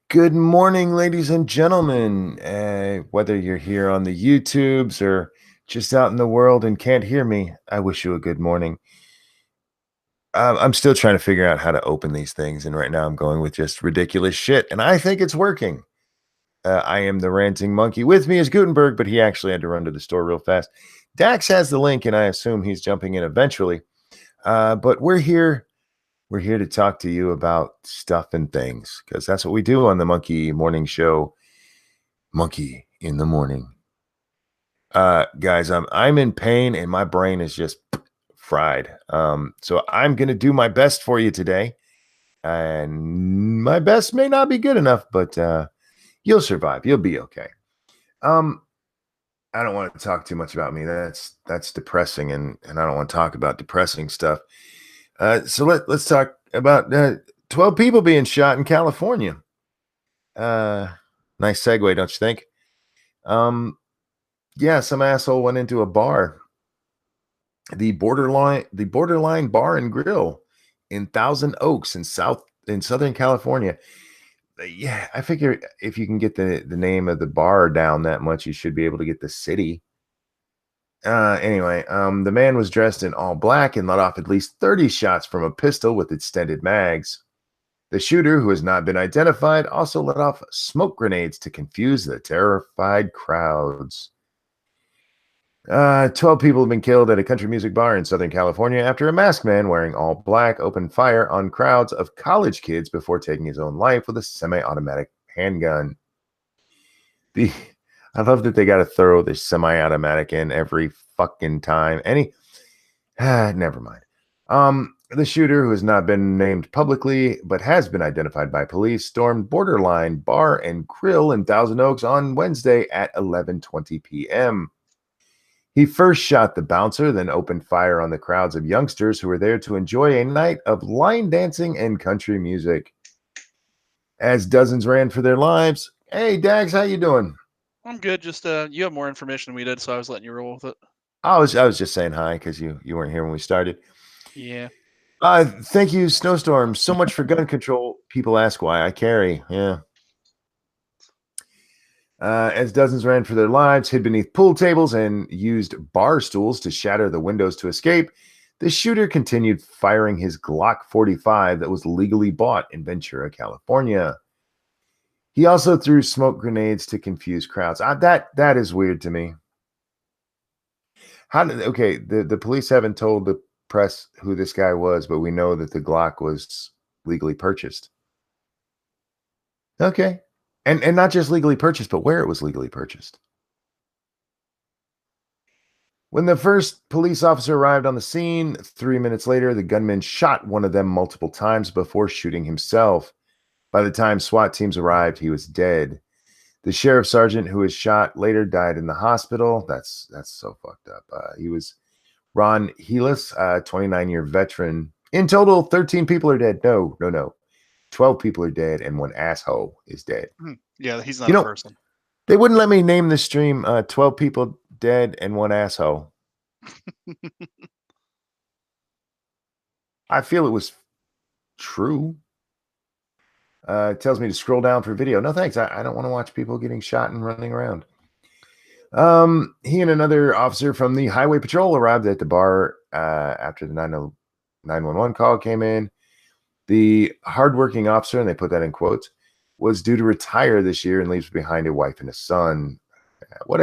Good morning, ladies and gentlemen. Whether you're here on the YouTubes or just out in the world and can't hear me, I wish you a good morning. I'm still trying to figure out how to open these things, and right now I'm going with just ridiculous shit, and I think it's working. I am the ranting monkey. With me is Gutenberg, but he actually had to run to the store real fast. Dax has the link, and I assume he's jumping in eventually. But we're here. We're here to talk to you about stuff and things because that's what we do on the Monkey Morning Show. Monkey in the morning. Guys, I'm in pain and my brain is just fried. So I'm gonna do my best for you today. And my best may not be good enough, but you'll survive. You'll be okay. Um, I don't want to talk too much about me. That's depressing, and I don't want to talk about depressing stuff. So let's talk about 12 people being shot in California. Uh, nice segue, don't you think? Um, yeah, some asshole went into a bar, the borderline bar and grill in Thousand Oaks in Southern California. Yeah, I figure if you can get the name of the bar down that much, you should be able to get the city. Anyway, the man was dressed in all black and let off at least 30 shots from a pistol with extended mags. The shooter, who has not been identified, also let off smoke grenades to confuse the terrified crowds. 12 people have been killed at a country music bar in Southern California after a masked man wearing all black opened fire on crowds of college kids before taking his own life with a semi-automatic handgun. The I love that they got to throw the semi-automatic in every fucking time. Never mind. The shooter, who has not been named publicly but has been identified by police, stormed Borderline Bar and Grill in Thousand Oaks on Wednesday at 11:20 p.m. He first shot the bouncer, then opened fire on the crowds of youngsters who were there to enjoy a night of line dancing and country music. As dozens ran for their lives, hey Dags, how you doing? I'm good. Just you have more information than we did, so I was letting you roll with it. I was just saying hi because you weren't here when we started. Yeah. Thank you, Snowstorm, so much for gun control. People ask why I carry. Yeah. As dozens ran for their lives, hid beneath pool tables, and used bar stools to shatter the windows to escape, the shooter continued firing his Glock 45 that was legally bought in Ventura, California. He also threw smoke grenades to confuse crowds. That is weird to me. The police haven't told the press who this guy was, but we know that the Glock was legally purchased. Okay. And not just legally purchased, but where it was legally purchased. When the first police officer arrived on the scene, 3 minutes later, the gunman shot one of them multiple times before shooting himself. By the time SWAT teams arrived, he was dead. The sheriff sergeant who was shot later died in the hospital. That's so fucked up. He was Ron Helis, a 29-year veteran. In total, 13 people are dead. No. 12 people are dead, and one asshole is dead. Yeah, he's not You a know, person. they wouldn't let me name the stream 12 people dead and one asshole. I feel it was true. It tells me to scroll down for video. No, thanks. I don't want to watch people getting shot and running around. He and another officer from the Highway Patrol arrived at the bar after the 911 call came in. The hardworking officer, and they put that in quotes, was due to retire this year and leaves behind a wife and a son. What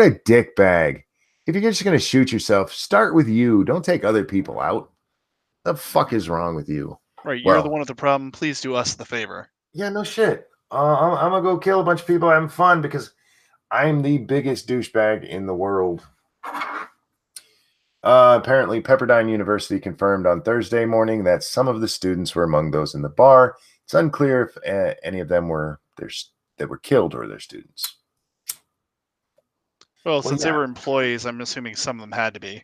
a dick bag. If you're just gonna shoot yourself, start with you. Don't take other people out. The fuck is wrong with you? Right, you're the Well, one with the problem. Please do us the favor. yeah, no shit. I'm gonna go kill a bunch of people having fun because I'm the biggest douchebag in the world. Apparently, Pepperdine University confirmed on Thursday morning that some of the students were among those in the bar. It's unclear if any of them that were killed or their students. Well, Well, since they yeah, were employees, I'm assuming some of them had to be.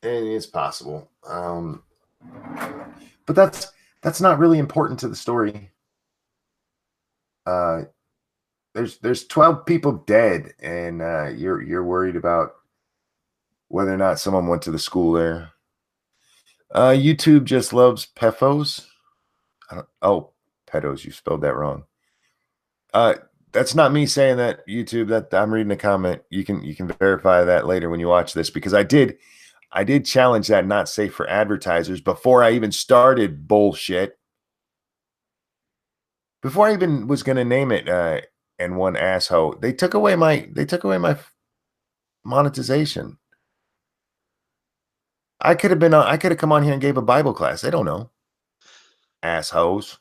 it's possible. But that's not really important to the story. Uh, there's 12 people dead, and you're worried about whether or not someone went to the school there. YouTube just loves pefos. Oh, pedos. You spelled that wrong. That's not me saying that, YouTube. That I'm reading a comment. You can verify that later when you watch this, because I did challenge that not safe for advertisers before I even started bullshit. Before I even was going to name it, and one asshole, they took away my monetization. I could have come on here and gave a Bible class. They don't know, assholes.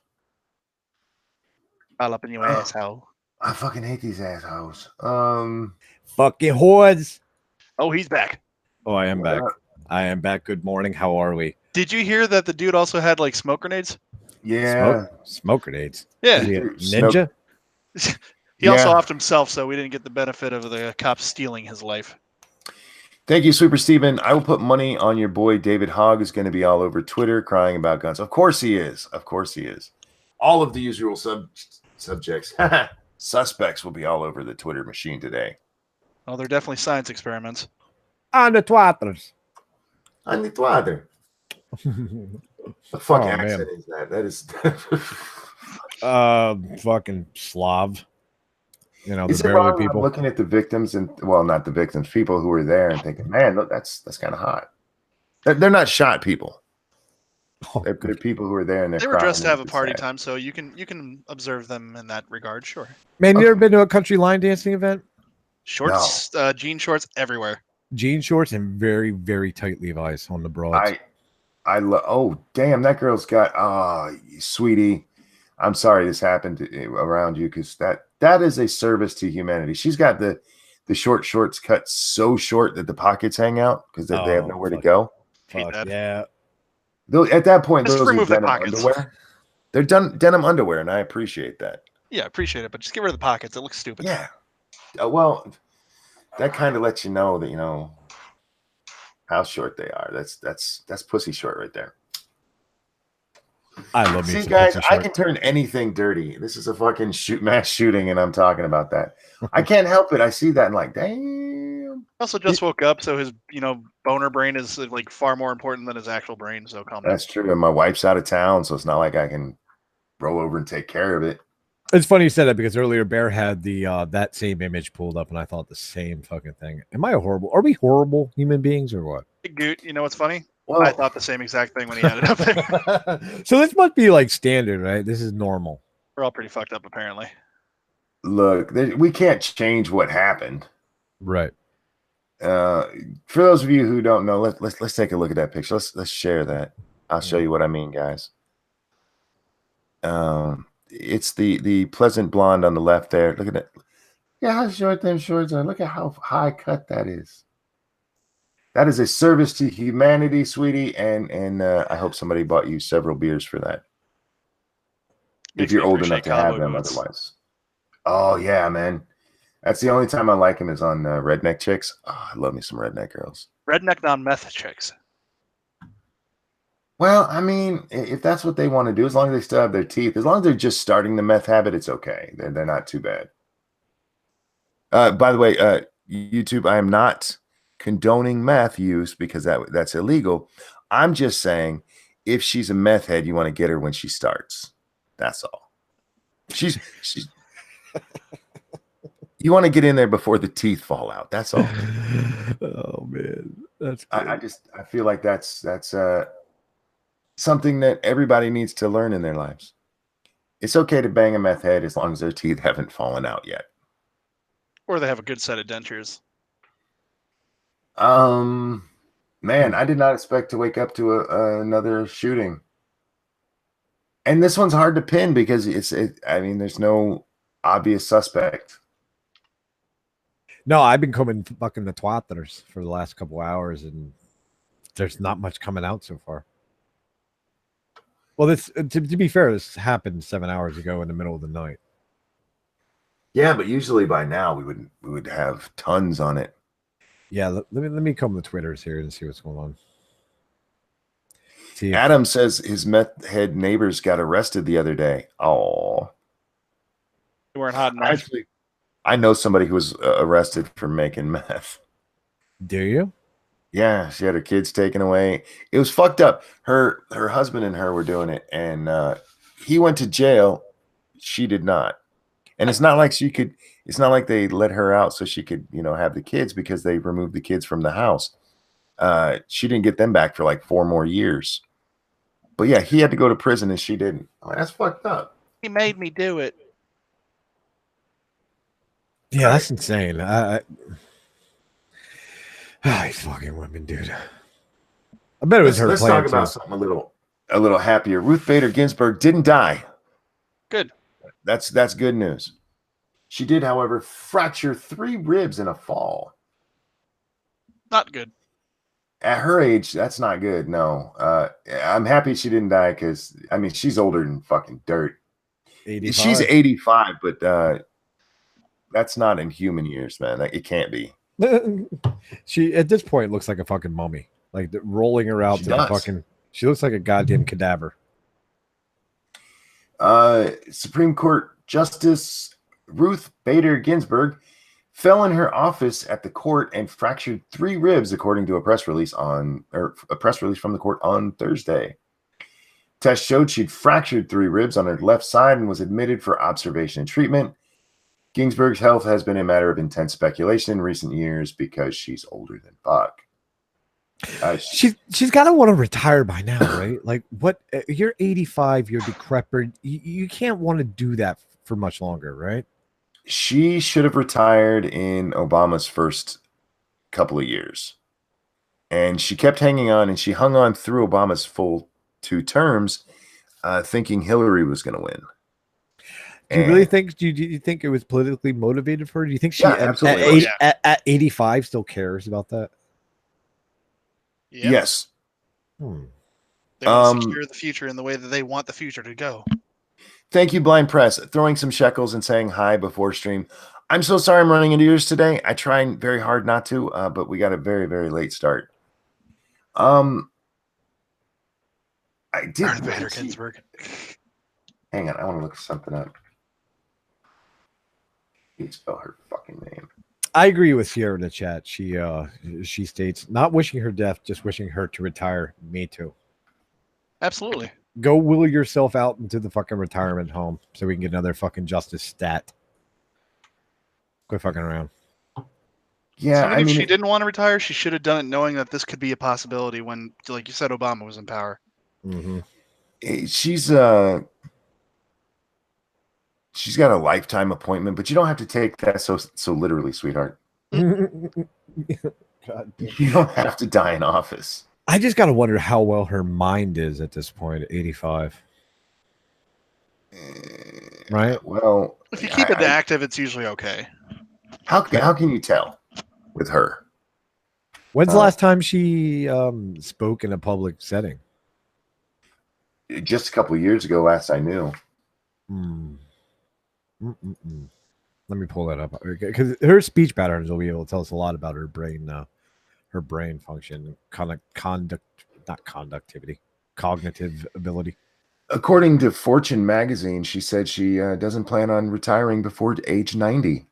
All up in your Oh, asshole. I fucking hate these assholes. Fucking hordes. Oh, he's back. Oh, I am What back. up? I am back. Good morning. How are we? Did you hear that the dude also had like smoke grenades? Yeah, Smoke grenades. Yeah. Is he a Dude, ninja? He also Yeah. offed himself, so we didn't get the benefit of the cops stealing his life. Thank you, Super Steven. I will put money on your boy David Hogg is going to be all over Twitter crying about guns. Of course he is. Of course he is. All of the usual subjects, suspects will be all over the Twitter machine today. Oh, they're definitely science experiments. On the twatters. On the Twitter. The fuck accent is that? That is. Fucking Slav. You know, Is the it barely wrong? people. I'm looking at the victims and, well, not the victims, people who were there, and thinking, man, look, that's kind of hot. They're not shot people. They're people who are there and They were dressed to have a party time, so you can observe them in that regard. Sure. Man, you Okay. ever been to a country line dancing event? Shorts, jean shorts everywhere. Jean shorts and very, very tight Levi's on the broads. I love. Oh, damn, that girl's got. Oh, sweetie, I'm sorry this happened around you, because that is a service to humanity. She's got the short shorts cut so short that the pockets hang out because they have nowhere to go. Fuck yeah. At that point, Just those are remove the denim pockets. underwear. They're denim underwear, and I appreciate that. Yeah, appreciate it, but just get rid of the pockets. It looks stupid. Yeah. Well, that kind of lets you know that how short they are. That's pussy short right there. I love me See, some guys, pussy I short. can turn anything dirty. This is a fucking mass shooting, and I'm talking about that. I can't help it. I see that and like, damn. Also, just woke up, so his boner brain is like far more important than his actual brain. So calm down. That's true. And my wife's out of town, so it's not like I can roll over and take care of it. It's funny you said that, because earlier Bear had the that same image pulled up, and I thought the same fucking thing. Am I a horrible? Are we horrible human beings or what? Hey, Goot, you know what's funny? Well, I thought the same exact thing when he had it up there. So this must be like standard, right? This is normal. We're all pretty fucked up, apparently. Look, we can't change what happened. Right. For those of you who don't know, let's take a look at that picture. Let's share that. I'll show you what I mean, guys. It's the pleasant blonde on the left there. Look at it. Yeah, how short them shorts are. Look at how high cut that is. That is a service to humanity, sweetie, and I hope somebody bought you several beers for that. Makes if you're me old enough appreciate to have cowboy them, boots. otherwise. Oh yeah, man. That's the only time I like him is on Redneck Chicks. Oh, I love me some redneck girls. Redneck non-meth chicks. Well, I mean, if that's what they want to do, as long as they still have their teeth, as long as they're just starting the meth habit, it's okay. They're not too bad. By the way, YouTube, I am not condoning meth use because that's illegal. I'm just saying, if she's a meth head, you want to get her when she starts. That's all. She's you want to get in there before the teeth fall out. That's all. Oh man, that's. I feel like that's something that everybody needs to learn in their lives. It's okay to bang a meth head as long as their teeth haven't fallen out yet. Or they have a good set of dentures. Man, I did not expect to wake up to another shooting. And this one's hard to pin because I mean, there's no obvious suspect. No, I've been coming fucking the twatters for the last couple hours, and there's not much coming out so far. Well, this to be fair, this happened 7 hours ago in the middle of the night. Yeah, but usually by now we would have tons on it. Yeah, let me comb the Twitters here and see what's going on. See Adam says his meth head neighbors got arrested the other day. Oh, They weren't hot enough. actually, I know somebody who was arrested for making meth. Do you? Yeah, she had her kids taken away. It was fucked up. Her husband and her were doing it, and he went to jail. She did not. And it's not like she could. It's not like they let her out so she could, have the kids because they removed the kids from the house. She didn't get them back for like 4 more years. But yeah, he had to go to prison and she didn't. That's fucked up. He made me do it. Yeah, All that's insane. These fucking women, dude. I bet it was her Let's plan talk about too. something a little happier. Ruth Bader Ginsburg didn't die. Good. That's good news. She did, however, fracture 3 ribs in a fall. Not good. At her age, that's not good. No, I'm happy she didn't die because she's older than fucking dirt. 85. She's 85, but that's not in human years, man. It can't be. She at this point looks like a fucking mummy, like rolling her out She to the does. fucking. She looks like a goddamn cadaver. Supreme Court Justice Ruth Bader Ginsburg fell in her office at the court and fractured 3 ribs, according to a press release from the court on Thursday. Tests showed she'd fractured 3 ribs on her left side and was admitted for observation and treatment. Ginsburg's health has been a matter of intense speculation in recent years because she's older than fuck. She's got to want to retire by now, right? Like, what? You're 85. You're decrepit. You can't want to do that for much longer, right? She should have retired in Obama's first couple of years, and she kept hanging on, and she hung on through Obama's full 2 terms, thinking Hillary was going to win. Do you really think? Do you think it was politically motivated for her? Do you think she absolutely. at 85 still cares about that? Yep. Yes. They want to secure the future in the way that they want the future to go. Thank you, Blind Press, throwing some shekels and saying hi before stream. I'm so sorry I'm running into yours today. I try very hard not to, but we got a very, very late start. I did. Ginsburg. Hang on, I want to look something up. You spell her fucking name. I agree with Sierra in the chat. She states, not wishing her death, just wishing her to retire. Me too. Absolutely. Go will yourself out into the fucking retirement home so we can get another fucking justice stat. Quit fucking around. Yeah, so if she didn't want to retire, she should have done it knowing that this could be a possibility when, like you said, Obama was in power. Mm-hmm. She's got a lifetime appointment, but you don't have to take that so literally, sweetheart. God. You don't have to die in office. I just gotta wonder how well her mind is at this point at 85. Right? Well, if you keep it active, it's usually okay. How can you tell with her? When's the last time she spoke in a public setting? Just a couple of years ago, last I knew. Let me pull that up because her speech patterns will be able to tell us a lot about her brain function, cognitive ability. According to Fortune magazine, she said she doesn't plan on retiring before age 90.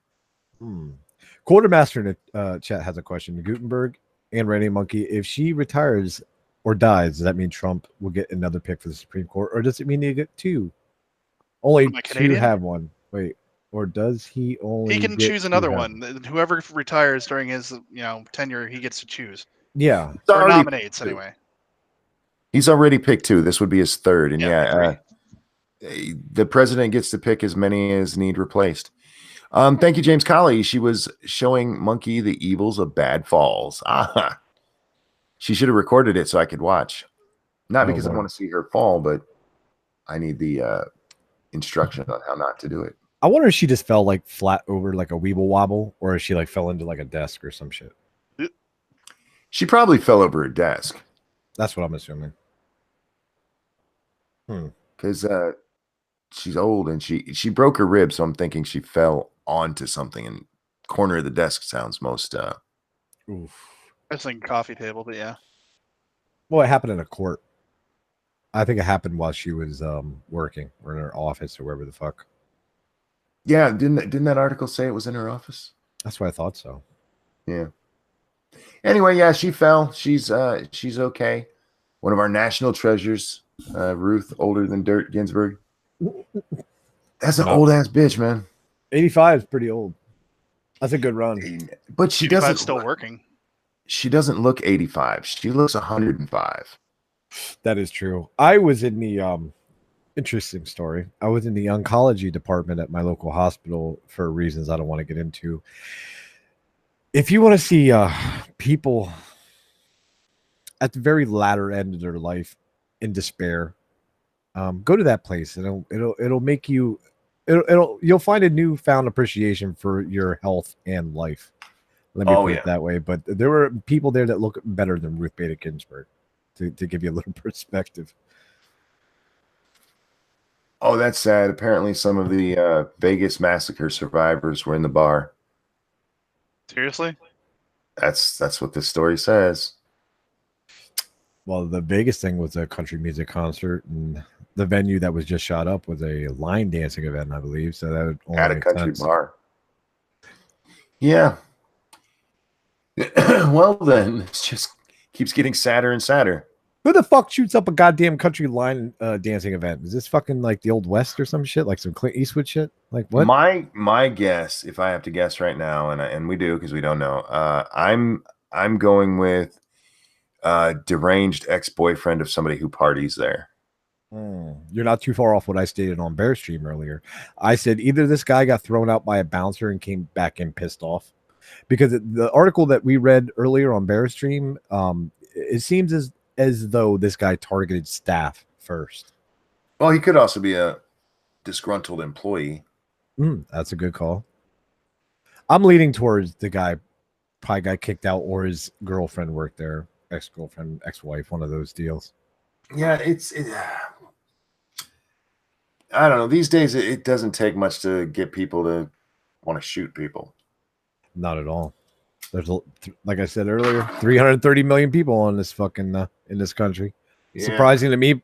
Quartermaster in the chat has a question. Gutenberg and Randy Monkey, if she retires or dies, does that mean Trump will get another pick for the Supreme Court, or does it mean they get 2? Only 2 have one. Wait, or does he only? He can choose another one. Whoever retires during his tenure, he gets to choose. Yeah, or nominates anyway. He's already picked 2. This would be his 3rd, and the president gets to pick as many as need replaced. Thank you, James Colley. She was showing Monkey the evils of bad falls. She should have recorded it so I could watch. Not because I want to see her fall, but I need the instruction on how not to do it. I wonder if she just fell like flat over like a weeble wobble, or if she like fell into like a desk or some shit. She probably fell over a desk. That's what I'm assuming. Because she's old and she broke her rib, so I'm thinking she fell onto something, and corner of the desk sounds most Oof. I was thinking coffee table, but yeah. Well, it happened in a court. I think it happened while she was working or in her office or wherever the fuck. Yeah, didn't that article say it was in her office? That's what I thought so. Yeah. Anyway, yeah, she fell. She's okay. One of our national treasures, Ruth, older than dirt, Ginsburg. That's an old ass bitch, man. 85 is pretty old. That's a good run. But she 85 doesn't. still working. She doesn't look 85. She looks 105. That is true. I was in the interesting story. I was in the oncology department at my local hospital for reasons I don't want to get into. If you want to see people at the very latter end of their life in despair, go to that place. It'll make you. You'll find a newfound appreciation for your health and life. Let me put it that way. But there were people there that look better than Ruth Bader Ginsburg, to give you a little perspective. Oh, that's sad. Apparently, some of the Vegas massacre survivors were in the bar. Seriously? That's what this story says. Well, the biggest thing was a country music concert, and the venue that was just shot up was a line dancing event, I believe. So that would only At a make country sense. bar. Yeah. Well, then it just keeps getting sadder and sadder. Who the fuck shoots up a goddamn country line dancing event? Is this fucking like the old West or some shit, like some Clint Eastwood shit? Like what? My guess, if I have to guess right now, and we do because we don't know, I'm going with deranged ex-boyfriend of somebody who parties there. You're not too far off what I stated on Bear Stream earlier. I said either this guy got thrown out by a bouncer and came back in pissed off, because the article that we read earlier on Bear Stream, it seems as though this guy targeted staff first. Well, he could also be a disgruntled employee. That's a good call. I'm leaning towards the guy probably got kicked out, or his girlfriend worked there, ex-girlfriend, ex-wife, one of those deals. Yeah, I don't know. These days, it doesn't take much to get people to want to shoot people. Not at all. There's, like I said earlier, 330 million people on this fucking in this country. Yeah. Surprising to me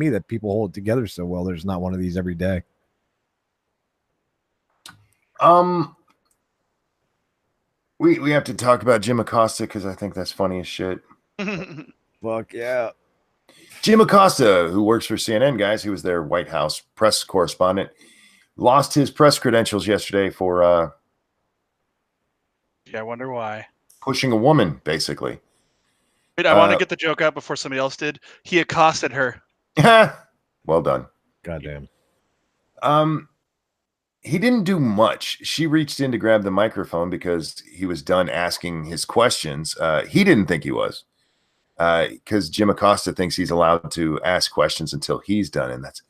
that people hold it together so well. There's not one of these every day. We have to talk about Jim Acosta because I think that's funny as shit. Fuck yeah. Jim Acosta, who works for CNN, guys, he was their White House press correspondent, lost his press credentials yesterday for yeah, I wonder why. Pushing a woman, basically. Wait, I want to get the joke out before somebody else did. He accosted her. Well done. Goddamn. He didn't do much. She reached in to grab the microphone because he was done asking his questions. He didn't think he was, because Jim Acosta thinks he's allowed to ask questions until he's done, and that's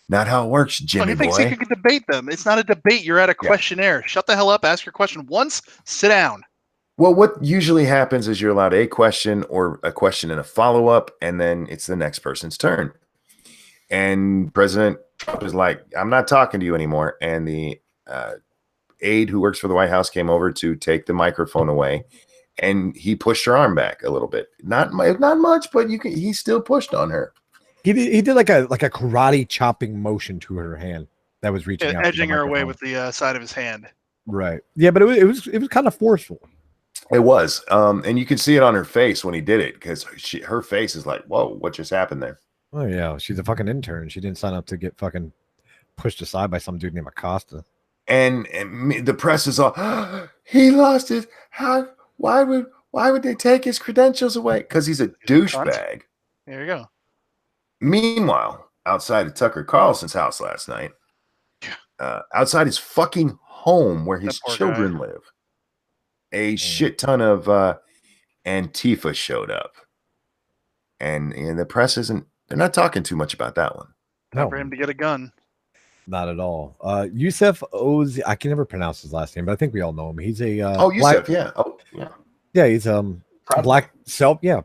not how it works, Jimmy boy. He thinks he can debate them. It's not a debate. You're at a questionnaire. Shut the hell up. Ask your question once. Sit down. Well, what usually happens is you're allowed a question or a question and a follow-up, and then it's the next person's turn. And President Trump is like, I'm not talking to you anymore. And the aide who works for the White House came over to take the microphone away, and he pushed her arm back a little bit. Not much, but he still pushed on her. He did like a karate chopping motion to her hand that was reaching out, edging her away with the side of his hand. Right. Yeah, but it was kind of forceful. It was, and you can see it on her face when he did it, because her face is like, "Whoa, what just happened there?" Oh yeah, she's a fucking intern. She didn't sign up to get fucking pushed aside by some dude named Acosta. And the press is all, he lost his. Why would they take his credentials away? Because he's a douchebag. There you go. Meanwhile, outside of Tucker Carlson's house last night, outside his fucking home where his children live, a shit ton of Antifa showed up. And the press they're not talking too much about that one. Not for him to get a gun. Not at all. Yusef Oz, I can never pronounce his last name, but I think we all know him. He's a Yusef, yeah. Oh, yeah. Yeah, he's black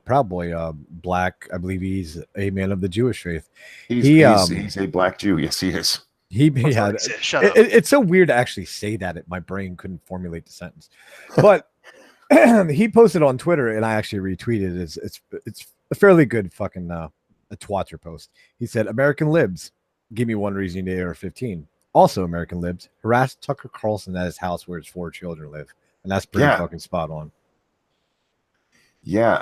Proud Boy, black. I believe he's a man of the Jewish faith. He's a black Jew. Yes, he is. Shut up. It's so weird to actually say that. My brain couldn't formulate the sentence, but he posted on Twitter, and I actually retweeted it. It's a fairly good fucking a Twitter post. He said, "American libs, give me one reason to AR-15. Also, American libs, harassed Tucker Carlson at his house where his 4 children live," and that's pretty fucking spot on. Yeah.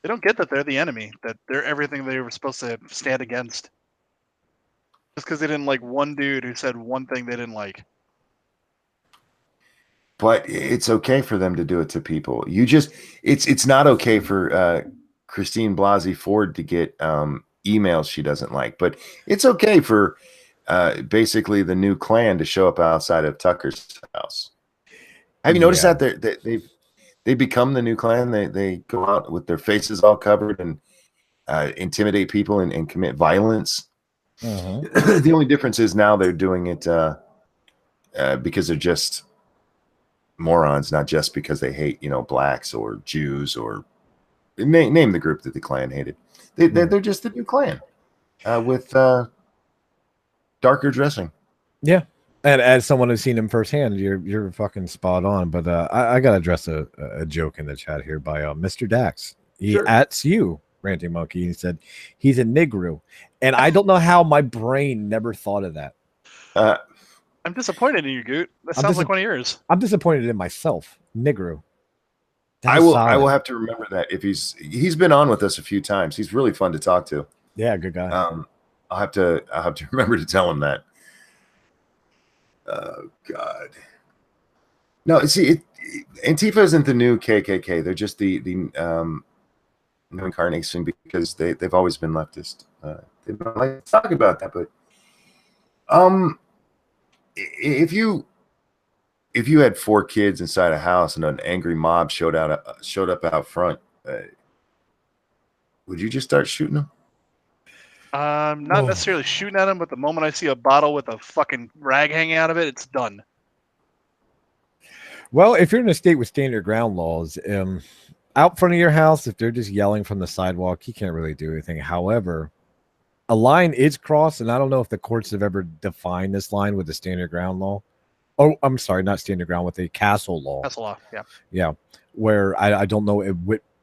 They don't get that they're the enemy, that they're everything they were supposed to stand against. Just because they didn't like one dude who said one thing they didn't like. but it's okay for them to do it to people. It's not okay for Christine Blasey Ford to get emails she doesn't like, but it's okay for basically the new Klan to show up outside of Tucker's house. Have you noticed Yeah. that they become the new Klan? They go out with their faces all covered and intimidate people and commit violence. The only difference is now they're doing it because they're just morons, not just because they hate, blacks or Jews or name the group that the Klan hated. They're just the new Klan with darker dressing. Yeah. And as someone who's seen him firsthand, you're fucking spot on. But I gotta address a joke in the chat here by Mr. Dax. He Sure. ats you, Ranting Monkey. He said he's a Negro, and I don't know how my brain never thought of that. I'm disappointed in you, Goot. That I'm sounds like one of yours. I'm disappointed in myself, Negro. I will have to remember that if he's been on with us a few times. He's really fun to talk to. Yeah, good guy. I'll have to remember to tell him that. Oh God. No, see, Antifa isn't the new KKK. They're just the new incarnation because they've always been leftist. They don't like to talk about that, but if you had 4 kids inside a house and an angry mob showed up out front, would you just start shooting them? Not necessarily shooting at him, but the moment I see a bottle with a fucking rag hanging out of it, it's done. Well, if you're in a state with stand your ground laws, out front of your house, if they're just yelling from the sidewalk, you can't really do anything. However, a line is crossed, and I don't know if the courts have ever defined this line with the stand your ground law. Oh, I'm sorry, not stand your ground, with the castle law. Castle law, yeah. Yeah, where I don't know at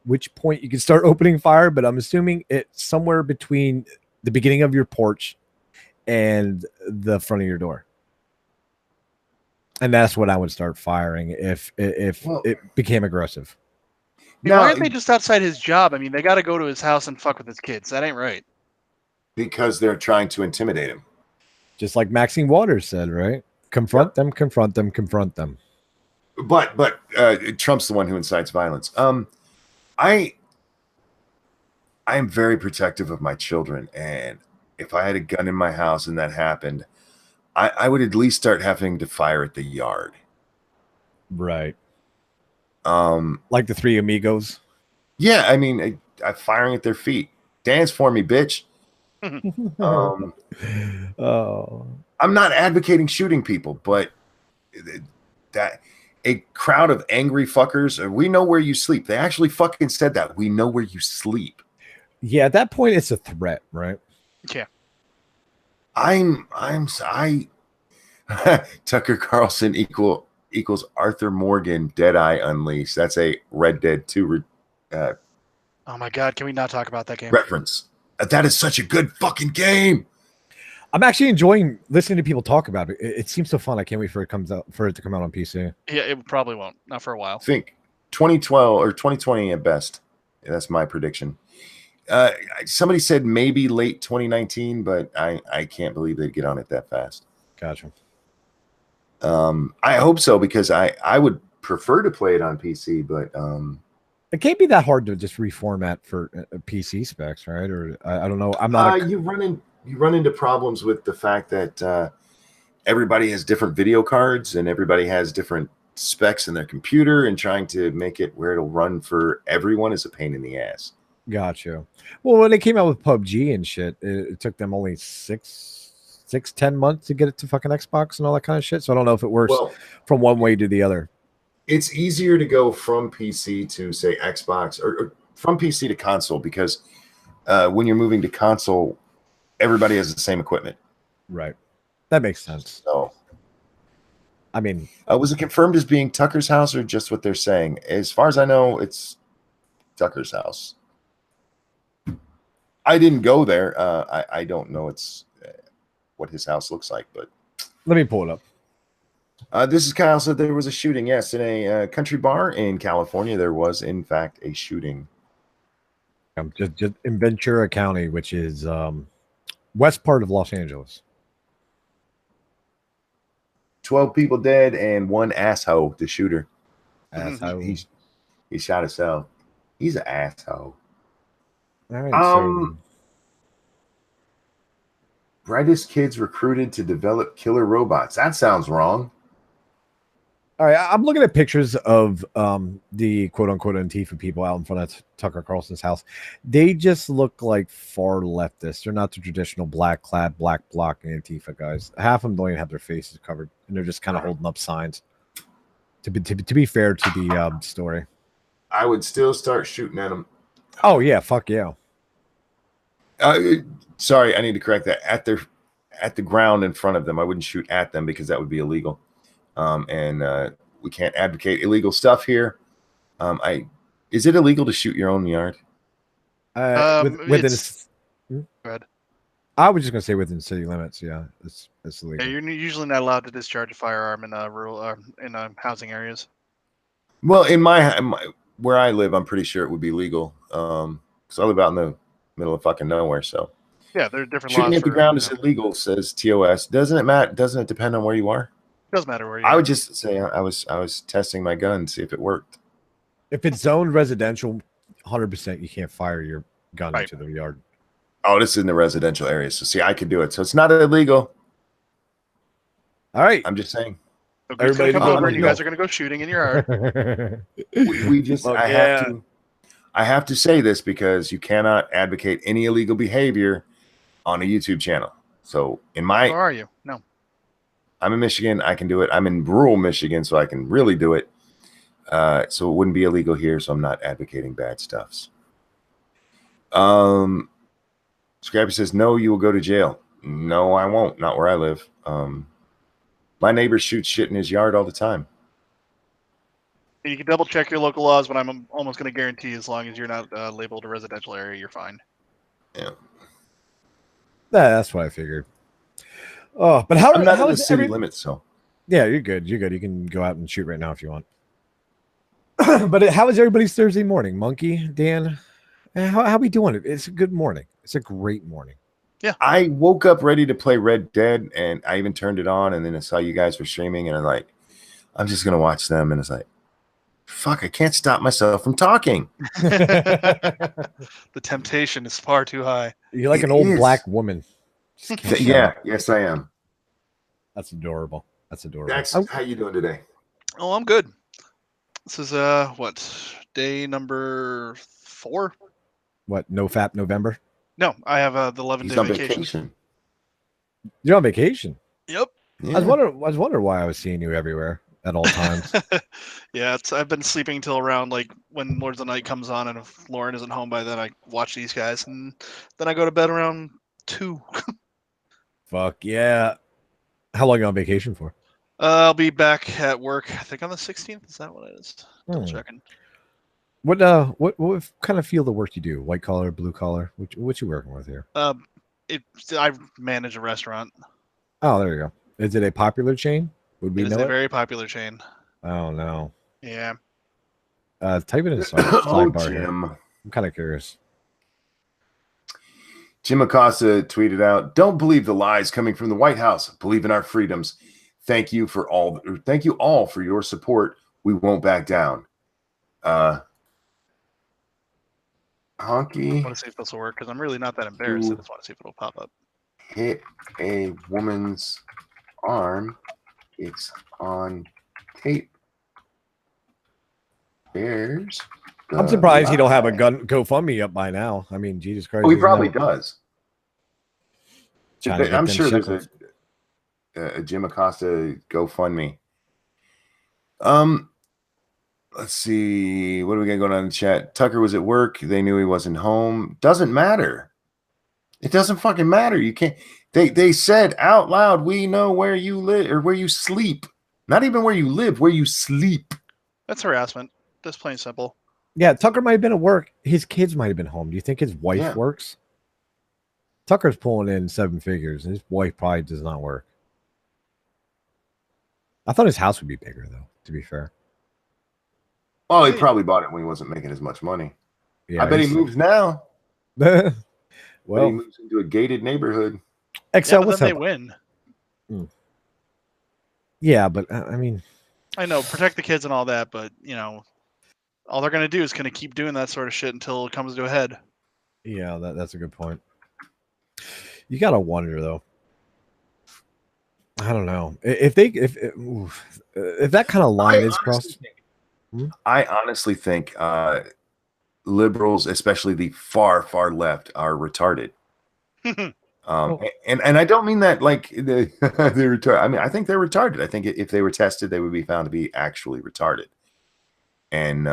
which point you can start opening fire, but I'm assuming it's somewhere between the beginning of your porch and the front of your door. And that's when I would start firing if it became aggressive. Why aren't they just outside his job? I mean, they got to go to his house and fuck with his kids. That ain't right. Because they're trying to intimidate him. Just like Maxine Waters said, right? Confront them, confront them, confront them. But Trump's the one who incites violence. I am very protective of my children, and if I had a gun in my house and that happened, I would at least start having to fire at the yard. Right. Like the 3 amigos. Yeah, I mean, I'm firing at their feet. Dance for me, bitch. Oh. I'm not advocating shooting people, but that a crowd of angry fuckers, we know where you sleep. They actually fucking said that. We know where you sleep. Yeah, at that point, it's a threat, right? Yeah. Tucker Carlson equals Arthur Morgan Deadeye Unleashed. That's a Red Dead 2 oh my God, can we not talk about that game? reference. That is such a good fucking game. I'm actually enjoying listening to people talk about it. It seems so fun. I can't wait for it to come out on PC. Yeah, it probably won't. Not for a while. I think 2012 or 2020 at best. Yeah, that's my prediction. Somebody said maybe late 2019, but I can't believe they'd get on it that fast. Gotcha. I hope so, because I would prefer to play it on PC, but it can't be that hard to just reformat for PC specs, right? Or I don't know. I'm not. You run into problems with the fact that everybody has different video cards and everybody has different specs in their computer, and trying to make it where it'll run for everyone is a pain in the ass. Gotcha. Well, when they came out with PUBG and shit, it took them only 10 months to get it to fucking Xbox and all that kind of shit. So I don't know if it works from one way to the other. It's easier to go from PC to, say, Xbox, or from PC to console, because when you're moving to console, everybody has the same equipment. Right. That makes sense. So, I mean, was it confirmed as being Tucker's house or just what they're saying? As far as I know, it's Tucker's house. I didn't go there. I don't know what his house looks like, but let me pull it up. This is Kyle said there was a shooting. Yes, in a country bar in California, there was in fact a shooting. Just in Ventura County, which is west part of Los Angeles. 12 people dead and one asshole, the shooter. Asshole. He shot himself. He's an asshole. All right, so brightest kids recruited to develop killer robots. That sounds wrong. all right, I'm looking at pictures of the quote unquote Antifa people out in front of Tucker Carlson's house. They just look like far leftists. They're not the traditional black clad, black bloc Antifa guys. Half of them don't even have their faces covered, and they're just kind of holding up signs. To be fair to the story. I would still start shooting at them. Oh yeah, fuck yeah. Sorry, I need to correct that. At the ground in front of them, I wouldn't shoot at them because that would be illegal. And we can't advocate illegal stuff here. Is it illegal to shoot your own yard? Within Go ahead. I was just gonna say within city limits. Yeah, it's illegal. Yeah, you're usually not allowed to discharge a firearm in rural housing areas. Well, in my where I live, I'm pretty sure it would be legal. Because I live out in the middle of fucking nowhere. So yeah, there are different shooting laws. at the ground is illegal, says TOS. Doesn't it matter? Doesn't it depend on where you are? It does matter where you I are. would just say I was testing my gun, see if it worked. If it's zoned residential, 100% you can't fire your gun Right. into the yard. Oh, this is in the residential area. So see, I could do it. So it's not illegal. All right. I'm just saying. So Greek's gonna everybody come go over and you go. guys are gonna go shooting in your yard. We just Look, I have to say this because you cannot advocate any illegal behavior on a YouTube channel. So in Where my are you? No. I'm in Michigan, I can do it. I'm in rural Michigan, so I can really do it. So it wouldn't be illegal here, so I'm not advocating bad stuffs. Scrappy says, no, you will go to jail. No, I won't. Not where I live. My neighbor shoots shit in his yard all the time. You can double check your local laws, but I'm almost going to guarantee as long as you're not labeled a residential area, you're fine. Yeah. That's what I figured. Oh, but how I'm not how in the is city limits, so Yeah, you're good. You're good. You can go out and shoot right now if you want. But how is everybody's Thursday morning? Monkey, Dan, how we doing? It's a good morning. It's a great morning. I woke up ready to play Red Dead, and I even turned it on, and then I saw you guys were streaming, and I'm just gonna watch them, and it's like, fuck, I can't stop myself from talking. The temptation is far too high. You're like It an old is. black woman. Just can't shut Yeah, up. yes, I am. That's adorable. That's adorable. Dax, how you doing today? Oh, I'm good. This is what, day number 4? What? No Fap November? No, I have the 11-day He's on vacation. vacation. You're on vacation. Yep. Yeah. I was wondering why I was seeing you everywhere at all times. Yeah, I've been sleeping till around like when Lords of the Night comes on, and if Lauren isn't home by then, I watch these guys, and then I go to bed around 2. Fuck yeah. How long are you on vacation for? I'll be back at work, I think on the 16th. Is that what it is? Double checking. What kind of field of work you do? White collar, blue collar? What you working with here? I manage a restaurant. Oh, there you go. Is it a popular chain? Would we It is know a it? very popular chain. Oh no. Yeah. Type it in Oh, sidebar here. Jim. I'm kind of curious. Jim Acosta tweeted out, "Don't believe the lies coming from the White House. Believe in our freedoms. Thank you all for your support. We won't back down." I Honky want to see if this will work because I'm really not that embarrassed. I just want to see if it'll pop up. hit a woman's arm. It's on tape. There's I'm surprised he don't have a GoFundMe up by now. I mean, Jesus Christ. Oh, he isn't probably that- does. Trying to get I'm them sure shekels. there's a Jim Acosta GoFundMe. Let's see. What do we got going on in the chat? Tucker was at work. They knew he wasn't home. Doesn't matter. It doesn't fucking matter. You can't. They said out loud, "We know where you live or where you sleep." Not even where you live, where you sleep. That's harassment. Just plain simple. Yeah, Tucker might have been at work. His kids might have been home. Do you think his wife Yeah. works? Tucker's pulling in 7 figures, and his wife probably does not work. I thought his house would be bigger, though, to be fair. Oh, he probably bought it when he wasn't making as much money. Yeah, I bet he moves now. But he well, moves into a gated neighborhood. Excel, Yeah, but what's then they up? win. Yeah, but I mean, I know, protect the kids and all that, but all they're gonna do is gonna keep doing that sort of shit until it comes to a head. yeah, that's a good point. You gotta wonder though. I don't know if that kind of line is crossed. I honestly think liberals, especially the far, far left, are retarded. And I don't mean that like they're retarded. I mean, I think they're retarded. I think if they were tested, they would be found to be actually retarded. And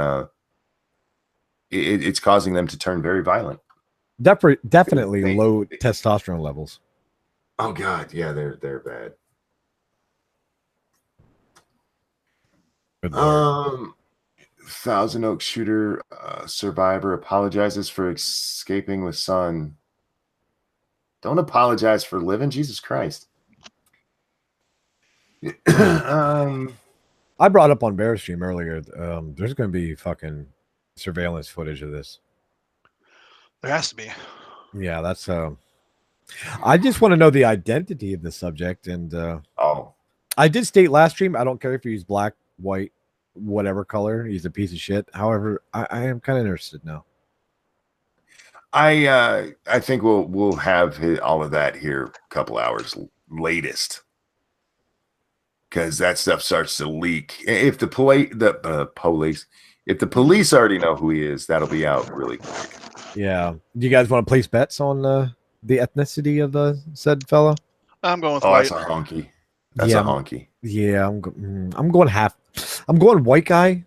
it's causing them to turn very violent. Definitely They- low testosterone levels. Oh God, yeah, they're bad. Good Lord. Thousand Oaks shooter survivor apologizes for escaping with son. Don't apologize for living, Jesus Christ. I brought up on Bear Stream earlier. There's going to be fucking surveillance footage of this. There has to be. Yeah, that's. I just want to know the identity of the subject, and I did state last stream. I don't care if he's black, white, whatever color. He's a piece of shit. However, I am kind of interested now. I think we'll have all of that here a couple hours latest, because that stuff starts to leak. If the police, if the police already know who he is, that'll be out really quick. Yeah. Do you guys want to place bets on the ethnicity of the said fella? I'm going with Oh, white. that's a honky. That's Yeah, a honky. Yeah, I'm going half. I'm going white guy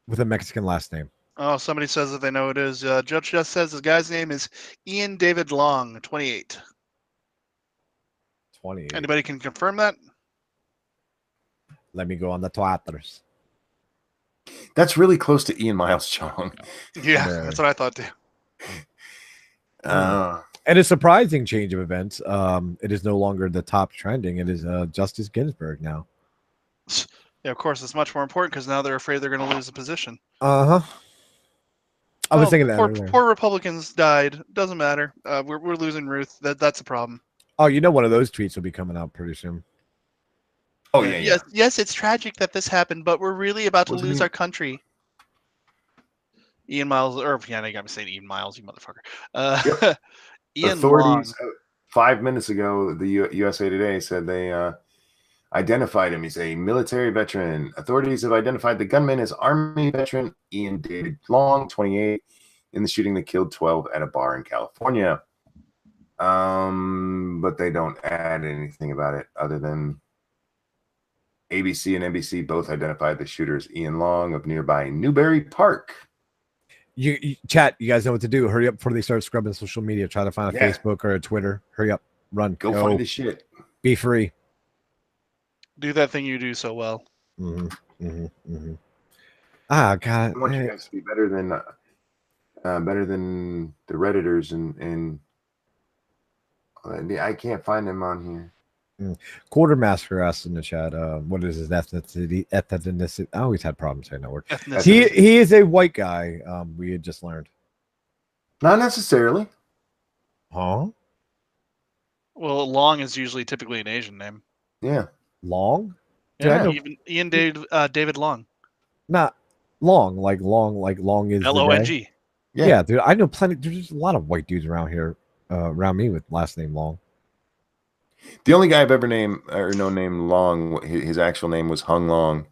with a Mexican last name. Oh, somebody says that they know it is. Judge just says the guy's name is Ian David Long, 28. 28. Anybody can confirm that? Let me go on the Twitters. That's really close to Ian Miles Chong. Yeah, that's what I thought too. And a surprising change of events. It is no longer the top trending. It is Justice Ginsburg now. Yeah, of course, it's much more important because now they're afraid they're going to lose the position. I was thinking that. Poor Republicans died. Doesn't matter. We're losing Ruth. That's a problem. Oh, you know, one of those tweets will be coming out pretty soon. Oh yeah. Yes, it's tragic that this happened, but we're really about to lose our country. Ian Miles, or yeah, they got me saying Ian Miles, you motherfucker. Yep. Ian Authorities Long. 5 minutes ago, the USA Today said they identified him. He's a military veteran. Authorities have identified the gunman as Army veteran Ian David Long, 28, in the shooting that killed 12 at a bar in California. But they don't add anything about it other than ABC and NBC both identified the shooter as Ian Long of nearby Newberry Park. You chat, you guys know what to do. Hurry up before they start scrubbing social media. Try to find a Facebook or a Twitter. Hurry up. Run. Go find the shit. Be free. Do that thing you do so well. Ah, God. I want you guys to be better than the Redditors and I can't find them on here. Quartermaster asked in the chat, what is his ethnicity? I always had problems saying that word. Ethnicity. He is a white guy. We had just learned. Not necessarily. Huh? Well, Long is usually typically an Asian name. Yeah. Long? Yeah, even Ian David Long. Not long, like long is Long. Yeah, dude. I know plenty. There's a lot of white dudes around here, around me with last name Long. The only guy I've ever known named Long, his actual name was Hung Long.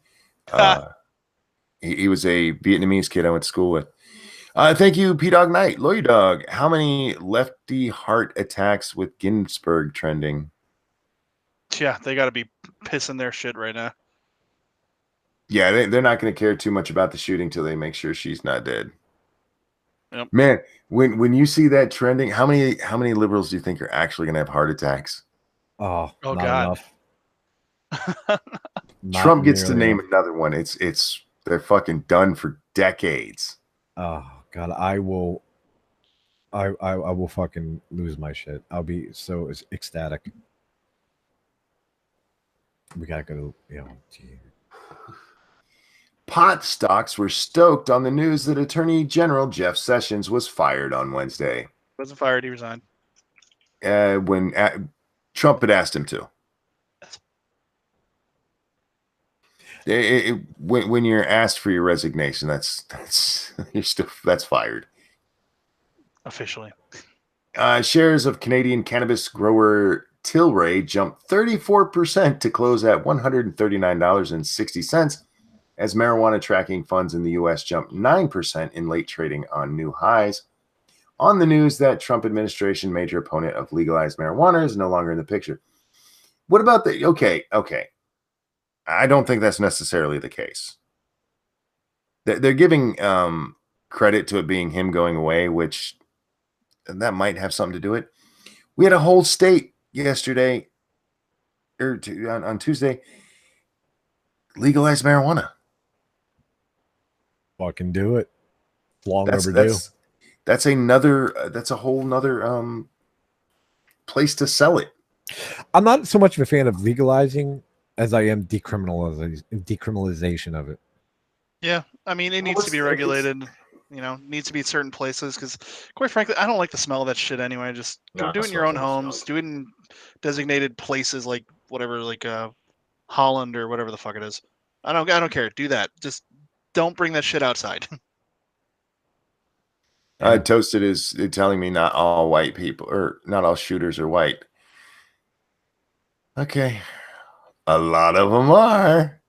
He was a Vietnamese kid I went to school with. Thank you, P Dog Knight. Lawyer Dog, how many lefty heart attacks with Ginsburg trending? Yeah, they got to be pissing their shit right now. Yeah, they're not going to care too much about the shooting till they make sure she's not dead. Yep. Man, when you see that trending, how many liberals do you think are actually going to have heart attacks? Oh God. Trump gets to name another one. They're fucking done for decades. Oh God, I will fucking lose my shit. I'll be so ecstatic. We gotta go to Pot stocks were stoked on the news that Attorney General Jeff Sessions was fired on Wednesday. Wasn't fired, he resigned. When Trump had asked him to. When you're asked for your resignation, that's fired. Officially. Shares of Canadian cannabis grower Tilray jumped 34% to close at $139.60 as marijuana tracking funds in the U.S. jumped 9% in late trading on new highs. On the news that Trump administration major opponent of legalized marijuana is no longer in the picture. What about the okay? I don't think that's necessarily the case. They're giving credit to it being him going away, which that might have something to do with it. We had a whole state yesterday or on Tuesday legalize marijuana. Fucking do it. It's long overdue. That's a whole nother place to sell it. I'm not so much of a fan of legalizing as I am decriminalization of it. Yeah, I mean, it needs to be regulated. Needs to be certain places because, quite frankly, I don't like the smell of that shit anyway. Just do it in your own homes. Do it in designated places like whatever, like Holland or whatever the fuck it is. I don't care. Do that. Just don't bring that shit outside. Toasted is telling me not all white people or not all shooters are white. Okay. A lot of them are.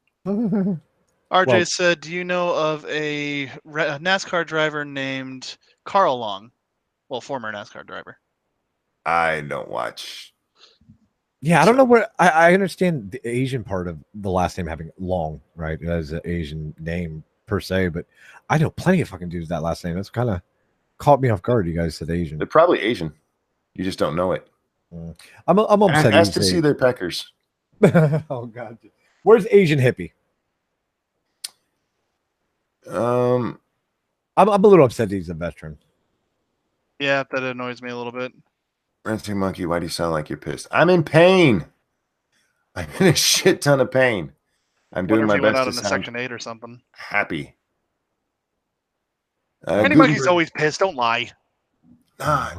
RJ said, do you know of a NASCAR driver named Carl Long? Well, former NASCAR driver. I don't watch. Yeah, I don't know where I understand the Asian part of the last name having Long, right? As an Asian name per se, but I know plenty of fucking dudes with that last name. That's kind of caught me off guard. You guys said Asian. They're probably Asian. You just don't know it. I'm upset. Ask to see their peckers. Oh God, where's Asian hippie? I'm a little upset he's a veteran. Yeah, that annoys me a little bit. Renting Monkey, why do you sound like you're pissed? I'm in pain. I'm in a shit ton of pain. I'm doing my best to sound Section 8 or something. Happy. Renting Monkey's always pissed. Don't lie. I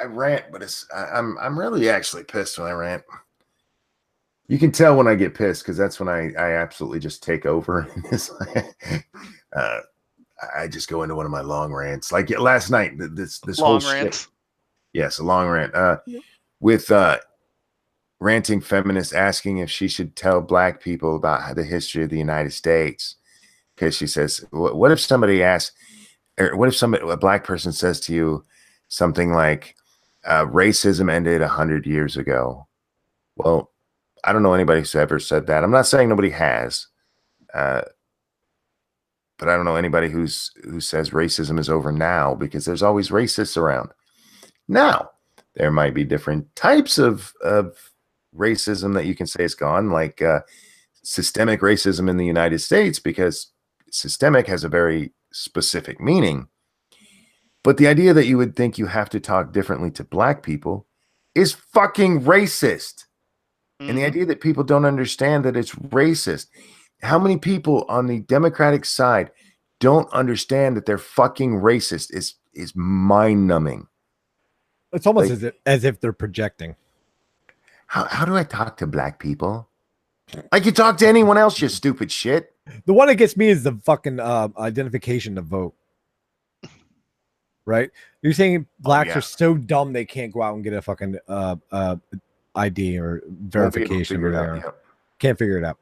rant, but I'm really actually pissed when I rant. You can tell when I get pissed because that's when I absolutely just take over. I just go into one of my long rants. Like last night, this long whole rant. shit. Yes, a long rant. With ranting feminists asking if she should tell black people about the history of the United States. Because she says, what if somebody asks, or what if a black person says to you something like, racism ended 100 years ago? Well, I don't know anybody who's ever said that. I'm not saying nobody has, but I don't know anybody who says racism is over now, because there's always racists around. Now, there might be different types of racism that you can say is gone, like systemic racism in the United States, because systemic has a very specific meaning. But the idea that you would think you have to talk differently to black people is fucking racist. And the idea that people don't understand that it's racist. How many people on the Democratic side don't understand that they're fucking racist is mind-numbing. It's almost as if they're projecting. How do I talk to black people? Like you talk to anyone else, you stupid shit. The one that gets me is the fucking identification to vote. Right? You're saying blacks are so dumb they can't go out and get a fucking ID or verification or whatever. Yeah. Can't figure it out.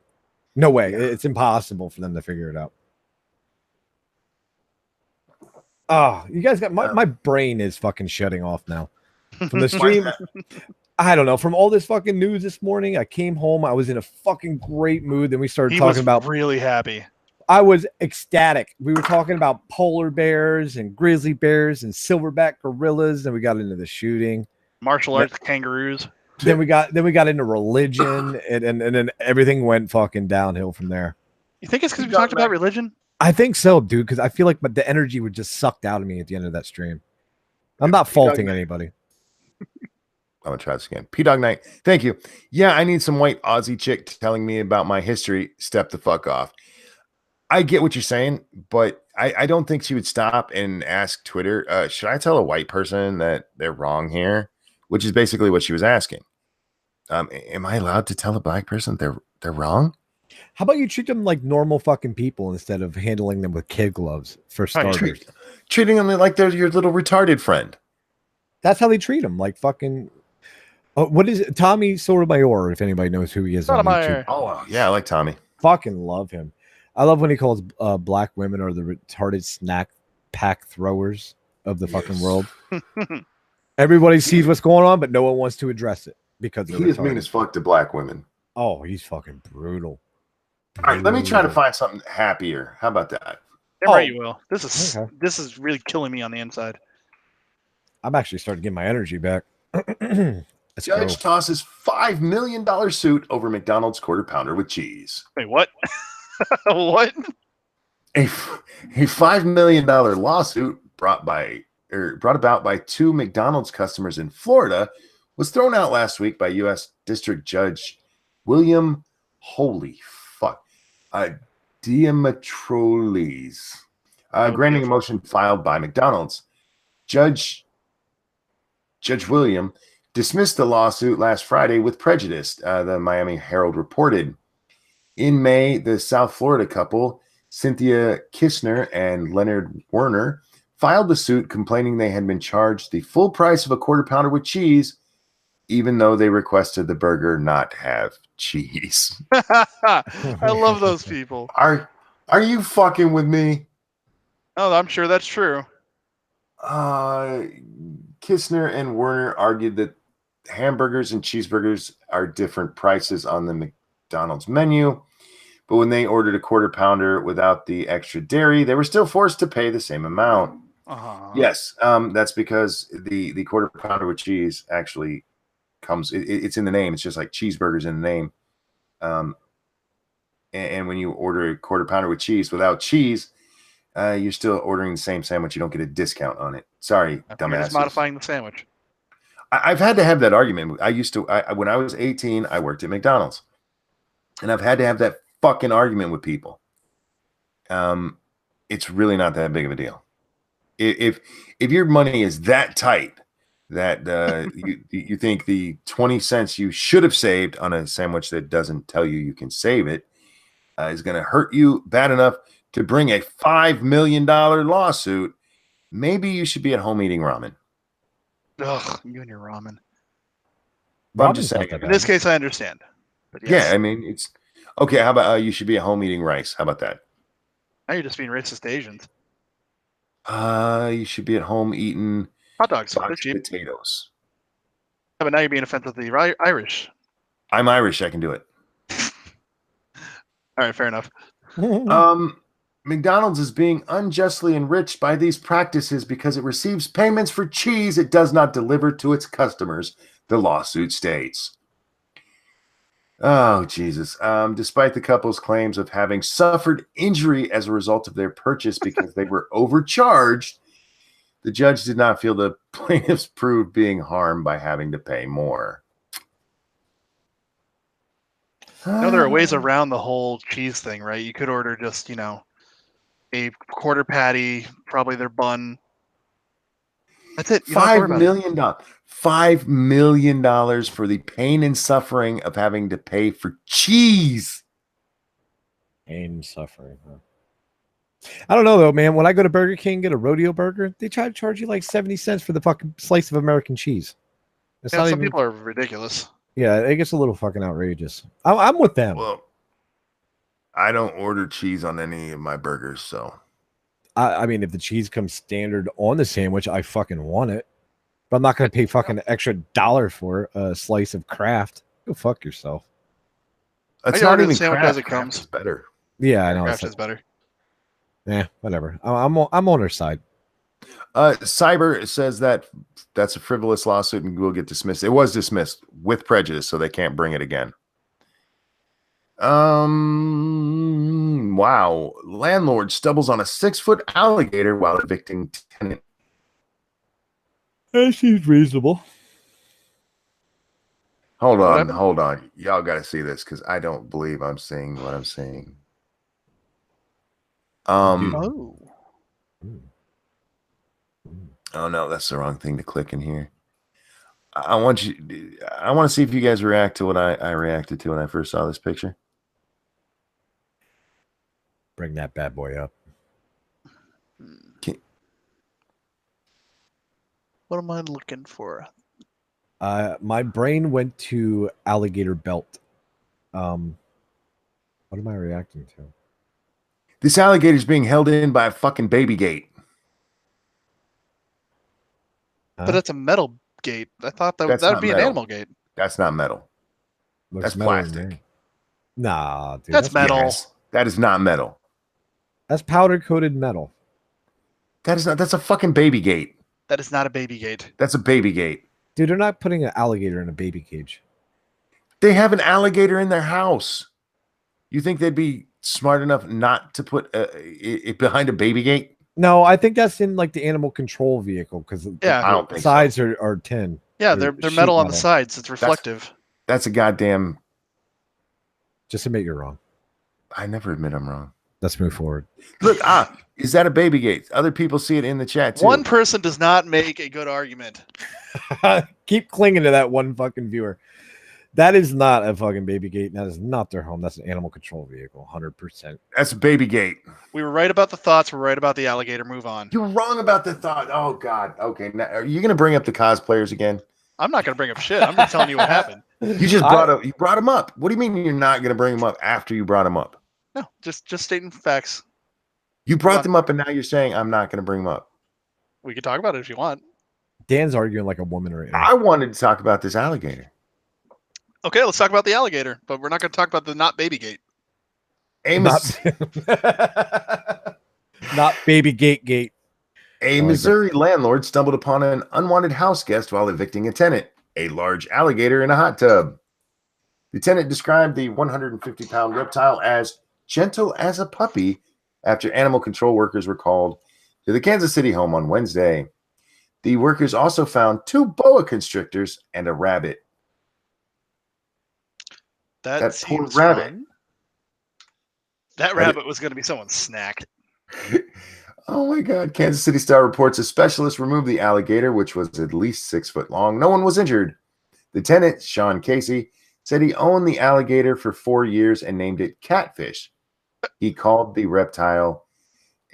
No way. Yeah. It's impossible for them to figure it out. Oh, you guys got my brain is fucking shutting off now. From the stream. I don't know. From all this fucking news this morning, I came home. I was in a fucking great mood. Then we started talking about really happy. I was ecstatic. We were talking about polar bears and grizzly bears and silverback gorillas. Then we got into the shooting, martial arts, kangaroos. Then we got into religion, and then everything went fucking downhill from there. You think it's because we talked about religion? I think so, dude. Because I feel like the energy would just sucked out of me at the end of that stream. I'm not faulting anybody. I'm gonna try this again. P-Dog Night. Thank you. Yeah, I need some white Aussie chick telling me about my history. Step the fuck off. I get what you're saying, but I don't think she would stop and ask Twitter, should I tell a white person that they're wrong here? Which is basically what she was asking. Am I allowed to tell a black person they're wrong? How about you treat them like normal fucking people instead of handling them with kid gloves for Right. starters? Treating them like they're your little retarded friend. That's how they treat them, like fucking. What is it? Tommy Sotomayor? If anybody knows who he is on YouTube, Sotomayor. Oh, yeah, I like Tommy. fucking love him. I love when he calls black women are the retarded snack pack throwers of the fucking world. Everybody sees what's going on, but no one wants to address it because they're He is mean retarded. as fuck to black women. Oh, he's fucking brutal. All right, let me try to Brutal. find something happier. How about that? Damn right you will. This okay. is really killing me on the inside. I'm actually starting to get my energy back. Let's Judge go. tosses $5 million suit over McDonald's quarter pounder with cheese. Wait, what? What? A $5 million lawsuit brought about by two McDonald's customers in Florida was thrown out last week by U.S. District Judge William Diametroles, granting a motion filed by McDonald's. Judge William dismissed the lawsuit last Friday with prejudice, the Miami Herald reported. In May, the South Florida couple, Cynthia Kistner and Leonard Werner, filed the suit complaining they had been charged the full price of a quarter pounder with cheese, even though they requested the burger not have cheese. I love those people. Are you fucking with me? Oh, I'm sure that's true. Kistner and Werner argued that hamburgers and cheeseburgers are different prices on the McDonald's menu, but when they ordered a quarter pounder without the extra dairy, they were still forced to pay the same amount. Yes, that's because the quarter pounder with cheese actually comes. It's in the name. It's just like cheeseburgers in the name. And when you order a quarter pounder with cheese without cheese, you're still ordering the same sandwich. You don't get a discount on it. Sorry, dumbasses. Just modifying the sandwich. I've had to have that argument. When I was 18, I worked at McDonald's, and I've had to have that fucking argument with people. It's really not that big of a deal. If your money is that tight that you think the 20 cents you should have saved on a sandwich that doesn't tell you can save it is going to hurt you bad enough to bring a $5 million lawsuit, maybe you should be at home eating ramen. Ugh, you and your ramen. But I'm just saying. In this case, I understand. But yes. Yeah, I mean, it's okay. How about you should be at home eating rice? How about that? Now you're just being racist to Asians. You should be at home eating hot dogs, potatoes. Yeah, but now you're being offensive to the Irish. I'm Irish. I can do it. All right, fair enough. McDonald's is being unjustly enriched by these practices because it receives payments for cheese it does not deliver to its customers, the lawsuit states. Oh, Jesus. Despite the couple's claims of having suffered injury as a result of their purchase because they were overcharged, the judge did not feel the plaintiffs proved being harmed by having to pay more. No, there are ways around the whole cheese thing, right? You could order just, a quarter patty, probably their bun. That's it. $5 million. $5 million for the pain and suffering of having to pay for cheese. Pain and suffering, huh? I don't know though, man. When I go to Burger King and get a rodeo burger, they try to charge you like 70 cents for the fucking slice of American cheese. Some people are ridiculous. Yeah, it gets a little fucking outrageous. I'm with them. Well, I don't order cheese on any of my burgers, so. I mean, if the cheese comes standard on the sandwich, I fucking want it. But I'm not going to pay fucking an extra $1 for a slice of Kraft. Go fuck yourself. It's not even sandwich Kraft. as it comes. It's better. Yeah, I know. Kraft is better. Yeah, whatever. I'm on her side. Cyber says that that's a frivolous lawsuit and will get dismissed. It was dismissed with prejudice, so they can't bring it again. Wow. Landlord stumbles on a 6-foot alligator while evicting tenant. That seems reasonable. Hold on. Y'all got to see this because I don't believe I'm seeing what I'm seeing. Oh no, that's the wrong thing to click in here. I want to see if you guys react to what I reacted to when I first saw this picture. bring that bad boy up. What am I looking for? My brain went to alligator belt. What am I reacting to? This alligator's being held in by a fucking baby gate. Huh? But it's a metal gate. I thought that That's would not be an metal. animal gate. That's not metal. Looks That's metal to plastic. me. Nah, dude. That's metal. Yes, that is not metal. That's powder coated metal. That is not. That's a fucking baby gate. That is not a baby gate. That's a baby gate. Dude, they're not putting an alligator in a baby cage. They have an alligator in their house. You think they'd be smart enough not to put it behind a baby gate? No, I think that's in like the animal control vehicle because Yeah. I don't think sides so. are tin. Yeah, Or they're sheet metal on the sides. It's reflective. That's a goddamn. Just admit you're wrong. I never admit I'm wrong. Let's move forward. Look, is that a baby gate? Other people see it in the chat too. One person does not make a good argument. Keep clinging to that one fucking viewer. That is not a fucking baby gate. That is not their home. That's an animal control vehicle, 100%. That's a baby gate. We were right about the thoughts. We're right about the alligator. Move on. You're wrong about the thought. Oh God. Okay. Now, are you gonna bring up the cosplayers again? I'm not going to bring up shit. I'm just telling you what happened. You just you brought them up. What do you mean you're not gonna bring them up after you brought them up? No, just stating facts. You brought them up, and now you're saying I'm not gonna bring them up. We could talk about it if you want. Dan's arguing like a woman right now. I wanted to talk about this alligator. Okay, let's talk about the alligator, but we're not going to talk about the not baby gate. Amos, not baby gate. a Missouri landlord stumbled upon an unwanted house guest while evicting a tenant, a large alligator in a hot tub. The tenant described the 150-pound reptile as gentle as a puppy after animal control workers were called to the Kansas City home on Wednesday. The workers also found 2 boa constrictors and a rabbit. That poor seems rabbit. fun. That rabbit was going to be someone's snack. Oh my God. Kansas City Star reports a specialist removed the alligator, which was at least 6 foot long. No one was injured. The tenant, Sean Casey, said he owned the alligator for 4 years and named it Catfish. He called the reptile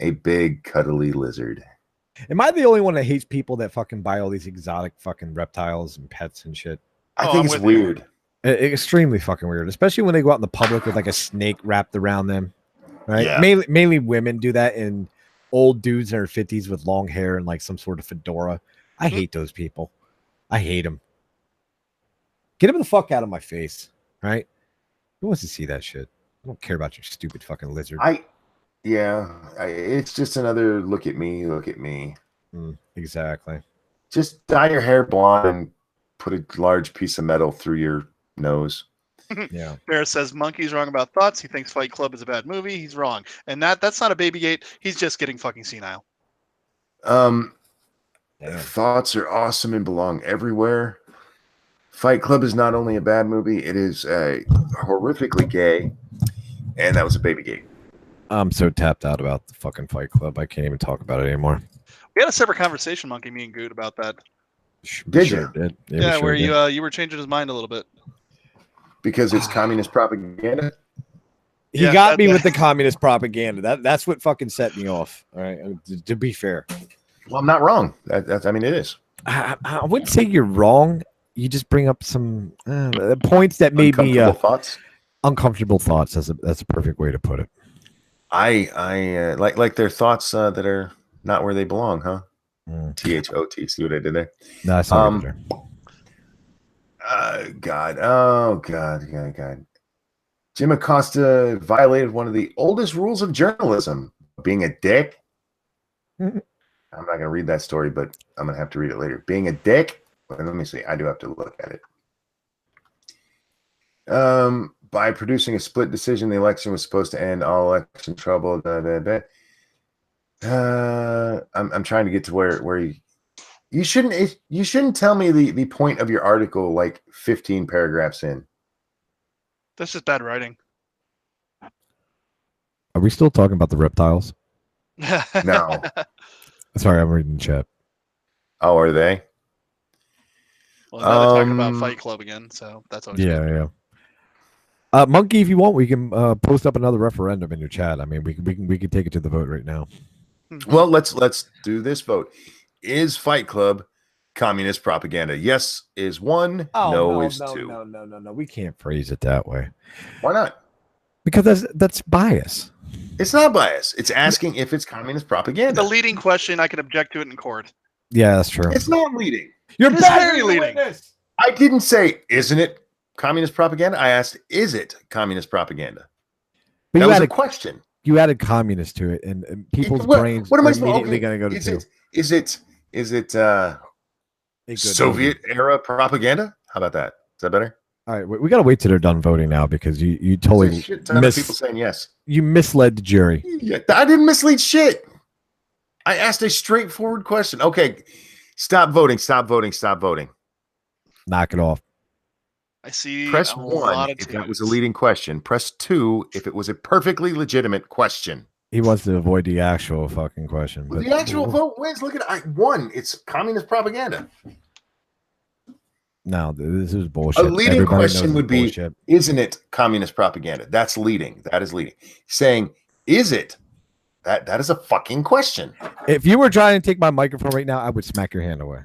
a big, cuddly lizard. Am I the only one that hates people that fucking buy all these exotic fucking reptiles and pets and shit? I think it's weird. Extremely fucking weird, especially when they go out in the public with like a snake wrapped around them. Right? Yeah. Mainly women do that, and old dudes in their 50s with long hair and like some sort of fedora. I hate those people. I hate them. Get them the fuck out of my face. Right? Who wants to see that shit? I don't care about your stupid fucking lizard. It's just another look at me. Exactly. Just dye your hair blonde and put a large piece of metal through your nose. Yeah. Bear says Monkey's wrong about thoughts. He thinks Fight Club is a bad movie. He's wrong. And that's not a baby gate. He's just getting fucking senile. Thoughts are awesome and belong everywhere. Fight Club is not only a bad movie, it is horrifically gay. And that was a baby gate. I'm so tapped out about the fucking Fight Club. I can't even talk about it anymore. We had a separate conversation, Monkey, me and Goot, about that. Did you? Did. Yeah, where you were changing his mind a little bit. Because it's communist propaganda? He got me with the communist propaganda. That's what fucking set me off. All right. To be fair. Well, I'm not wrong. It is. I wouldn't say you're wrong. You just bring up some points that made me uncomfortable thoughts. That's a perfect way to put it. I like their thoughts that are not where they belong, huh? THOT. See what I did there? No, I saw it there. God. Oh, God. Jim Acosta violated one of the oldest rules of journalism, being a dick. I'm not going to read that story, but I'm going to have to read it later. Being a dick. Let me see. I do have to look at it. By producing a split decision, the election was supposed to end all election trouble. I'm trying to get to where you shouldn't tell me the point of your article like 15 paragraphs in. That's just bad writing. Are we still talking about the reptiles? No. Sorry, I'm reading chat. Oh, are they? Well, now they're talking about Fight Club again, so that's always good. Yeah. Monkey, if you want, we can post up another referendum in your chat. I mean, we can take it to the vote right now. Well, let's do this vote. Is Fight Club communist propaganda? Yes is 1. No is 2. No. We can't phrase it that way Why not? because that's bias. It's not bias. It's asking if it's communist It's propaganda. a leading question. I can object to it in court. Yeah, that's true. It's not leading. You're It is very leading. I didn't say, isn't it communist propaganda? I asked, is it communist propaganda? But That you was added a question. you added communist to it, and people's What- brains what am are I supposed- immediately okay, going to go to is two. it A good Soviet movie. era propaganda? How about that? Is that better? All right, we got to wait till they're done voting now because you There's totally a shit ton of people saying yes. you misled the jury. Yeah, I didn't mislead shit. I asked a straightforward question. Okay, stop voting. Stop voting. Stop voting. Knock it off. I see Press a 1 lot of if that was a twos. leading question. Press 2 if it was a perfectly legitimate question. He wants to avoid the actual fucking question. Well, But the actual vote wins. Look at it. I won. It's communist propaganda. no, this is bullshit. A leading Everybody question knows would it's be, bullshit. isn't it communist propaganda? That's leading. That is leading. Saying, is it? That is a fucking question. If you were trying to take my microphone right now, I would smack your hand away.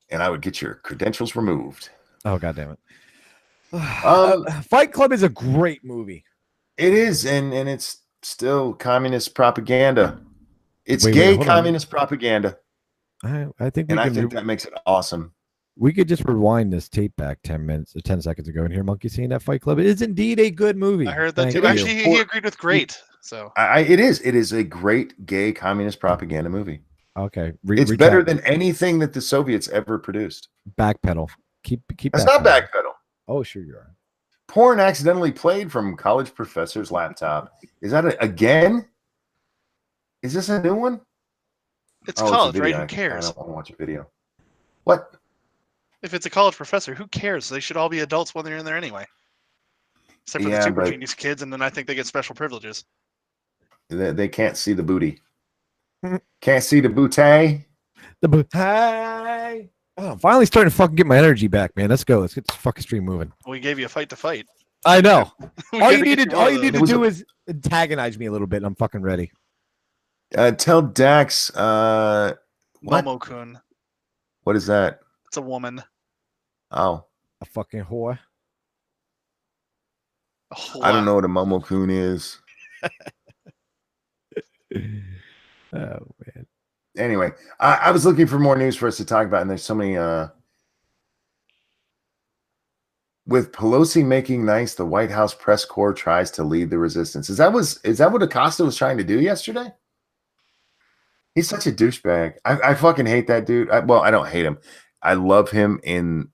And I would get your credentials removed. Oh, God damn it. Um, Fight Club is a great movie. It is, and it's still communist propaganda. It's Wait, gay hold on. communist propaganda. I think we And I can think that makes it awesome. we could just rewind this tape back 10 seconds ago and hear Monkey saying that Fight Club is indeed a good movie. I heard that Thank too. you. Actually, he agreed with great. So It is a great gay communist propaganda movie. Okay. It's better than anything that the Soviets ever produced. backpedal. Keep That's not backpedaling. backpedal. Oh, sure you are. Porn accidentally played from college professor's laptop. Is that again? Is this a new one? it's Oh, college, a right? video. Who I cares? don't want to watch a video. What? If it's a college professor, who cares? They should all be adults when they're in there anyway. Except for Yeah, the super but- genius kids, and then I think they get special privileges. They can't see the booty. Can't see the booty. Hi. Oh, I'm finally starting to fucking get my energy back, man. Let's go. Let's get this fucking stream moving. We gave you a fight to fight. I know. We all gotta you get need more of to those. It was do is antagonize me a little bit, and I'm fucking ready. Tell Dax. What? Momo-kun. What is that? It's a woman. Oh, A fucking whore. A I don't whore. know what a Momo-kun is. Oh man. Anyway, I was looking for more news for us to talk about, and there's so many. With Pelosi making nice, the White House press corps tries to lead the resistance. Is that what Acosta was trying to do yesterday? He's such a douchebag. I fucking hate that dude. Well, I don't hate him. I love him in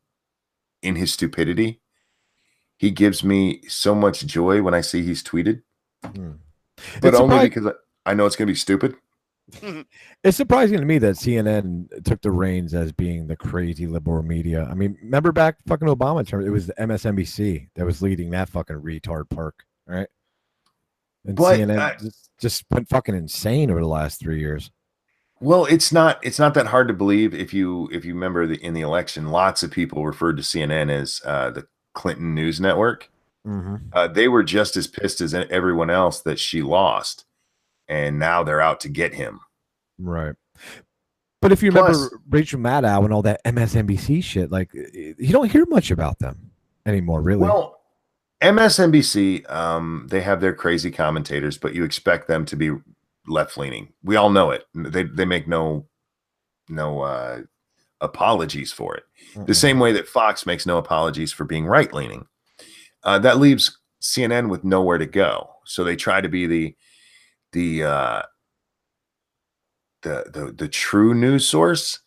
his stupidity. He gives me so much joy when I see he's tweeted, but It's only surpri- because I know it's going to be stupid. It's surprising to me that CNN took the reins as being the crazy liberal media. I mean, remember back fucking Obama term, it was the MSNBC that was leading that fucking retard park, right? And But CNN just went fucking insane over the last 3 years. Well, it's not that hard to believe. If you remember in the election, lots of people referred to CNN as the Clinton News Network. They were just as pissed as everyone else that she lost, and now they're out to get him. Right. But if you remember Rachel Maddow and all that MSNBC shit, like you don't hear much about them anymore, really. Well, MSNBC, they have their crazy commentators, but you expect them to be left-leaning. We all know it. They make no apologies for it. The same way that Fox makes no apologies for being right-leaning. That leaves CNN with nowhere to go. So they try to be the true news source,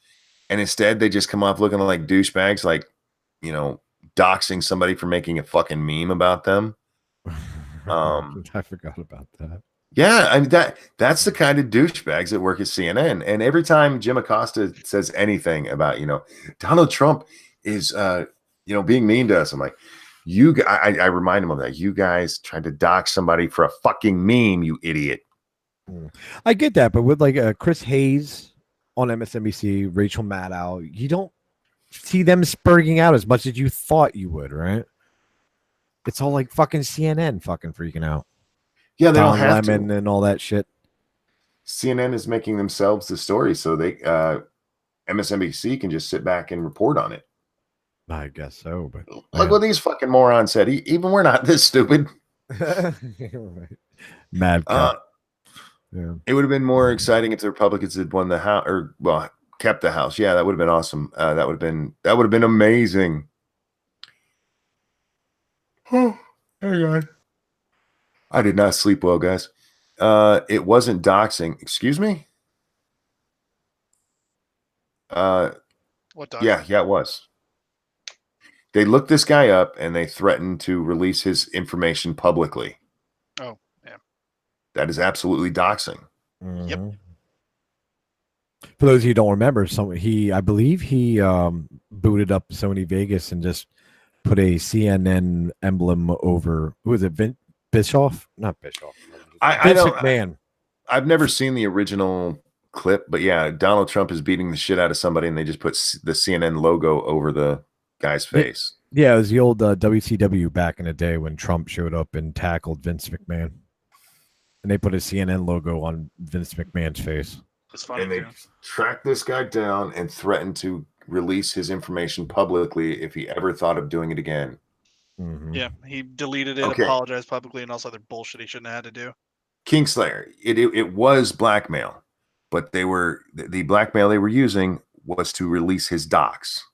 and instead they just come off looking like douchebags, like, you know, doxing somebody for making a fucking meme about them. I forgot about that. Yeah, I mean that's the kind of douchebags that work at CNN. And every time Jim Acosta says anything about, you know, Donald Trump is being mean to us, I'm like, I remind him of that. You guys tried to dox somebody for a fucking meme, you idiot. I get that, but with like Chris Hayes on MSNBC, Rachel Maddow, you don't see them spurging out as much as you thought you would, right? It's all like fucking CNN fucking freaking out. Yeah, they don't Don have Lemon to. and all that shit. CNN is making themselves the story, so they MSNBC can just sit back and report on it. I guess so, but Look what these fucking morons said. Even we're not this stupid. Mad cat. Yeah. It would have been more exciting if the Republicans had won the House, or kept the House. Yeah, that would have been awesome. That would have been amazing. Oh, hang on. I did not sleep well, guys. It wasn't doxing. Excuse me? What doxing? Yeah, it was. They looked this guy up and they threatened to release his information publicly. Oh, yeah. That is absolutely doxing. Mm-hmm. Yep. For those of you who don't remember, I believe he booted up Sony Vegas and just put a CNN emblem over. Who was it? Bischoff? Not Bischoff. Vince McMahon. I've never seen the original clip, but yeah, Donald Trump is beating the shit out of somebody, and they just put the CNN logo over the guy's face. Yeah, it was the old WCW back in the day when Trump showed up and tackled Vince McMahon, and they put a CNN logo on Vince McMahon's face. It's funny, and they tracked this guy down and threatened to release his information publicly if he ever thought of doing it again. Mm-hmm. Yeah, he deleted it, apologized publicly, and all this other bullshit he shouldn't have had to do. Kingslayer, it was blackmail, but the blackmail they were using was to release his docs.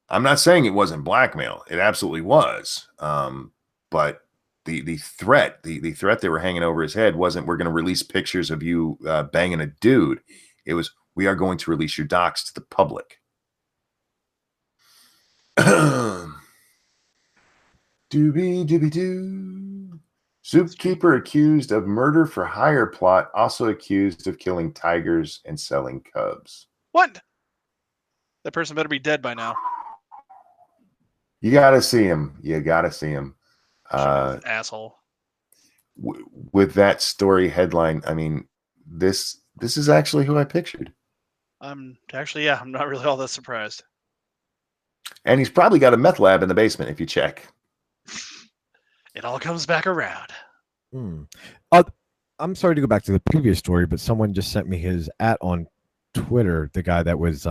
I'm not saying it wasn't blackmail; it absolutely was. But the threat they were hanging over his head wasn't, we're going to release pictures of you banging a dude. It was, we are going to release your docs to the public. Doobie-doobie-doo. Zookeeper accused of murder for hire plot, also accused of killing tigers and selling cubs. What? That person better be dead by now. You got to see him. Asshole. With that story headline, I mean, this is actually who I pictured. I'm not really all that surprised. And he's probably got a meth lab in the basement if you check. It all comes back around. I'm sorry to go back to the previous story, but someone just sent me his on Twitter, the guy that was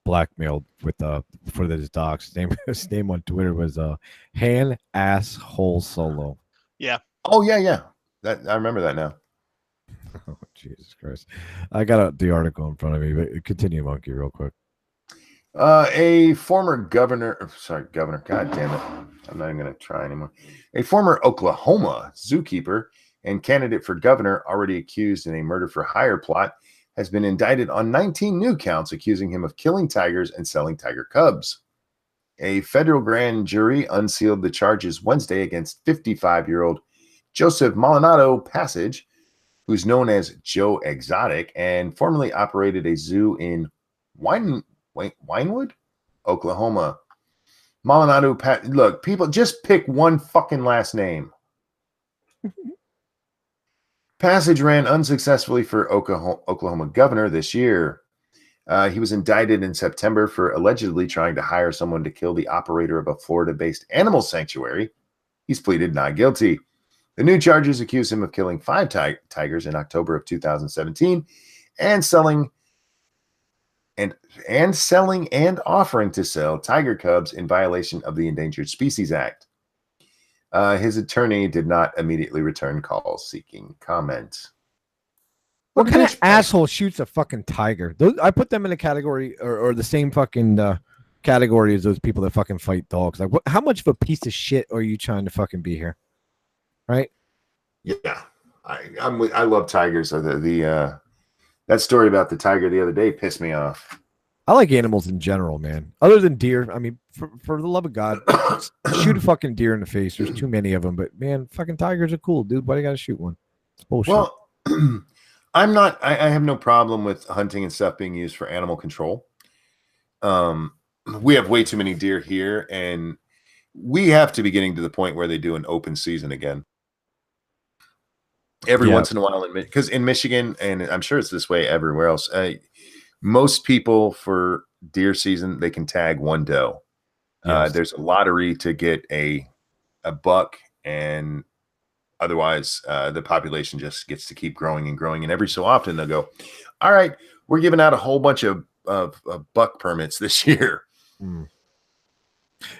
blackmailed with for his docs. His name on Twitter was Han Asshole Solo. Yeah. Oh yeah. That I remember that now. Oh, Jesus Christ. I got the article in front of me, but continue, Monkey, real quick. A former governor, God damn it. I'm not even going to try anymore. A former Oklahoma zookeeper and candidate for governor, already accused in a murder for hire plot, has been indicted on 19 new counts accusing him of killing tigers and selling tiger cubs. A federal grand jury unsealed the charges Wednesday against 55-year-old Joseph Maldonado Passage, who's known as Joe Exotic and formerly operated a zoo in Winewood, Oklahoma. Maldonado, look, people, just pick one fucking last name. Passage ran unsuccessfully for Oklahoma governor this year. He was indicted in September for allegedly trying to hire someone to kill the operator of a Florida-based animal sanctuary. He's pleaded not guilty. The new charges accuse him of killing 5 tigers in October of 2017 and selling and offering to sell tiger cubs in violation of the Endangered Species Act. His attorney did not immediately return calls seeking comment. What kind of asshole shoots a fucking tiger? I put them in a category or the same fucking category as those people that fucking fight dogs. Like, how much of a piece of shit are you trying to fucking be here? Right? Yeah, I love tigers. That story about the tiger the other day pissed me off. I like animals in general, man. Other than deer, I mean, for the love of God, shoot a fucking deer in the face. There's too many of them, but man, fucking tigers are cool, dude. Why do you gotta shoot one? It's bullshit. Well, I have no problem with hunting and stuff being used for animal control. We have way too many deer here, and we have to be getting to the point where they do an open season again. Every once in a while, because in Michigan, and I'm sure it's this way everywhere else, most people for deer season, they can tag one doe. Yes. There's a lottery to get a buck, and otherwise the population just gets to keep growing and growing. And every so often they'll go, all right, we're giving out a whole bunch of buck permits this year.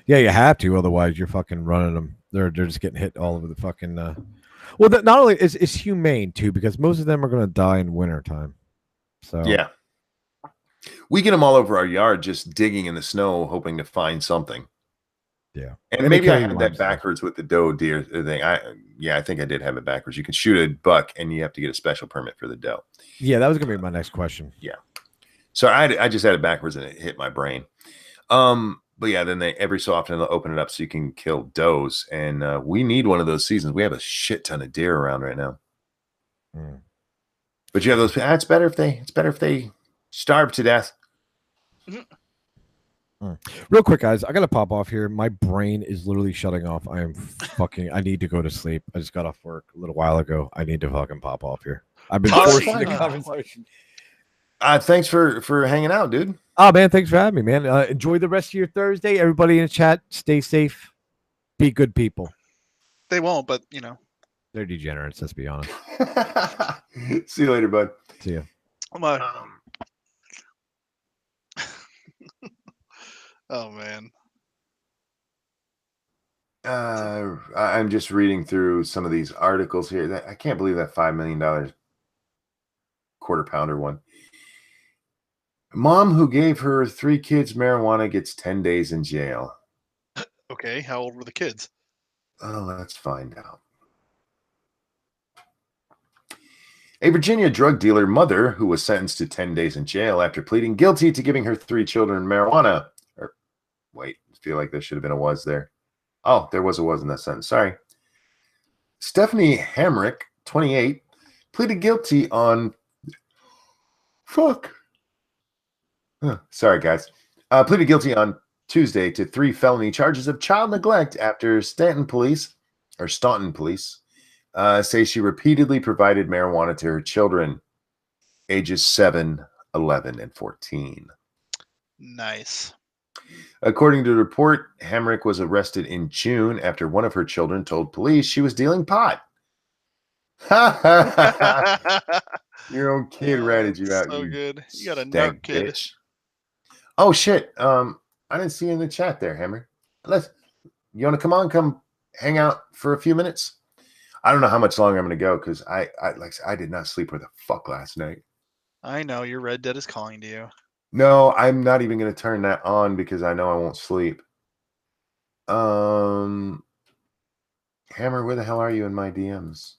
Yeah, you have to, otherwise you're fucking running them. They're just getting hit all over the fucking. Well, that not only is it's humane too, because most of them are going to die in wintertime. So Yeah, we get them all over our yard, just digging in the snow, hoping to find something. Yeah, and maybe I had that backwards with the doe deer thing. I think I did have it backwards. You can shoot a buck, and you have to get a special permit for the doe. Yeah, that was gonna be my next question. Yeah, so I just had it backwards, and it hit my brain. But yeah, then they every so often they'll open it up so you can kill does, and we need one of those seasons. We have a shit ton of deer around right now. But you have those. It's better if they starve to death. Real quick, guys, I gotta pop off here. My brain is literally shutting off. I am fucking. I need to go to sleep. I just got off work a little while ago. I need to fucking pop off here. I've been forcing the conversation. Thanks for hanging out, dude. Oh man, thanks for having me, man. Enjoy the rest of your Thursday. Everybody in the chat, stay safe. Be good people. They won't, but you know. They're degenerates, let's be honest. See you later, bud. See ya. Oh man. I'm just reading through some of these articles here. I can't believe that $5 million quarter pounder one. Mom who gave her 3 kids marijuana gets 10 days in jail. Okay, how old were the kids? Oh, let's find out. A Virginia drug dealer mother who was sentenced to 10 days in jail after pleading guilty to giving her 3 children marijuana. Wait, I feel like there should have been a was there. Oh, there was a was in that sentence. Sorry. Stephanie Hamrick, 28, pleaded guilty on... Sorry, guys. Pleaded guilty on Tuesday to 3 felony charges of child neglect after Staunton police say she repeatedly provided marijuana to her children, ages 7, 11, and 14. Nice. According to the report, Hamrick was arrested in June after one of her children told police she was dealing pot. Your own kid ratted you out. So good. You got a nut kid. Bitch. Oh shit. I didn't see you in the chat there, Hammer. You want to come hang out for a few minutes? I don't know how much longer I'm going to go because I did not sleep where the fuck last night. I know your Red Dead is calling to you. No, I'm not even going to turn that on because I know I won't sleep. Hammer, where the hell are you in my DMs?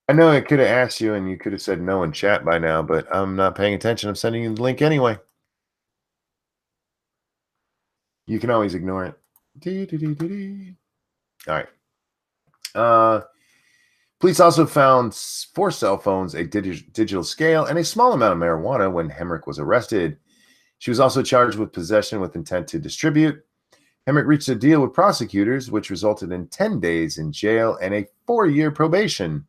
I know I could have asked you and you could have said no in chat by now, but I'm not paying attention. I'm sending you the link anyway. You can always ignore it. All right. Police also found 4 cell phones, a digital scale, and a small amount of marijuana when Hemrick was arrested. She was also charged with possession with intent to distribute. Hemrick reached a deal with prosecutors, which resulted in 10 days in jail and a 4-year probation.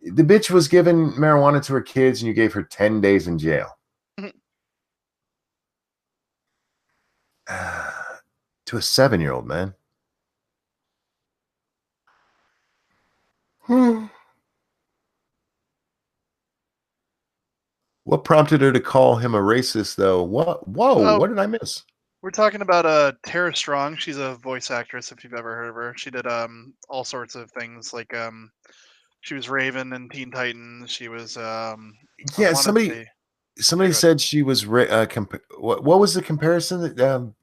The bitch was given marijuana to her kids, and you gave her 10 days in jail. To a 7-year-old, man. What prompted her to call him a racist, though? What? Whoa! What did I miss? We're talking about Tara Strong. She's a voice actress. If you've ever heard of her, she did all sorts of things. Like she was Raven in Teen Titans. She was yeah. Somebody said she was. What was the comparison? That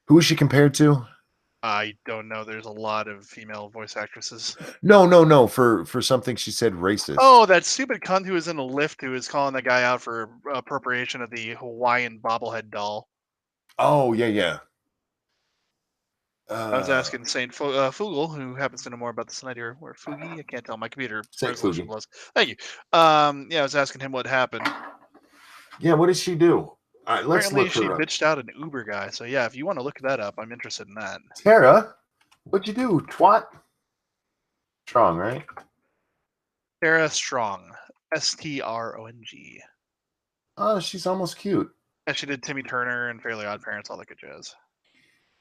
who was she compared to? I don't know. There's a lot of female voice actresses. No. For something she said racist. Oh, that stupid cunt who was in a lift who was calling the guy out for appropriation of the Hawaiian bobblehead doll. Oh, yeah. I was asking Saint Fugel, who happens to know more about this than I do, or Fugi. I can't tell. My computer resolution was. Thank you. Yeah, I was asking him what happened. Yeah, what did she do? Let's Apparently, look she her up. bitched out an Uber guy. So yeah, if you want to look that up, I'm interested in that. Tara, what'd you do, twat? Strong, right? Sarah Strong, Strong. Oh, she's almost cute. Yeah, she did Timmy Turner and Fairly Odd Parents, all that good jazz.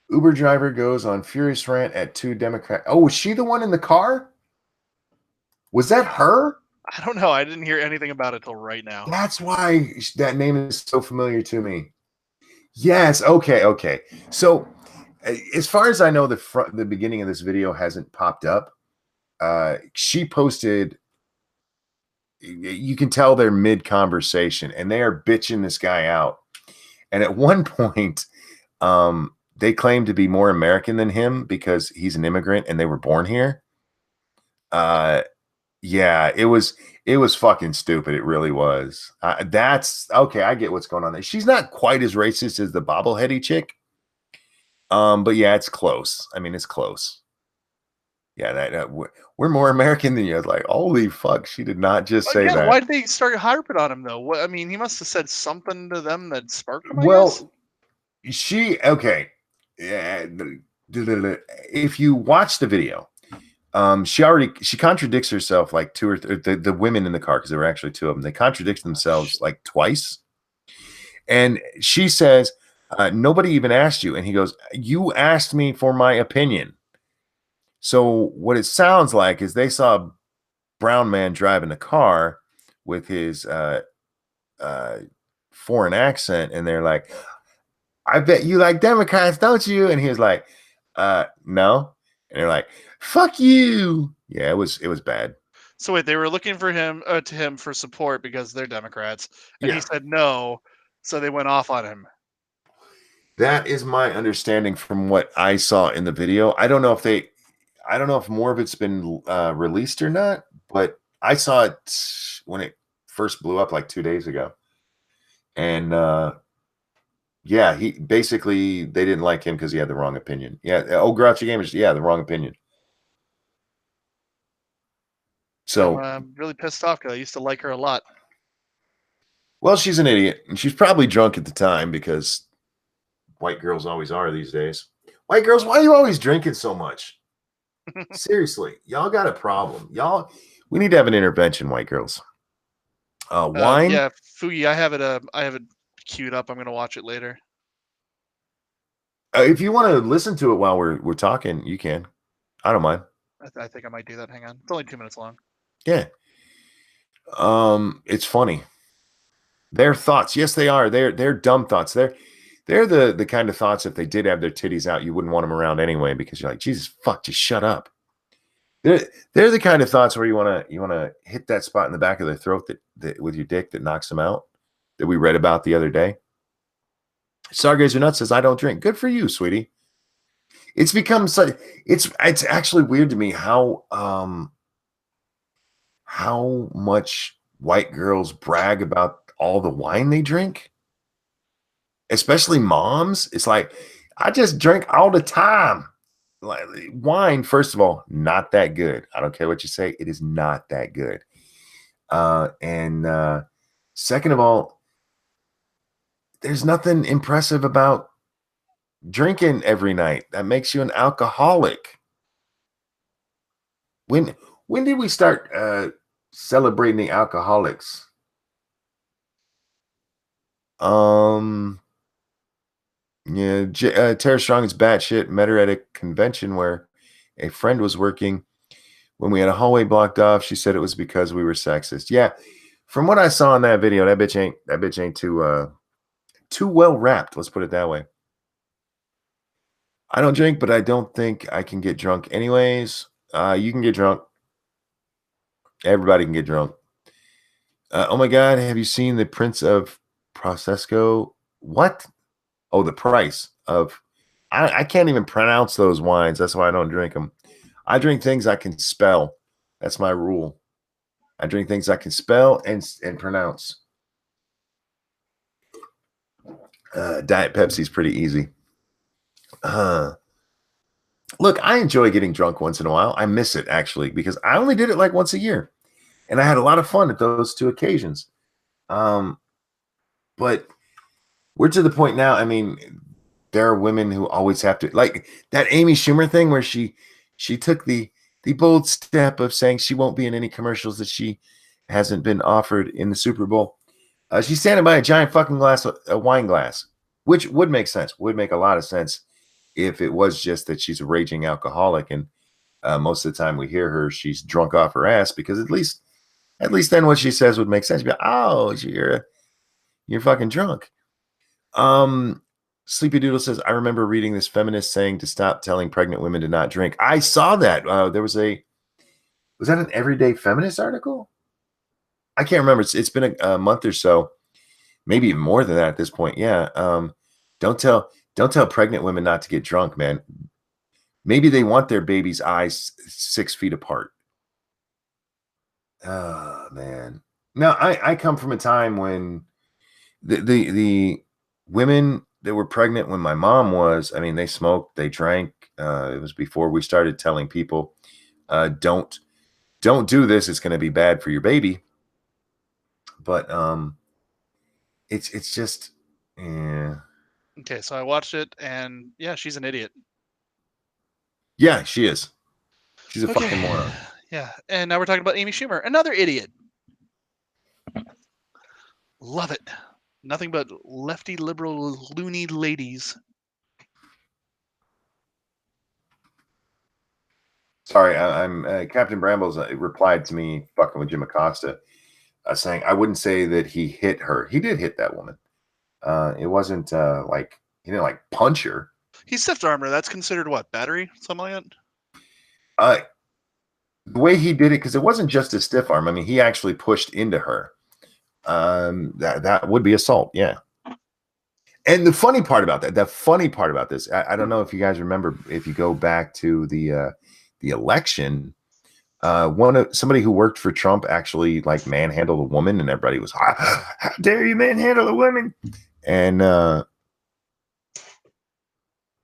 Uber driver goes on furious rant at 2 Democrat. Oh, was she the one in the car? Was that her? I don't know. I didn't hear anything about it till right now. That's why that name is so familiar to me. Yes. Okay. So, as far as I know, the beginning of this video hasn't popped up. She posted. You can tell they're mid conversation, and they are bitching this guy out. And at one point, they claim to be more American than him because he's an immigrant and they were born here. Yeah, it was fucking stupid. It really was. That's okay. I get what's going on there. She's not quite as racist as the bobbleheady chick. But yeah, it's close. I mean, it's close. Yeah, we're more American than you. I was like, holy fuck, she did not just say that. Why did they start harping on him though? What, I mean, he must have said something to them that sparked him. Well, okay. Yeah, if you watch the video, she contradicts herself like two or the women in the car, because there were actually two of them. They contradict themselves like twice, and she says, "Nobody even asked you," and he goes, "You asked me for my opinion." So what it sounds like is they saw a brown man driving the car with his foreign accent, and they're like, "I bet you like Democrats, don't you?" And he was like, "No." And they're like, "Fuck you." Yeah, it was bad. So wait, they were looking for him for support because they're Democrats, and Yeah. he said no, so they went off on him. That is my understanding from what I saw in the video. I don't know if more of it's been released or not, but I saw it when it first blew up like 2 days ago. And yeah, he basically, they didn't like him because he had the wrong opinion. Yeah, Grouchy Gamers, the wrong opinion. So I'm really pissed off because I used to like her a lot. Well, she's an idiot, and she's probably drunk at the time because white girls always are these days. White girls, why are you always drinking so much? Seriously, y'all got a problem. We need to have an intervention, white girls. Wine? Yeah, Fugi, I have it queued up. I'm gonna watch it later. If you want to listen to it while we're talking, you can. I don't mind. I think I might do that. Hang on, it's only 2 minutes long. Yeah. It's funny. Their thoughts, yes, they are. They're dumb thoughts. They're the kind of thoughts, if they did have their titties out, you wouldn't want them around anyway, because you're like, Jesus fuck, just shut up. They're the kind of thoughts where you wanna hit that spot in the back of their throat that with your dick that knocks them out, that we read about the other day. Stargazer Nut says, I don't drink. Good for you, sweetie. It's become such, it's actually weird to me how much white girls brag about all the wine they drink, especially moms. It's like, I just drink all the time. Like, wine, first of all, not that good. I don't care what you say, it is not that good. And second of all, there's nothing impressive about drinking every night. That makes you an alcoholic. When did we start celebrating the alcoholics? Yeah, Tara Strong is batshit. Met her at a convention where a friend was working. When we had a hallway blocked off, she said it was because we were sexist. Yeah, from what I saw in that video, that bitch ain't too well wrapped. Let's put it that way. I don't drink, but I don't think I can get drunk anyways. You can get drunk. Everybody can get drunk. Oh my God, have you seen the Prince of Prosecco? What? Oh, the price of, I can't even pronounce those wines. That's why I don't drink them. I drink things I can spell. That's my rule. I drink things I can spell and pronounce. Diet Pepsi's pretty easy. Look, I enjoy getting drunk once in a while. I miss it, actually, because I only did it like once a year. And I had a lot of fun at those two occasions. But we're to the point now. I mean, there are women who always have to, like that Amy Schumer thing where she took the the bold step of saying she won't be in any commercials that she hasn't been offered in the Super Bowl. She's standing by a giant fucking wine glass, which would make sense, would make a lot of sense if it was just that she's a raging alcoholic. And most of the time we hear her, she's drunk off her ass, because at least then what she says would make sense. Be like, oh, you're fucking drunk. Sleepy Doodle says, I remember reading this feminist saying to stop telling pregnant women to not drink. I saw that. Was that an Everyday Feminist article? I can't remember. It's been a month or so, maybe even more than that at this point. Yeah. Don't tell pregnant women not to get drunk, man. Maybe they want their baby's eyes 6 feet apart. Oh, man. Now, I come from a time when the women that were pregnant when my mom was, I mean, they smoked, they drank. It was before we started telling people, don't do this. It's going to be bad for your baby. But it's just, yeah. Okay, so I watched it, and yeah, she's an idiot. Yeah, she is. She's a fucking moron. Yeah, and now we're talking about Amy Schumer, another idiot. Love it. Nothing but lefty liberal loony ladies. Sorry, I'm Captain Brambles replied to me fucking with Jim Acosta, saying I wouldn't say that he hit her. He did hit that woman. It wasn't like he didn't like punch her. He stiffed armed her. That's considered what? Battery? Something like that? The way he did it, because it wasn't just a stiff arm. I mean, he actually pushed into her. That would be assault. Yeah. And the funny part about this, I don't know if you guys remember, if you go back to the election, somebody who worked for Trump actually like manhandled a woman, and everybody was, how dare you manhandle a woman? And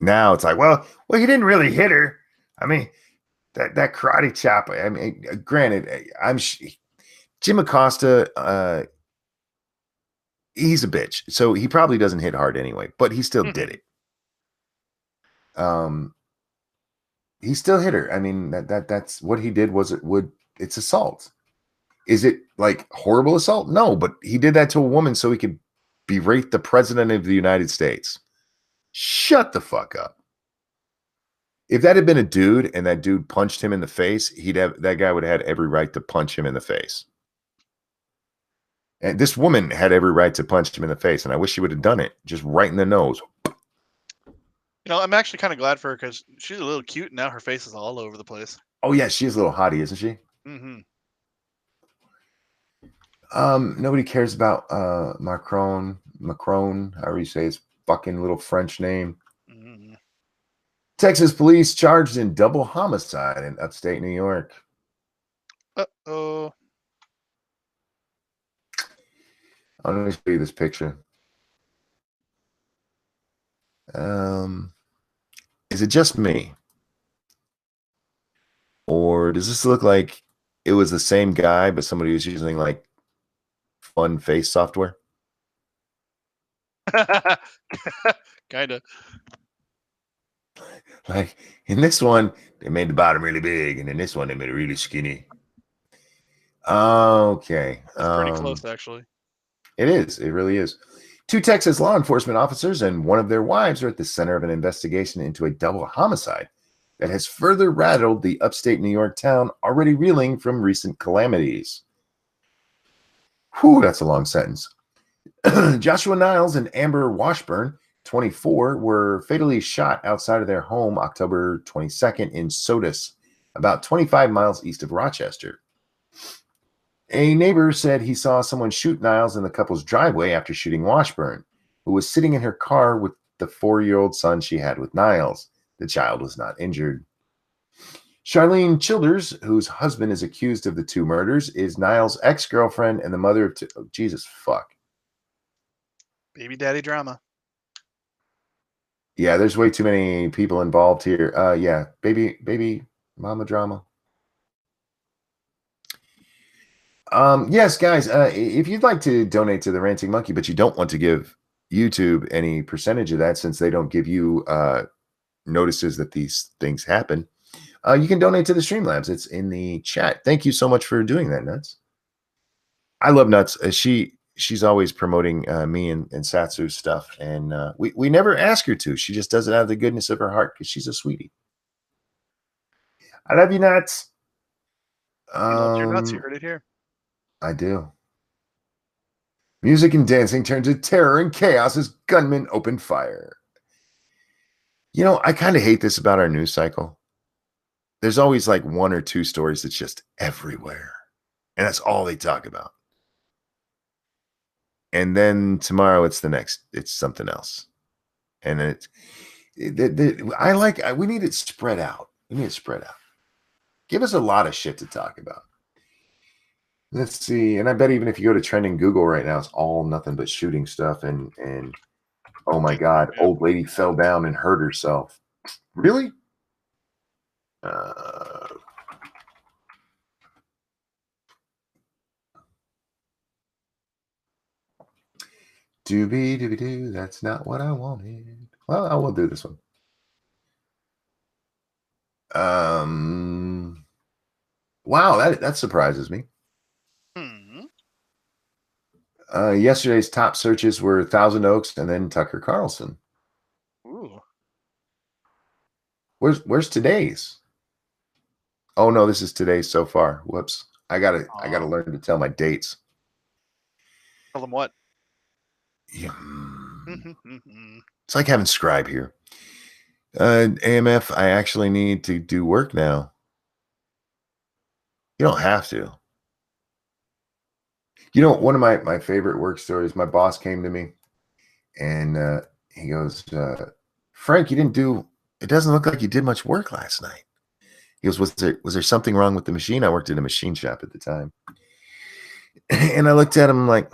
now it's like, well, he didn't really hit her. I mean, that karate chop. I mean, granted, Jim Acosta. He's a bitch, so he probably doesn't hit hard anyway. But he still did it. He still hit her. I mean, that's what he did. It's assault. Is it like horrible assault? No, but he did that to a woman so he could berate the president of the United States. Shut the fuck up. If that had been a dude and that dude punched him in the face, that guy would have had every right to punch him in the face. And this woman had every right to punch him in the face, and I wish she would have done it, just right in the nose. You know, I'm actually kind of glad for her, because she's a little cute, and now her face is all over the place. Oh yeah, she's a little hottie, isn't she? Mm-hmm. Nobody cares about Macron, however you say his fucking little French name. Mm-hmm. Texas police charged in double homicide in upstate New York. Uh-oh. I'm going to show you this picture. Is it just me? Or does this look like it was the same guy, but somebody was using like fun face software? Kinda. Like in this one, they made the bottom really big, and in this one, they made it really skinny. Okay. That's pretty close, actually. It is. It really is. 2 Texas law enforcement officers and one of their wives are at the center of an investigation into a double homicide that has further rattled the upstate New York town already reeling from recent calamities. Whew, that's a long sentence. Joshua Niles and Amber Washburn, 24, were fatally shot outside of their home October 22nd in Sodus, about 25 miles east of Rochester. A neighbor said he saw someone shoot Niles in the couple's driveway after shooting Washburn, who was sitting in her car with the 4-year-old son she had with Niles. The child was not injured. Charlene Childers, whose husband is accused of the 2 murders, is Niles' ex-girlfriend and the mother of 2. Oh, Jesus fuck. Baby daddy drama. Yeah, there's way too many people involved here. Yeah, baby mama drama. Yes, guys, if you'd like to donate to the Ranting Monkey, but you don't want to give YouTube any percentage of that since they don't give you notices that these things happen, You can donate to the Streamlabs. It's in the chat. Thank you so much for doing that, Nuts. I love Nuts. She's always promoting me and Satsu stuff, and we never ask her to. She just does it out of the goodness of her heart because she's a sweetie. I love you, Nuts. You loved your nuts. You heard it here. I do. Music and dancing turn to terror and chaos as gunmen open fire. You know, I kind of hate this about our news cycle. There's always like one or two stories that's just everywhere, and that's all they talk about. And then tomorrow it's something else. And we need it spread out. We need it spread out. Give us a lot of shit to talk about. Let's see. And I bet even if you go to trending Google right now, it's all nothing but shooting stuff. And oh my God, old lady fell down and hurt herself. Really? Doobie-doobie-doo, that's not what I wanted. Well, I will do this one. Wow, that surprises me. Yesterday's top searches were Thousand Oaks and then Tucker Carlson. Ooh. Where's today's? Oh no, this is today's so far. Whoops. I gotta learn to tell my dates. Tell them what? Yeah. It's like having Scribe here. AMF, I actually need to do work now. You don't have to. You know, one of my favorite work stories, my boss came to me and he goes, Frank, it doesn't look like you did much work last night. He goes, was there something wrong with the machine? I worked in a machine shop at the time. And I looked at him like,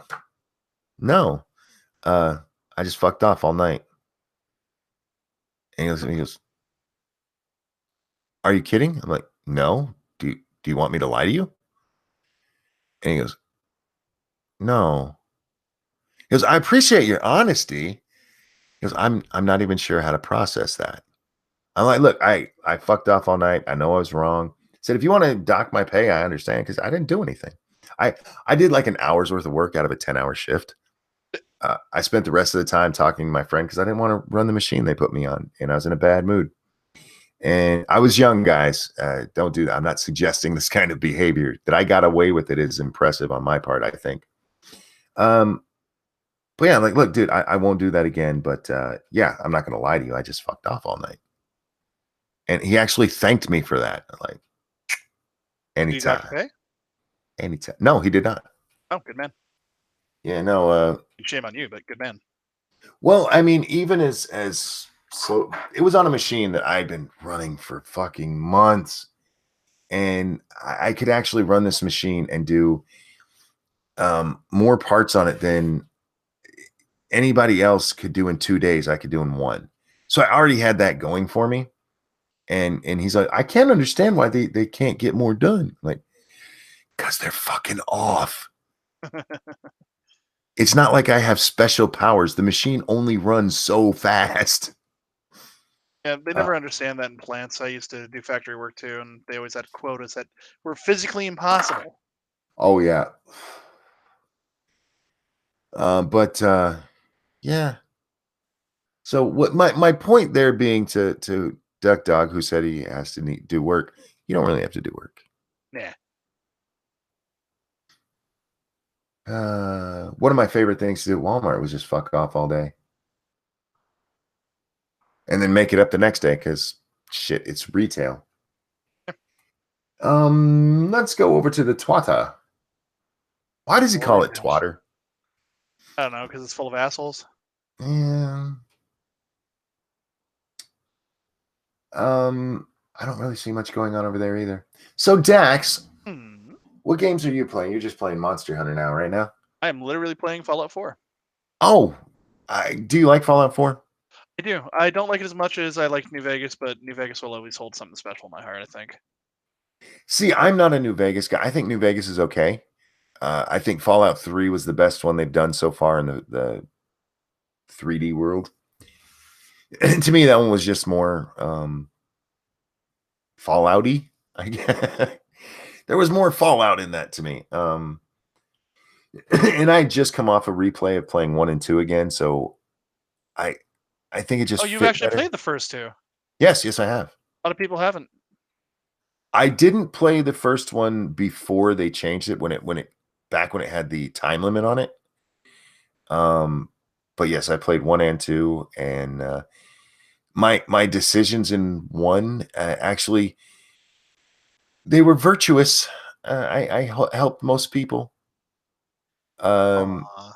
no, I just fucked off all night. And he goes, are you kidding? I'm like, no. Do you want me to lie to you? And he goes, no. He goes, I appreciate your honesty. He goes, I'm not even sure how to process that. I'm like, look, I fucked off all night. I know I was wrong. I said, if you want to dock my pay, I understand because I didn't do anything. I did like an hour's worth of work out of a 10-hour shift. I spent the rest of the time talking to my friend because I didn't want to run the machine they put me on, and I was in a bad mood. And I was young, guys. Don't do that. I'm not suggesting this kind of behavior. That I got away with it is impressive on my part, I think. But yeah, like, look, dude, I won't do that again. But yeah, I'm not going to lie to you. I just fucked off all night. And he actually thanked me for that. Like, anytime. Did you pay? Anytime. No, he did not. Oh, good man. Yeah, no. Shame on you, but good man. Well, I mean, even as so, it was on a machine that I'd been running for fucking months, and I could actually run this machine and do more parts on it than anybody else could do in 2 days. I could do in one. So I already had that going for me. And he's like, I can't understand why they can't get more done. Like, because they're fucking off. It's not like I have special powers. The machine only runs so fast. Yeah, they never understand that in plants. I used to do factory work too, and they always had quotas that were physically impossible. Oh yeah. But yeah. So what my point there being to Duck Dog, who said he has to do work, you don't really have to do work. Yeah. One of my favorite things to do at Walmart was just fuck off all day. And then make it up the next day because shit, it's retail. Let's go over to the Twatter. Why does he call it Twatter? I don't know, because it's full of assholes. Yeah. I don't really see much going on over there either. So Dax, what games are you playing? You're just playing Monster Hunter now, right now? I am literally playing Fallout 4. Oh, do you like Fallout 4? I do. I don't like it as much as I like New Vegas, but New Vegas will always hold something special in my heart, I think. See, I'm not a New Vegas guy. I think New Vegas is okay. I think Fallout 3 was the best one they've done so far in the 3D world. And to me, that one was just more Fallouty. I guess. There was more Fallout in that to me. And I had just come off a replay of playing 1 and 2 again, so I think it just Oh, you've fit actually better. played the first two. Yes, I have. A lot of people haven't. I didn't play the first one before they changed it when it had the time limit on it. But yes, I played 1 and 2, and my decisions in 1 actually they were virtuous. I helped most people. Aw.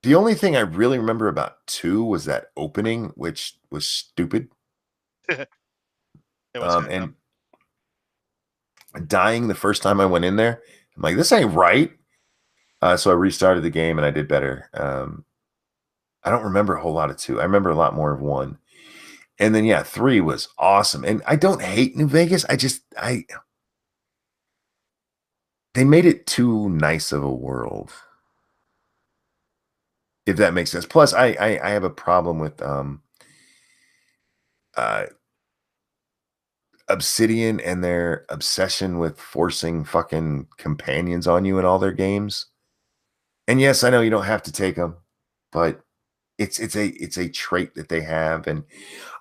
The only thing I really remember about 2 was that opening, which was stupid. It was kind of dumb. And dying the first time I went in there, I'm like, this ain't right. So I restarted the game and I did better. I don't remember a whole lot of 2. I remember a lot more of 1. And then 3 was awesome. And I don't hate New Vegas. They made it too nice of a world. If that makes sense. Plus, I have a problem with Obsidian and their obsession with forcing fucking companions on you in all their games. And yes, I know you don't have to take them, but it's a trait that they have, and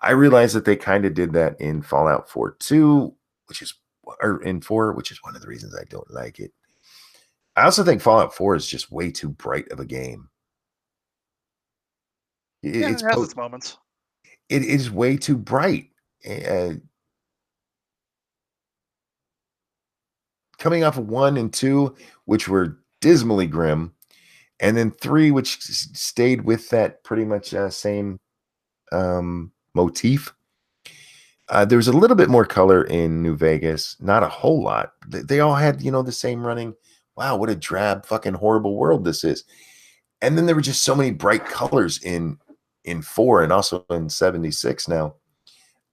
I realize that they kind of did that in Fallout 4 too, or in 4, which is one of the reasons I don't like it. I also think Fallout 4 is just way too bright of a game. It has its moments. It is way too bright. Coming off of 1 and 2, which were dismally grim, and then 3, which stayed with that pretty much same motif. There was a little bit more color in New Vegas, not a whole lot. They all had, the same running. Wow, what a drab, fucking horrible world this is. And then there were just so many bright colors in 4 and also in 76 now.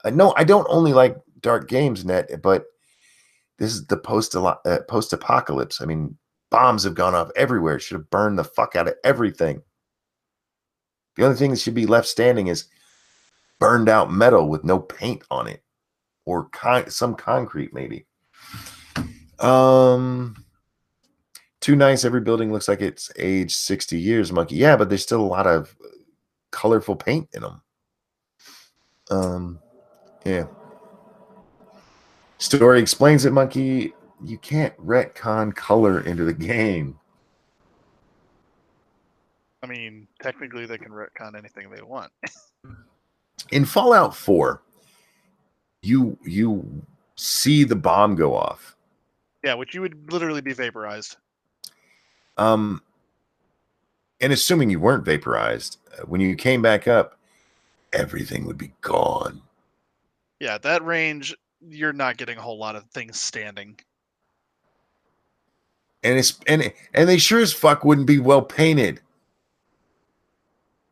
No, I don't only like dark games, Net, but this is the post-apocalypse. I mean, bombs have gone off everywhere. It should have burned the fuck out of everything. The only thing that should be left standing is burned out metal with no paint on it, or some concrete maybe. Too nice. Every building looks like it's aged 60 years, Monkey. Yeah, but there's still a lot of colorful paint in them. Yeah. Story explains it, Monkey. You can't retcon color into the game. I mean, technically they can retcon anything they want. In Fallout 4, you see the bomb go off. Yeah, which you would literally be vaporized. And assuming you weren't vaporized, when you came back up, everything would be gone. Yeah, at that range, you're not getting a whole lot of things standing. And they sure as fuck wouldn't be well painted.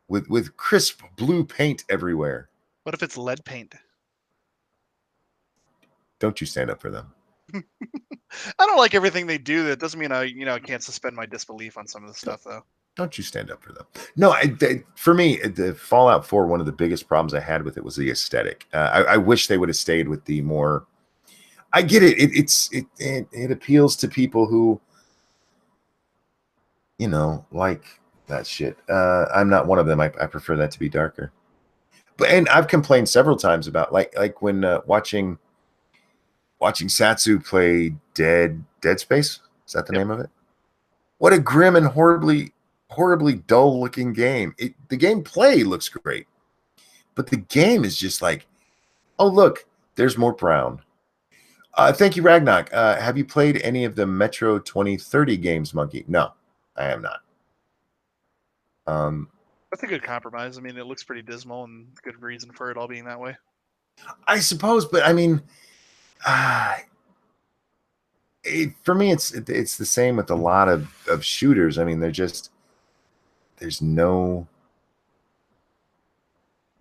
With crisp blue paint everywhere. What if it's lead paint? Don't you stand up for them. I don't like everything they do. That doesn't mean I can't suspend my disbelief on some of the stuff, though. Don't you stand up for them. No, for me, the Fallout 4, one of the biggest problems I had with it was the aesthetic. I wish they would have stayed with the more... I get it. It appeals to people who, like that shit. I'm not one of them. I prefer that to be darker. And I've complained several times about like when watching Satsu play Dead Space. Is that the name of it? What a grim and horribly dull looking game. The gameplay looks great, but the game is just like, oh look, there's more brown. Thank you, Ragnarok. Have you played any of the Metro 2030 games, Monkey? No, I have not. That's a good compromise. I mean, it looks pretty dismal, and good reason for it all being that way. I suppose, but I mean, for me, it's the same with a lot of shooters. I mean, there's no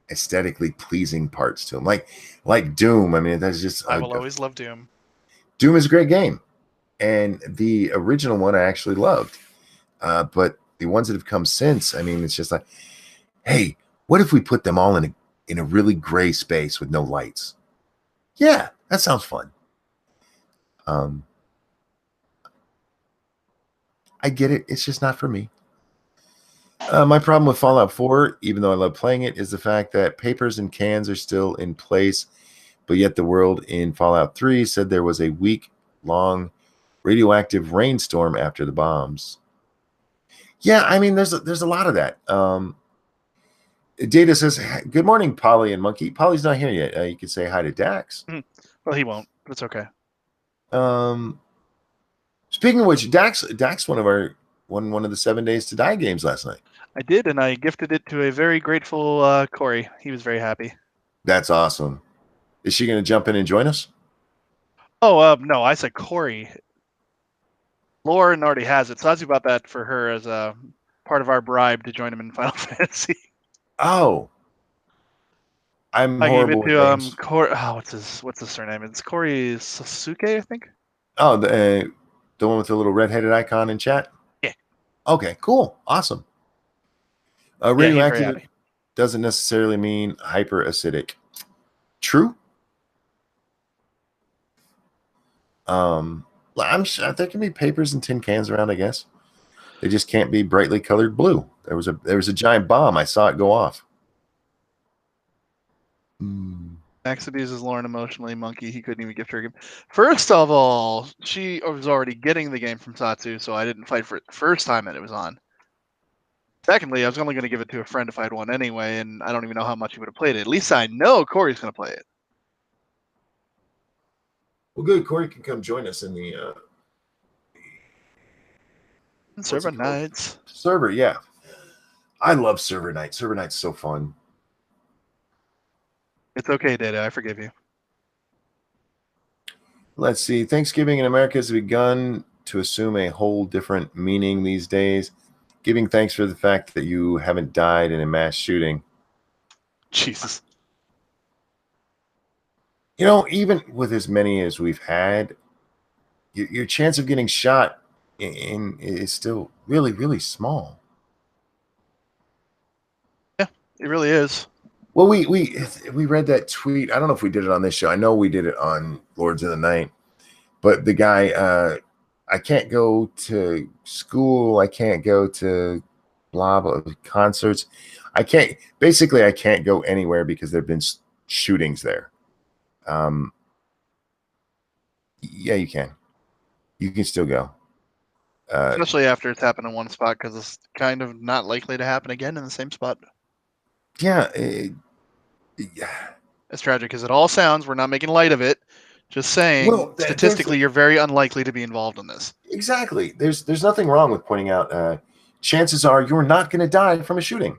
aesthetically pleasing parts to them. Like Doom. I mean, that's just... I will always love Doom. Doom is a great game, and the original one I actually loved. But the ones that have come since, I mean, it's just like, hey, what if we put them all in a really gray space with no lights? Yeah, that sounds fun. I get it. It's just not for me. My problem with Fallout 4, even though I love playing it, is the fact that papers and cans are still in place, but yet the world in Fallout 3 said there was a week-long radioactive rainstorm after the bombs. Yeah, I mean, there's a lot of that. Data says, "Good morning, Polly and Monkey." Polly's not here yet. You can say hi to Dax. Well, he won't. It's okay. Speaking of which, Dax, one of the 7 Days to Die games last night. I did, and I gifted it to a very grateful Corey. He was very happy. That's awesome. Is she going to jump in and join us? Oh, no, I said Corey. Lauren already has it. Satsu bought that for her as a part of our bribe to join him in Final Fantasy. Oh, I'm I gave it horrible with to names. Corey. Oh, what's his surname? It's Corey Sasuke, I think. Oh, the one with the little red-headed icon in chat? Yeah. Okay, cool. Awesome. Yeah, he's very Radioactive happy. doesn't necessarily mean hyperacidic. True. I'm sure there can be papers and tin cans around, I guess. They just can't be brightly colored blue. There was a giant bomb. I saw it go off. Max abuses Lauren emotionally. Monkey, he couldn't even gift her a game. First of all, she was already getting the game from Satsu, so I didn't fight for it the first time that it was on. Secondly, I was only going to give it to a friend if I had one anyway, and I don't even know how much he would have played it. At least I know Corey's going to play it. Well, good. Corey can come join us in the Server nights. Server, yeah. I love server night. Server night's so fun. It's okay, Data. I forgive you. Let's see. Thanksgiving in America has begun to assume a whole different meaning these days. Giving thanks for the fact that you haven't died in a mass shooting. Jesus. You know, even with as many as we've had, your chance of getting shot in is still really, really small. Yeah, it really is. Well, we read that tweet. I don't know if we did it on this show. I know we did it on Lords of the Night. But the guy, I can't go to school. I can't go to blah, blah, concerts. I can't go anywhere because there have been shootings there. Yeah, you can. You can still go. Especially after it's happened in one spot, because it's kind of not likely to happen again in the same spot. Yeah. As tragic as it all sounds, we're not making light of it. Just saying, statistically, you're very unlikely to be involved in this. Exactly. There's nothing wrong with pointing out chances are you're not going to die from a shooting.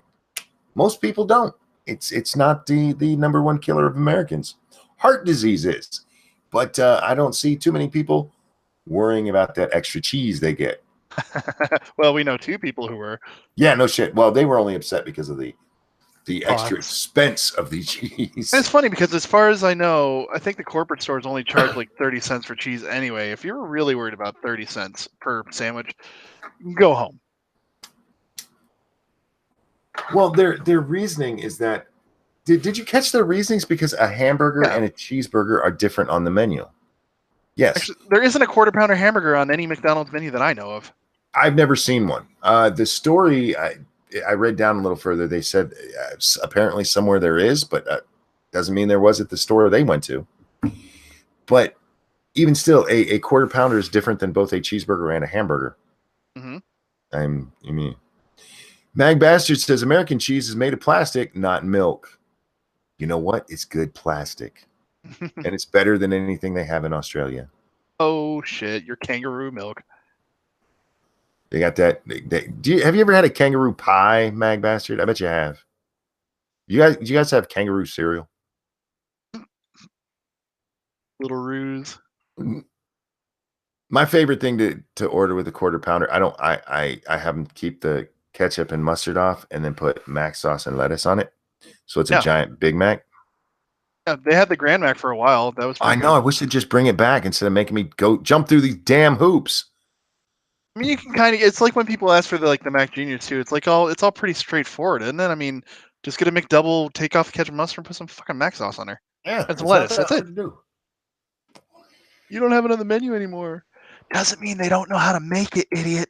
Most people don't. It's not the number one killer of Americans. Heart disease is. But I don't see too many people worrying about that extra cheese they get. Well, we know two people who were. Yeah, no shit. Well, they were only upset because of the extra expense of the cheese. And it's funny because as far as I know, I think the corporate stores only charge like 30 cents for cheese anyway. If you're really worried about 30 cents per sandwich, go home. Well, their reasoning is that did you catch their reasonings? Because a hamburger and a cheeseburger are different on the menu. Yes. Actually, there isn't a quarter pounder hamburger on any McDonald's menu that I know of. I've never seen one. The story I read down a little further. They said apparently somewhere there is, but doesn't mean there was at the store they went to. But even still, a quarter pounder is different than both a cheeseburger and a hamburger. Mm-hmm. Mag Bastard says American cheese is made of plastic, not milk. You know what? It's good plastic. And it's better than anything they have in Australia. Oh shit, your kangaroo milk. They got that. Have you ever had a kangaroo pie, Mag Bastard? I bet you have. Do you guys have kangaroo cereal? Little ruse. My favorite thing to order with a quarter pounder, I have them keep the ketchup and mustard off and then put Mac sauce and lettuce on it. So it's a giant Big Mac. Yeah, they had the Grand Mac for a while. That was. I know. I wish they'd just bring it back instead of making me go jump through these damn hoops. I mean, you can kind of. It's like when people ask for the Mac Juniors too. It's it's all pretty straightforward, isn't it? I mean, just get a McDouble, take off the ketchup, mustard, and put some fucking Mac sauce on there. Yeah, and some lettuce. That's it. You don't have it on the menu anymore. Doesn't mean they don't know how to make it, idiot.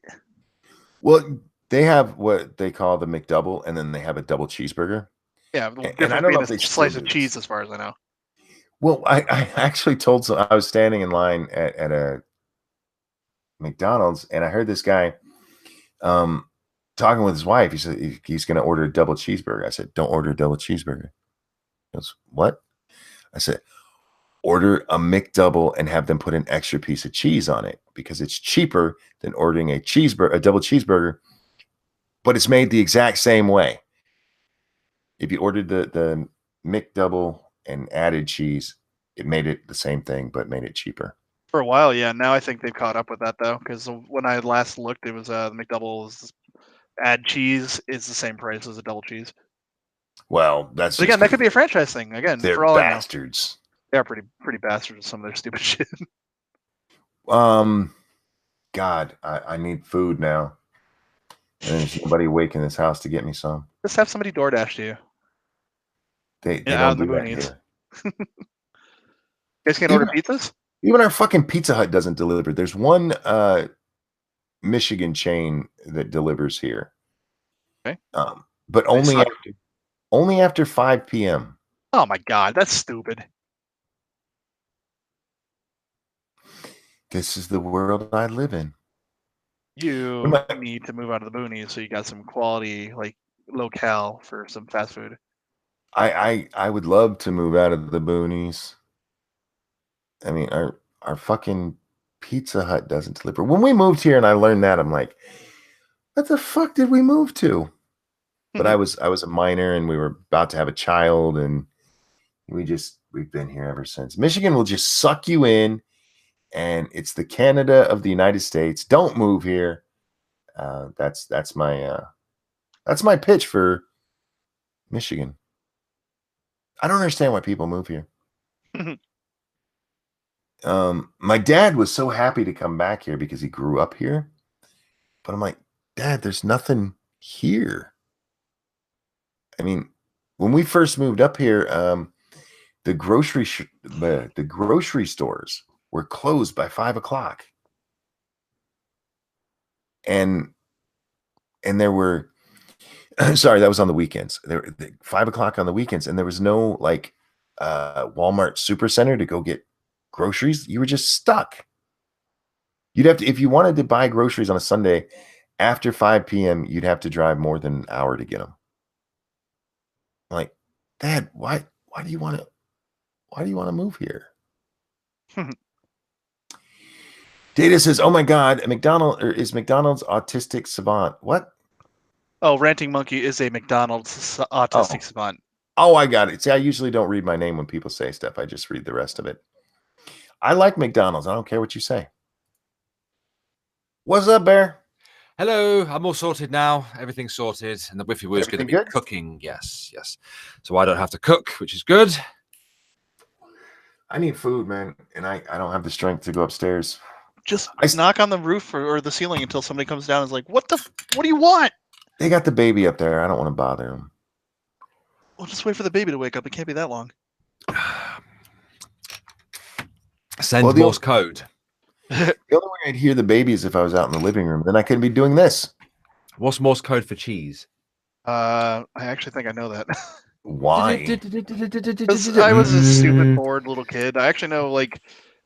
Well, they have what they call the McDouble, and then they have a double cheeseburger. Yeah, the And I difference don't know being if a they still slice do of this. cheese, as far as I know. Well, I actually told some. I was standing in line at a McDonald's, and I heard this guy talking with his wife. He said he's going to order a double cheeseburger. I said, "Don't order a double cheeseburger." He goes, "What?" I said, "Order a McDouble and have them put an extra piece of cheese on it because it's cheaper than ordering a double cheeseburger, but it's made the exact same way. If you ordered the McDouble and added cheese, it made it the same thing, but made it cheaper." For a while, yeah. Now I think they've caught up with that, though, because when I last looked, it was the McDouble's add cheese is the same price as a double cheese. Well, that's But again, that could be a franchise thing. Again, they're for all bastards. I know, they are pretty bastards with some of their stupid shit. God, I need food now. And there's nobody awake in this house to get me some. Just have somebody DoorDash to you. They Yeah, out don't in the do that boonies. here. You guys can't order pizzas? Even our fucking Pizza Hut doesn't deliver. There's one Michigan chain that delivers here. Okay. But only after 5 p.m. Oh my god, that's stupid. This is the world I live in. You need to move out of the boonies so you got some quality, like, locale for some fast food. I would love to move out of the boonies. I mean, our fucking Pizza Hut doesn't deliver. When we moved here and I learned that, I'm like, what the fuck did we move to? But I was a minor and we were about to have a child, and we've been here ever since. Michigan will just suck you in, and it's the Canada of the United States. Don't move here. That's my pitch for Michigan. I don't understand why people move here. My dad was so happy to come back here because he grew up here. But I'm like, Dad, there's nothing here. I mean, when we first moved up here, the grocery stores were closed by 5 o'clock. And there were, sorry, that was on the weekends. There were 5 o'clock on the weekends, and there was no like Walmart Supercenter to go get groceries. You were just stuck. You'd have to, if you wanted to buy groceries on a Sunday after 5 p.m., you'd have to drive more than an hour to get them. I'm like, Dad, why do you want to move here? Data says, "Oh my God, is McDonald's autistic savant?" What? Oh, Ranting Monkey is a McDonald's autistic savant. Oh, I got it. See, I usually don't read my name when people say stuff. I just read the rest of it. I like McDonald's. I don't care what you say. What's up, Bear? Hello, I'm all sorted now. Everything's sorted, and the Whiffy Woo's going to be cooking. Yes. So I don't have to cook, which is good. I need food, man, and I don't have the strength to go upstairs. Just knock on the roof or the ceiling until somebody comes down and is like, what do you want? They got the baby up there. I don't want to bother them. Well, just wait for the baby to wake up. It can't be that long. Send Morse code. The only way I'd hear the baby is if I was out in the living room. Then I couldn't be doing this. What's Morse code for cheese? I actually think I know that. Why? Because I was a stupid, bored little kid. I actually know like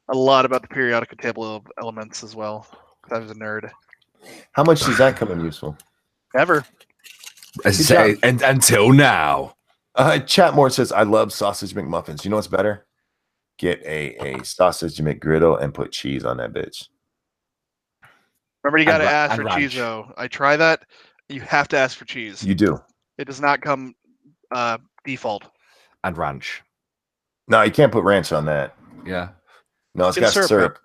a lot about the periodic table of elements as well. I was a nerd. How much does that come in useful? Never. And until now. Chatmore says, "I love sausage McMuffins. You know what's better? Get a sausage McGriddle and put cheese on that bitch." Remember, you got to ask for cheese, though. I try that. You have to ask for cheese. You do. It does not come default. And ranch. No, you can't put ranch on that. Yeah. No, it's got syrup.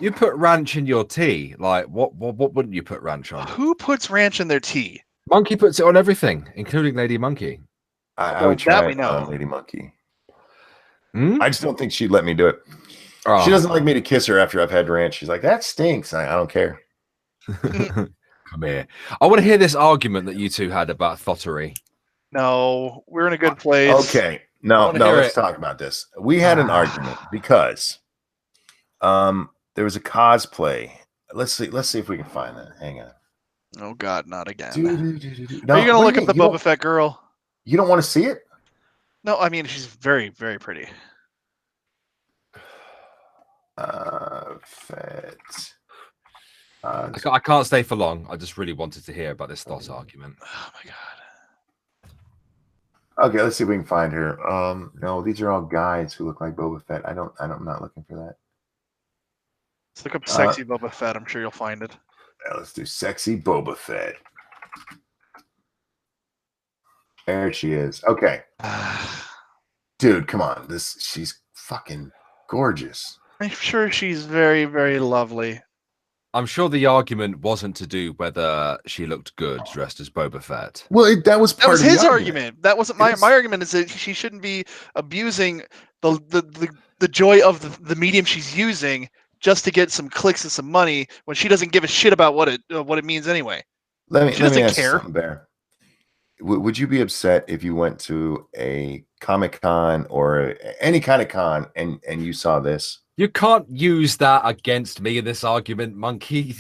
You put ranch in your tea. Like, what wouldn't you put ranch on? Who puts ranch in their tea? Monkey puts it on everything, including Lady Monkey. I would try it on Lady Monkey. I just don't think she'd let me do it. Oh. She doesn't like me to kiss her after I've had ranch. She's like, that stinks. I don't care. Come here. I want to hear this argument that you two had about thottery. No, we're in a good place. Okay. No, let's talk about this. We had an argument because There was a cosplay. Let's see if we can find that. Hang on. Oh God, not again. No, Are you gonna what look do up the you Boba Fett girl? You don't want to see it? No, I mean she's very, very pretty. Fett. I can't stay for long. I just really wanted to hear about this Thoth argument. Oh my God. Okay, let's see if we can find her. No, these are all guys who look like Boba Fett. I'm not looking for that. Let's look up sexy Boba Fett. I'm sure you'll find it. Let's do sexy Boba Fett. There she is. Okay. Dude, come on. She's fucking gorgeous. I'm sure she's very, very lovely. I'm sure the argument wasn't to do whether she looked good dressed as Boba Fett. Well, that was part of his the argument. That wasn't my argument. Is that she shouldn't be abusing the joy of the medium she's using just to get some clicks and some money when she doesn't give a shit about what it means anyway. Let me doesn't ask you care. something, Bear. Would you be upset if you went to a Comic-Con or any kind of con and you saw this? You can't use that against me in this argument, monkey.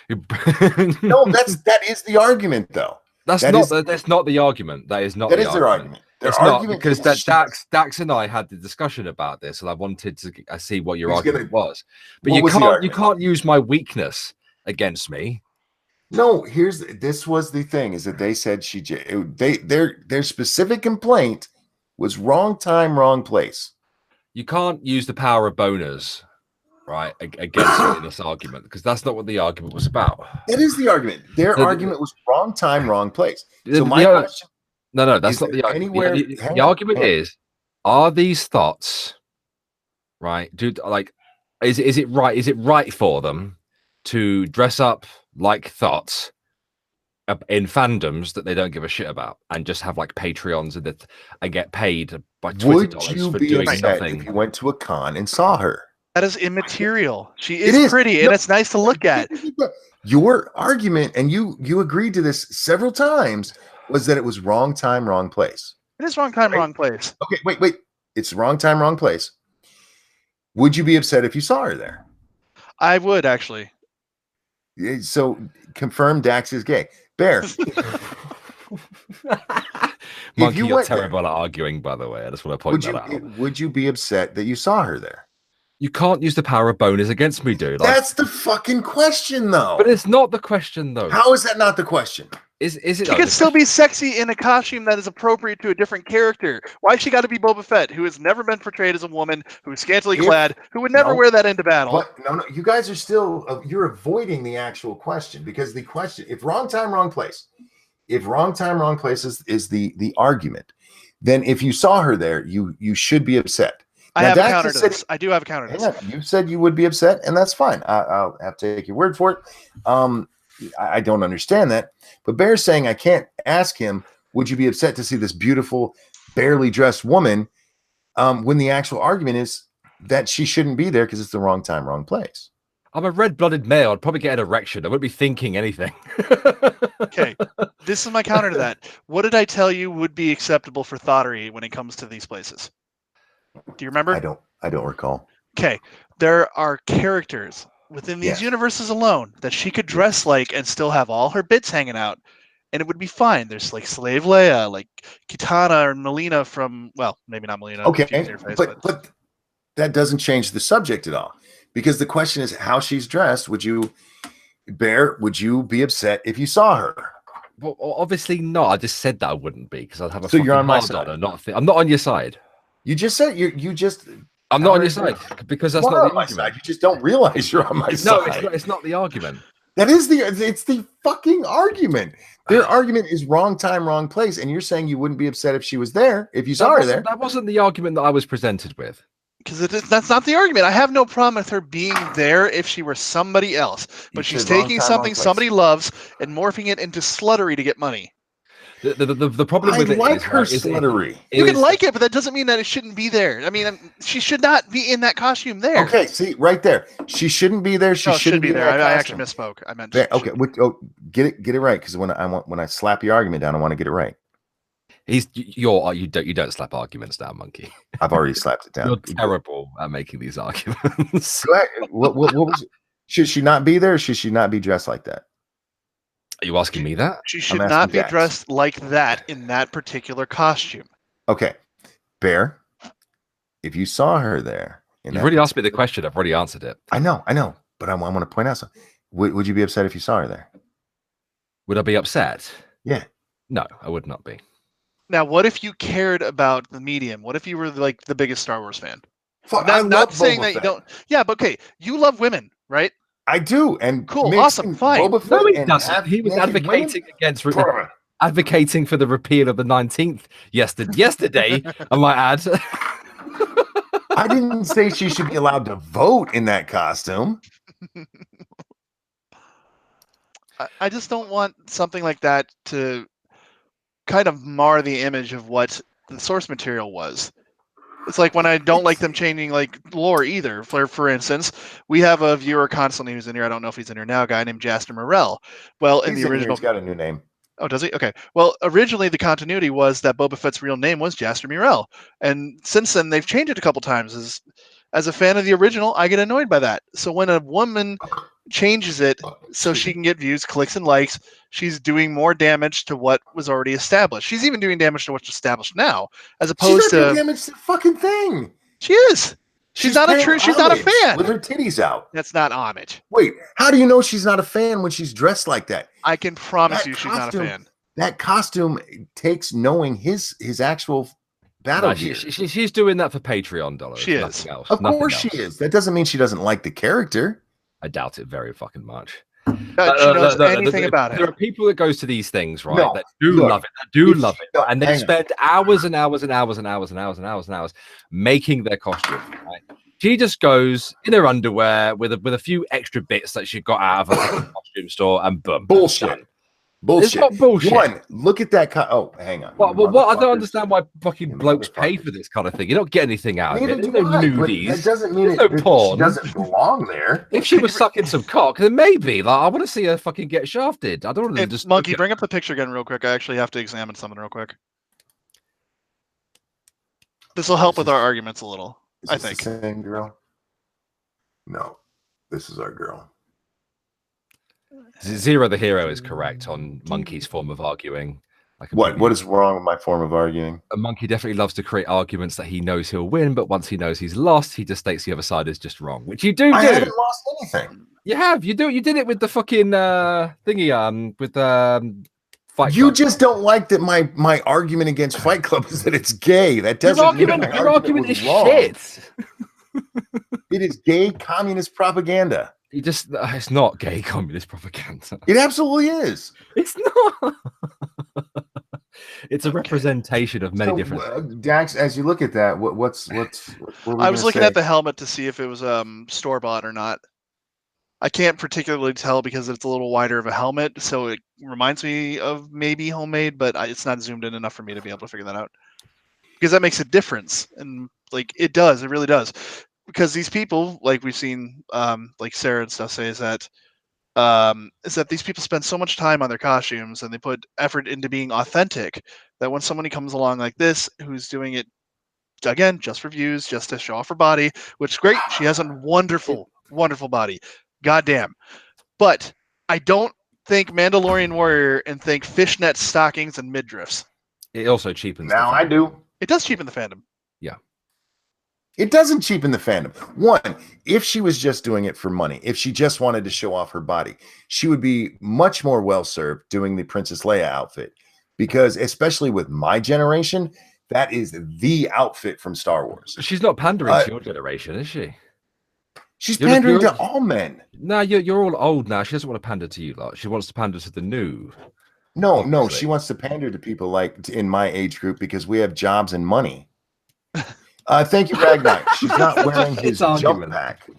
No, that is the argument, though. That's not the argument. That is not. That is their argument. It's not, because Dax and I had the discussion about this, and I wanted to see what your argument was. But you can't use my weakness against me. No, this was the thing, is that they said their specific complaint was wrong time, wrong place. You can't use the power of boners, right, against me in this argument, because that's not what the argument was about. That is the argument. Their argument was wrong time, wrong place. So my question. No, that's not the argument. The argument is, are these thoughts right? Is it right? Is it right for them to dress up like thoughts in fandoms that they don't give a shit about and just have like Patreons and get paid by $20 for doing nothing? If you went to a con and saw her? That is immaterial. She is pretty, and it's nice to look at. Your argument, and you agreed to this several times, was that it was wrong time, wrong place. It is wrong time, wrong place. Okay, wait. It's wrong time, wrong place. Would you be upset if you saw her there? I would, actually. So confirm Dax is gay. Bear. Monkey, you're terrible at arguing, by the way. I just want to point that out. Would you be upset that you saw her there? You can't use the power of boners against me, dude. That's the fucking question, though. But it's not the question, though. How is that not the question? Is it? She could still be sexy in a costume that is appropriate to a different character. Why she got to be Boba Fett, who has never been portrayed as a woman, who is scantily clad, who would never wear that into battle? No, you guys are still you're avoiding the actual question, because the question, if wrong time, wrong place, if wrong time, wrong place is the argument, then if you saw her there, you should be upset. I have a counter to this. I do have a counter to this. You said you would be upset, and that's fine. I'll have to take your word for it. I don't understand that. But Bear's saying I can't ask him, would you be upset to see this beautiful, barely dressed woman, when the actual argument is that she shouldn't be there because it's the wrong time, wrong place. I'm a red-blooded male. I'd probably get an erection. I wouldn't be thinking anything. Okay, this is my counter to that. What did I tell you would be acceptable for thottery when it comes to these places? Do you remember? I don't recall. Okay, there are characters within these universes alone that she could dress like and still have all her bits hanging out, and it would be fine. There's like Slave Leia, like Kitana or Melina from, well, maybe not Melina. Okay, but that doesn't change the subject at all, because the question is how she's dressed. Would you be upset if you saw her? Well, obviously not. I just said that I wouldn't be, because I'd have a. So you're on my side. I'm not on your side. You just said you just. I'm not on your side, because that's not the argument. Side. You just don't realize you're on my side. No, it's not the argument. That is it's the fucking argument. Their argument is wrong time, wrong place, and you're saying you wouldn't be upset if she was there, if you saw her there. That wasn't the argument that I was presented with. Because that's not the argument. I have no problem with her being there if she were somebody else, but she's taking something somebody loves and morphing it into sluttery to get money. The problem with it is her sluttery. You can like it, but that doesn't mean that it shouldn't be there. I mean, she should not be in that costume there. Okay, see right there. She shouldn't be there. She shouldn't be there. I actually misspoke. I meant. Okay, get it right, because when I slap your argument down, I want to get it right. You don't slap arguments down, Monkey. I've already slapped it down. You're terrible at making these arguments. Go ahead. What was it? Should she not be there? Or should she not be dressed like that? Are you asking me that? She should asking not be Jax. dressed like that in that particular costume. Okay, Bear. If you saw her there, You've already asked me the question. I've already answered it. I know, but I want to point out something. Would you be upset if you saw her there? Would I be upset? Yeah. No, I would not be. Now, what if you cared about the medium? What if you were like the biggest Star Wars fan? Fuck, I'm not saying that you don't. Yeah, but okay, you love women, right? I do, and cool, awesome, fine. Boba Fett No, he and doesn't. He was advocating against advocating for the repeal of the 19th yesterday. I might add. I didn't say she should be allowed to vote in that costume. I just don't want something like that to kind of mar the image of what the source material was. It's like when I don't like them changing like lore either. For instance, we have a viewer constantly who's in here. I don't know if he's in here now. A guy named Jaster Morell. Well, in the original, he's got a new name. Oh, does he? Okay. Well, originally the continuity was that Boba Fett's real name was Jaster Morell, and since then they've changed it a couple times. As a fan of the original, I get annoyed by that. So when a woman changes it so she can get views, clicks, and likes, she's doing more damage to what was already established. She's even doing damage to what's established now, as opposed she's not doing damage to the fucking thing. She is. She's not a true. She's not a fan with her titties out. That's not homage. Wait, how do you know she's not a fan when she's dressed like that? I can promise you, she's not a fan. That costume takes knowing his actual battle gear. She's doing that for Patreon dollars. She is. Else. Of course she is. That doesn't mean she doesn't like the character. I doubt it very fucking much. She knows anything about it. There are people that goes to these things, right? No, that do love it. That do love it. And they spend hours and hours and hours and hours and hours and hours and hours making their costume, right? She just goes in her underwear with a few extra bits that she got out of a costume store and boom. Bullshit. Done. Bullshit. It's not bullshit. One, look at that. Oh, hang on. Well, I don't understand why fucking blokes pay for this kind of thing. You don't get anything out of it. There's no nudies. That doesn't mean no porn. She doesn't belong there. If she was sucking some cock, then maybe. Like, I want to see her fucking get shafted. I don't want to just. Monkey, bring up the picture again real quick. I actually have to examine something real quick. This will help with our arguments a little. I think. The same girl? No, this is our girl. Zero the Hero is correct on Monkey's form of arguing. What is wrong with my form of arguing? A Monkey definitely loves to create arguments that he knows he'll win, but once he knows he's lost, he just states the other side is just wrong, which you do. I haven't lost anything. You have. You do. You did it with the fucking thingy. With Fight Club. You just don't like that my argument against Fight Club is that it's gay. That doesn't. Your argument is wrong. Shit. It is gay communist propaganda. It's not gay communist propaganda. It absolutely is. It's not. It's a representation of many different things. Dax, as you look at that, what I was looking at the helmet to see if it was store-bought or not. I can't particularly tell because it's a little wider of a helmet, so it reminds me of maybe homemade, but it's not zoomed in enough for me to be able to figure that out. Because that makes a difference, and like it really does. Because these people, like we've seen, like Sarah and stuff say, is that these people spend so much time on their costumes and they put effort into being authentic that when somebody comes along like this, who's doing it again just for views, just to show off her body, which is great. She has a wonderful, wonderful body. Goddamn. But I don't think Mandalorian Warrior and think fishnet stockings and midriffs. It also cheapens. Now I do. It does cheapen the fandom. Yeah. It doesn't cheapen the fandom. One, if she was just doing it for money, if she just wanted to show off her body, she would be much more well-served doing the Princess Leia outfit. Because especially with my generation, that is the outfit from Star Wars. She's not pandering to your generation, is she? She's pandering to all men. No, you're all old now. She doesn't want to pander to you lot. She wants to pander to the new. No, she wants to pander to people like in my age group because we have jobs and money. Thank you, Ragnar. She's not wearing his jump pack.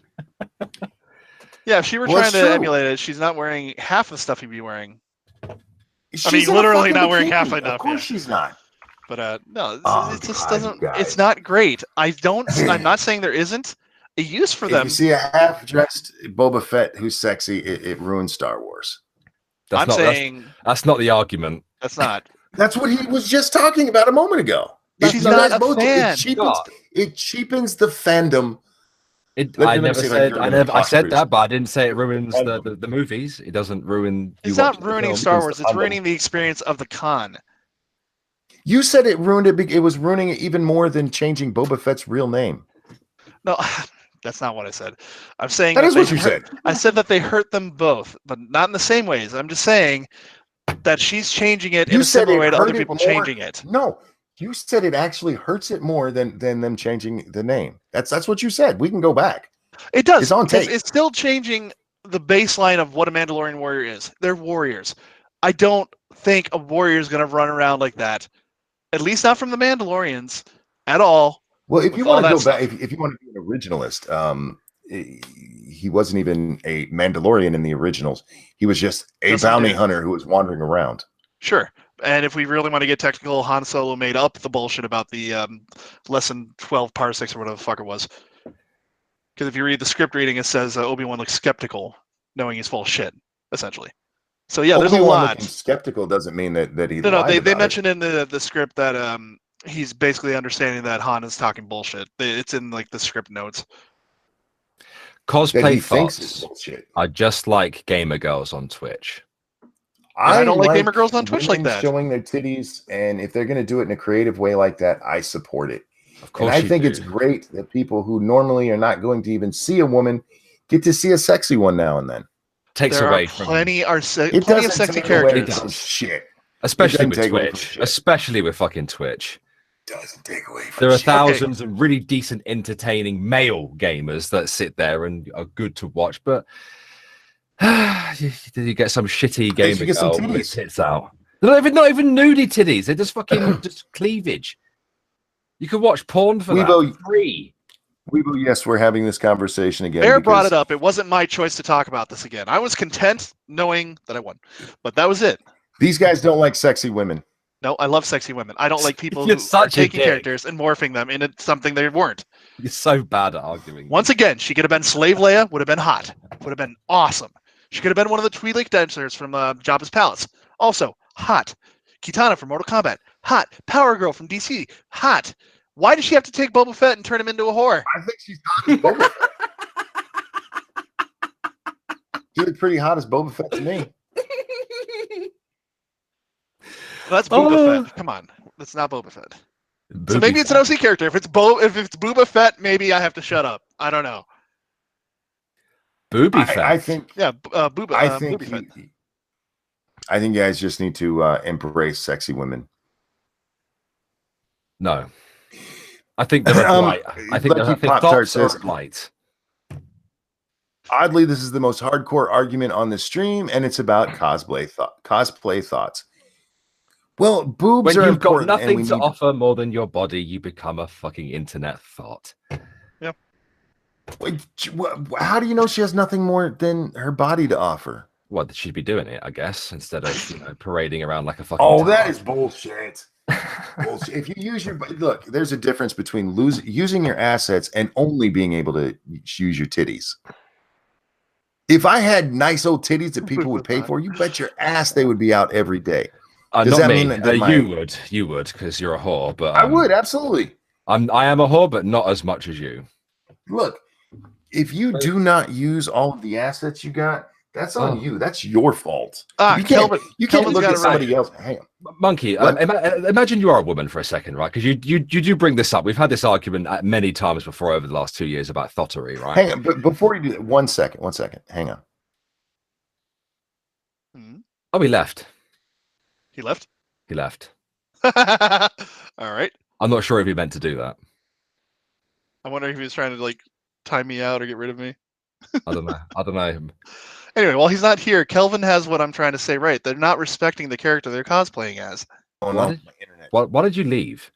Yeah, if she were trying to emulate it, she's not wearing half the stuff he'd be wearing. She's literally not wearing half enough. Of course she's not. But no, it just doesn't. Guys. It's not great. I'm not saying there isn't a use for them. If you see a half-dressed Boba Fett who's sexy, it ruins Star Wars. That's not the argument. That's not. That's what he was just talking about a moment ago. She's not a fan. It cheapens the fandom. I never said I said that, but I didn't say it ruins the movies. It doesn't ruin. It's not ruining Star Wars. It's ruining the experience of the con. You said it ruined it. It was ruining it even more than changing Boba Fett's real name. No, that's not what I said. I'm saying that is what you said. I said that they hurt them both, but not in the same ways. I'm just saying that she's changing it in a similar way to other people changing it. No, you said it actually hurts it more than them changing the name. That's what you said. We can go back. It does. It's on tape. It's still changing the baseline of what a Mandalorian warrior is. They're warriors. I don't think a warrior is going to run around like that. At least not from the Mandalorians at all. Well, if you want to go back, if you want to be an originalist, he wasn't even a Mandalorian in the originals. He was just a bounty hunter who was wandering around. Sure. And if we really want to get technical, Han Solo made up the bullshit about the less than 12 parsecs or whatever the fuck it was. Because if you read the script reading, it says Obi-Wan looks skeptical, knowing he's full of shit, essentially. So yeah, there's a lot. Skeptical doesn't mean that he. No, they mentioned in the script that he's basically understanding that Han is talking bullshit. It's in like the script notes. Cosplay thoughts are just like gamer girls on Twitch. I don't like gamer girls on Twitch like that. Showing their titties, and if they're going to do it in a creative way like that, I support it. Of course, and I think it's great that people who normally are not going to even see a woman get to see a sexy one now and then. Takes away from plenty of sexy characters. Shit, especially with Twitch, especially with fucking Twitch. Doesn't take away from there are thousands of really decent, entertaining male gamers that sit there and are good to watch, but you get some shitty gamer girl with tits out. They're not even nudie titties. They're just fucking just cleavage. You can watch porn for that free. Weebo, yes, we're having this conversation again. Bear brought it up. It wasn't my choice to talk about this again. I was content knowing that I won, but that was it. These guys don't like sexy women. No, I love sexy women. I don't like people who are taking characters and morphing them into something they weren't. You're so bad at arguing. Once again, she could have been Slave Leia, would have been hot, would have been awesome. She could have been one of the Twi'lek dancers from Jabba's Palace. Also, hot. Kitana from Mortal Kombat. Hot. Power Girl from DC. Hot. Why does she have to take Boba Fett and turn him into a whore? I think she's hot as Boba Fett. She looked pretty hot as Boba Fett to me. Well, that's Boba Fett. Come on. That's not Boba Fett. So maybe it's an OC character. If it's Boba Fett, maybe I have to shut up. I don't know. Booby Fett. I think. Yeah, Booba. I think. I think you guys just need to embrace sexy women. No. I think they're light. I think thoughts are light. Oddly, this is the most hardcore argument on the stream, and it's about cosplay thoughts. Well, boobs when are you've got important, nothing to offer more than your body, you become a fucking internet thought. Yep. Wait, how do you know she has nothing more than her body to offer? Well, she'd be doing it, I guess, instead of parading around like a fucking. Oh, that is bullshit. Bullshit. If you use look, there's a difference between using your assets and only being able to use your titties. If I had nice old titties that people would pay for, you bet your ass they would be out every day. Does that mean that you would because you're a whore? But I would absolutely. I am a whore, but not as much as you. Look, if you do not use all of the assets you got, that's on you. That's your fault. You can't look at somebody else. Hang on. Monkey, imagine you are a woman for a second, right? Because you do bring this up. We've had this argument many times before over the last 2 years about thottery, right? Hang on, but before you do that, one second. Hang on. Oh, he left. He left? He left. All right. I'm not sure if he meant to do that. I wonder if he was trying to like time me out or get rid of me. I don't know. Anyway, while he's not here, Kelvin has what I'm trying to say right. They're not respecting the character they're cosplaying as. Why did you leave?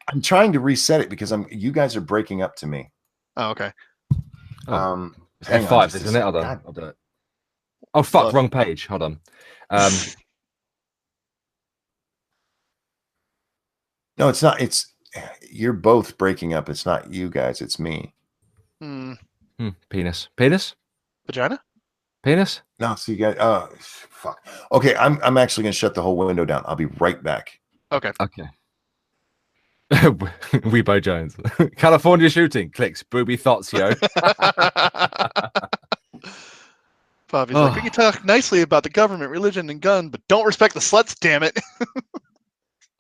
I'm trying to reset it because you guys are breaking up to me. Oh, okay. It's F5, isn't it? Hold on. I'll do it. Oh fuck, wrong page. Hold on. No, it's not. You're both breaking up. It's not you guys. It's me. Penis. Vagina? Penis? No, so you got fuck. Okay, I'm actually gonna shut the whole window down. I'll be right back. Okay. Okay. Weebo Jones. California shooting. Clicks. Booby thoughts, yo. Bobby's like, we can talk nicely about the government, religion, and gun, but don't respect the sluts, damn it.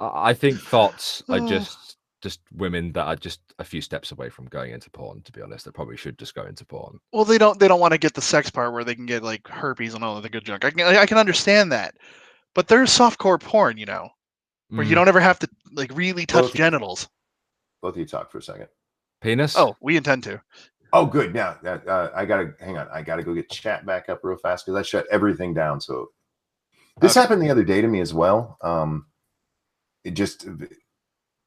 I think thoughts are just women that are just a few steps away from going into porn, to be honest. They probably should just go into porn. Well, they don't want to get the sex part where they can get like herpes and all of the good junk. I can understand that. But there's softcore porn, where you don't ever have to like really touch genitals. Both of you talk for a second. Penis? Oh, we intend to. Oh, good. Now, I gotta hang on. I gotta go get chat back up real fast because I shut everything down. So this happened the other day to me as well. It just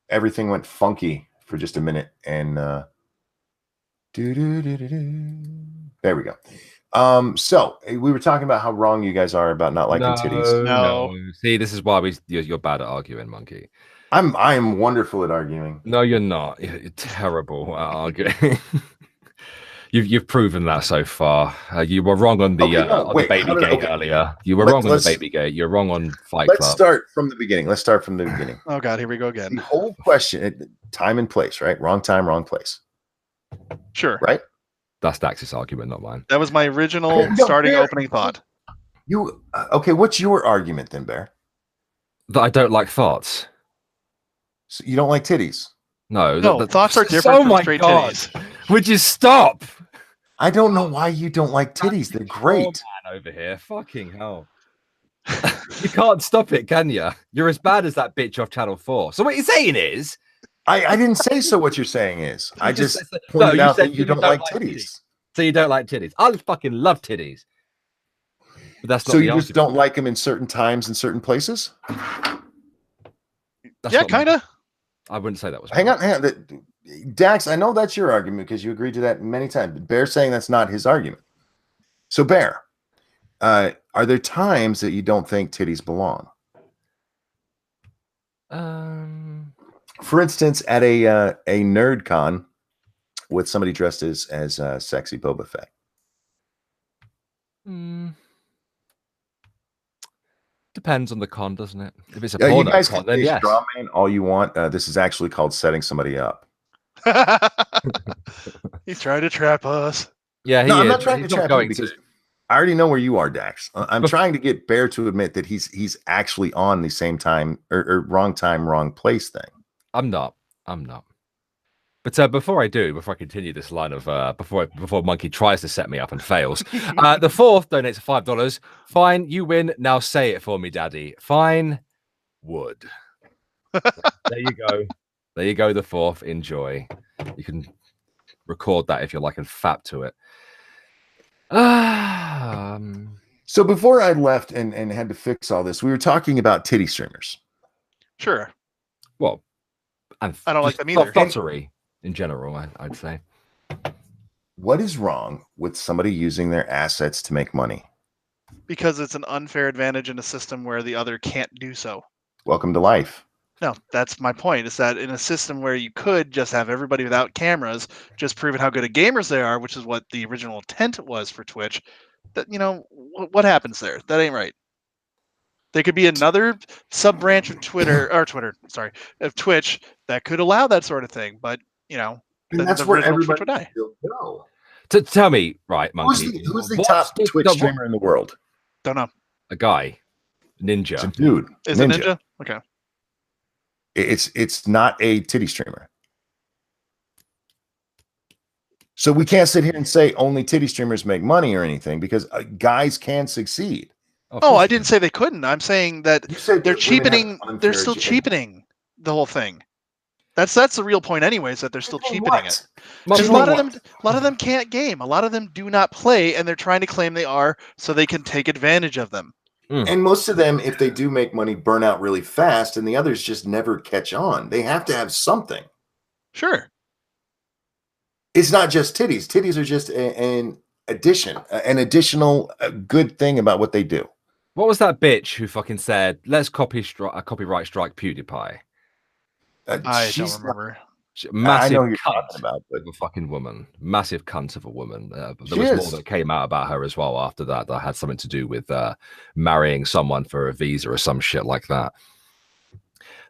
everything went funky for just a minute, and there we go. So we were talking about how wrong you guys are about not liking titties. No. See, this is why you're bad at arguing, Monkey. I am wonderful at arguing. No, you're not. You're terrible at arguing. You've proven that so far. You were wrong on the baby gate earlier. You were wrong on the baby gate. You're wrong on Fight Club. Let's start from the beginning. Oh God, here we go again. The whole question: time and place, right? Wrong time, wrong place. Sure. Right. That's Dax's argument, not mine. That was my original opening thought. You okay? What's your argument then, Bear? That I don't like thoughts. So you don't like titties? No, thoughts are different from straight titties. Would you stop? I don't know why you don't like titties. They're great. Man over here, fucking hell. You can't stop it, can you? You're as bad as that bitch off Channel 4. So what you're saying is, I didn't say so. What you're saying is, I just pointed out that you don't like titties. So you don't like titties? I fucking love titties. But that's not so you just don't like them in certain times and certain places. Yeah, kind of. I wouldn't say that was. Hang on. Dax, I know that's your argument because you agreed to that many times. Bear's saying that's not his argument. So, Bear, are there times that you don't think titties belong? For instance, at a nerd con with somebody dressed as sexy Boba Fett. Depends on the con, doesn't it? If it's a porno you guys con, can then yes. Straw man all you want. This is actually called setting somebody up. He's trying to trap us. Yeah, I'm not trying to trap you because I already know where you are, Dax. I'm trying to get Bear to admit that he's actually on the same time or wrong time, wrong place thing. I'm not. But before I continue this line of before Monkey tries to set me up and fails, the fourth donates $5. Fine, you win. Now say it for me, Daddy. Fine, would. There you go. There you go. The fourth. Enjoy. You can record that if you like and fap to it. So before I left and had to fix all this, we were talking about titty streamers. Sure. Well, and I don't like them either. Thottery in general, I'd say. What is wrong with somebody using their assets to make money? Because it's an unfair advantage in a system where the other can't do so. Welcome to life. No, that's my point. Is that in a system where you could just have everybody without cameras just proving how good at gamers they are, which is what the original intent was for Twitch, that, what happens there? That ain't right. There could be another sub branch of of Twitch that could allow that sort of thing, but that's where everybody would die. To tell me, right, Monkey, who's the top Twitch streamer in the world? Don't know. A guy, Ninja. It's a dude. Is it Ninja? Okay. It's not a titty streamer. So we can't sit here and say only titty streamers make money or anything because guys can succeed. Oh, I didn't say they couldn't. I'm saying that they're cheapening. They're still cheapening the whole thing. That's the real point, anyways. That they're still cheapening it. Because a lot of them can't game. A lot of them do not play, and they're trying to claim they are, so they can take advantage of them. And most of them, if they do make money, burn out really fast, and the others just never catch on. They have to have something. Sure. It's not just titties. Titties are just an addition, an additional good thing about what they do. What was that bitch who fucking said, let's copyright strike PewDiePie? I don't remember. Massive know who you're cunt talking about, but of a fucking woman. Massive cunt of a woman. There She was more is. that came out about her as well after that. That had something to do with marrying someone for a visa or some shit like that.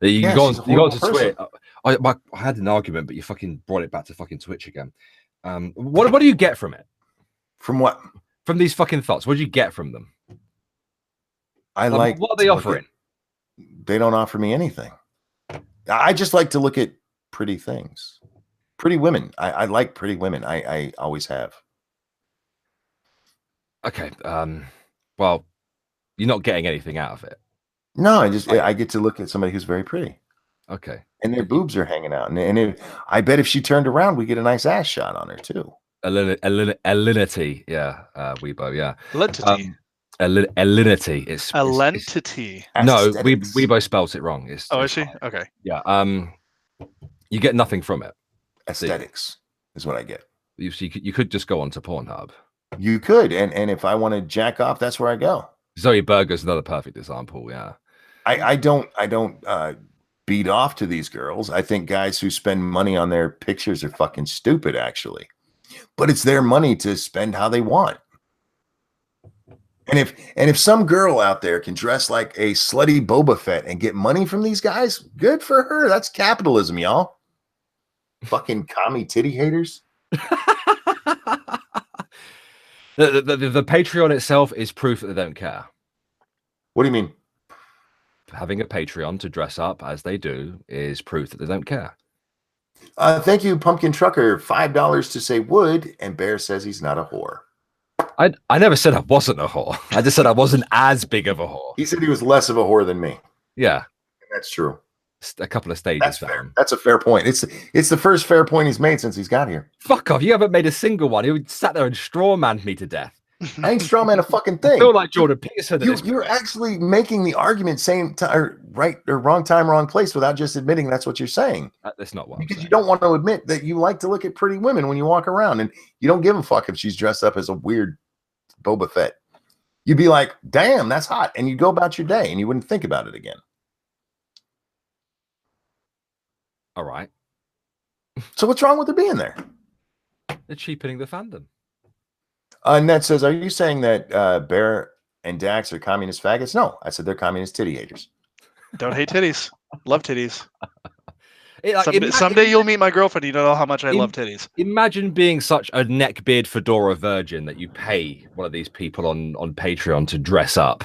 You Yeah, go she's a on, you go horrible on to person. Twitch. I had an argument, but you fucking brought it back to fucking Twitch again. What do you get from it? From what? From these fucking thoughts? What do you get from them? I like what are they offering? They don't offer me anything. I just like to look at pretty things. Pretty women. I like pretty women. I always have. Okay. Well, you're not getting anything out of it. No, I get to look at somebody who's very pretty. Okay. And their boobs are hanging out. And I bet if she turned around, we get a nice ass shot on her too. Alinity. Yeah. Weibo. Yeah. Lentity. Alinity. It's Lentity. no, Weibo spells it wrong. Is she? fine. Okay. Yeah. You get nothing from it. Aesthetics is what I get. You could just go on to Pornhub. You could, and if I want to jack off, that's where I go. Zoe Berger's another perfect example. Yeah. I don't beat off to these girls. I think guys who spend money on their pictures are fucking stupid, actually. But it's their money to spend how they want. And if some girl out there can dress like a slutty Boba Fett and get money from these guys, good for her. That's capitalism, y'all. Fucking commie titty haters. The Patreon itself is proof that they don't care. What do you mean? Having a Patreon to dress up as they do is proof that they don't care. Thank you, Pumpkin Trucker. $5 to say would, and Bear says he's not a whore. I never said I wasn't a whore. I just said I wasn't as big of a whore. He said he was less of a whore than me. Yeah. And that's true. A couple of stages That's down. fair. That's a fair point. It's the first fair point he's made since he's got here. Fuck off. You haven't made a single one. You sat there and strawmanned me to death. I ain't strawman a fucking thing. I feel like Jordan Peterson. You're actually making the argument saying right or wrong time, wrong place without just admitting that's what you're saying. That's not what because you don't want to admit that you like to look at pretty women when you walk around and you don't give a fuck if she's dressed up as a weird Boba Fett. You'd be like, damn, that's hot. And you'd go about your day and you wouldn't think about it again. All right. So what's wrong with her being there? They're cheapening the fandom. Ned says, are you saying that Bear and Dax are communist faggots? No, I said they're communist titty haters. Don't hate titties. Love titties. Like, someday you'll meet my girlfriend. You don't know how much I love titties. Imagine being such a neckbeard fedora virgin that you pay one of these people on Patreon to dress up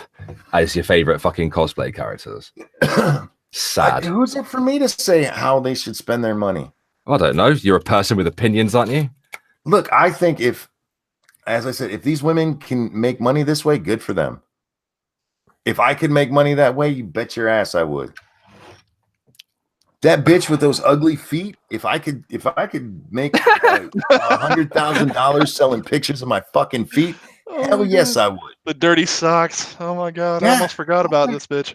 as your favorite fucking cosplay characters. Sad. Who's it for me to say how they should spend their money? I don't know. You're a person with opinions, aren't you? Look, I think as I said, if these women can make money this way, good for them. If I could make money that way, you bet your ass I would. That bitch with those ugly feet, if I could make $100,000 selling pictures of my fucking feet, hell yes, I would. The dirty socks. Oh my god, I almost forgot about this bitch.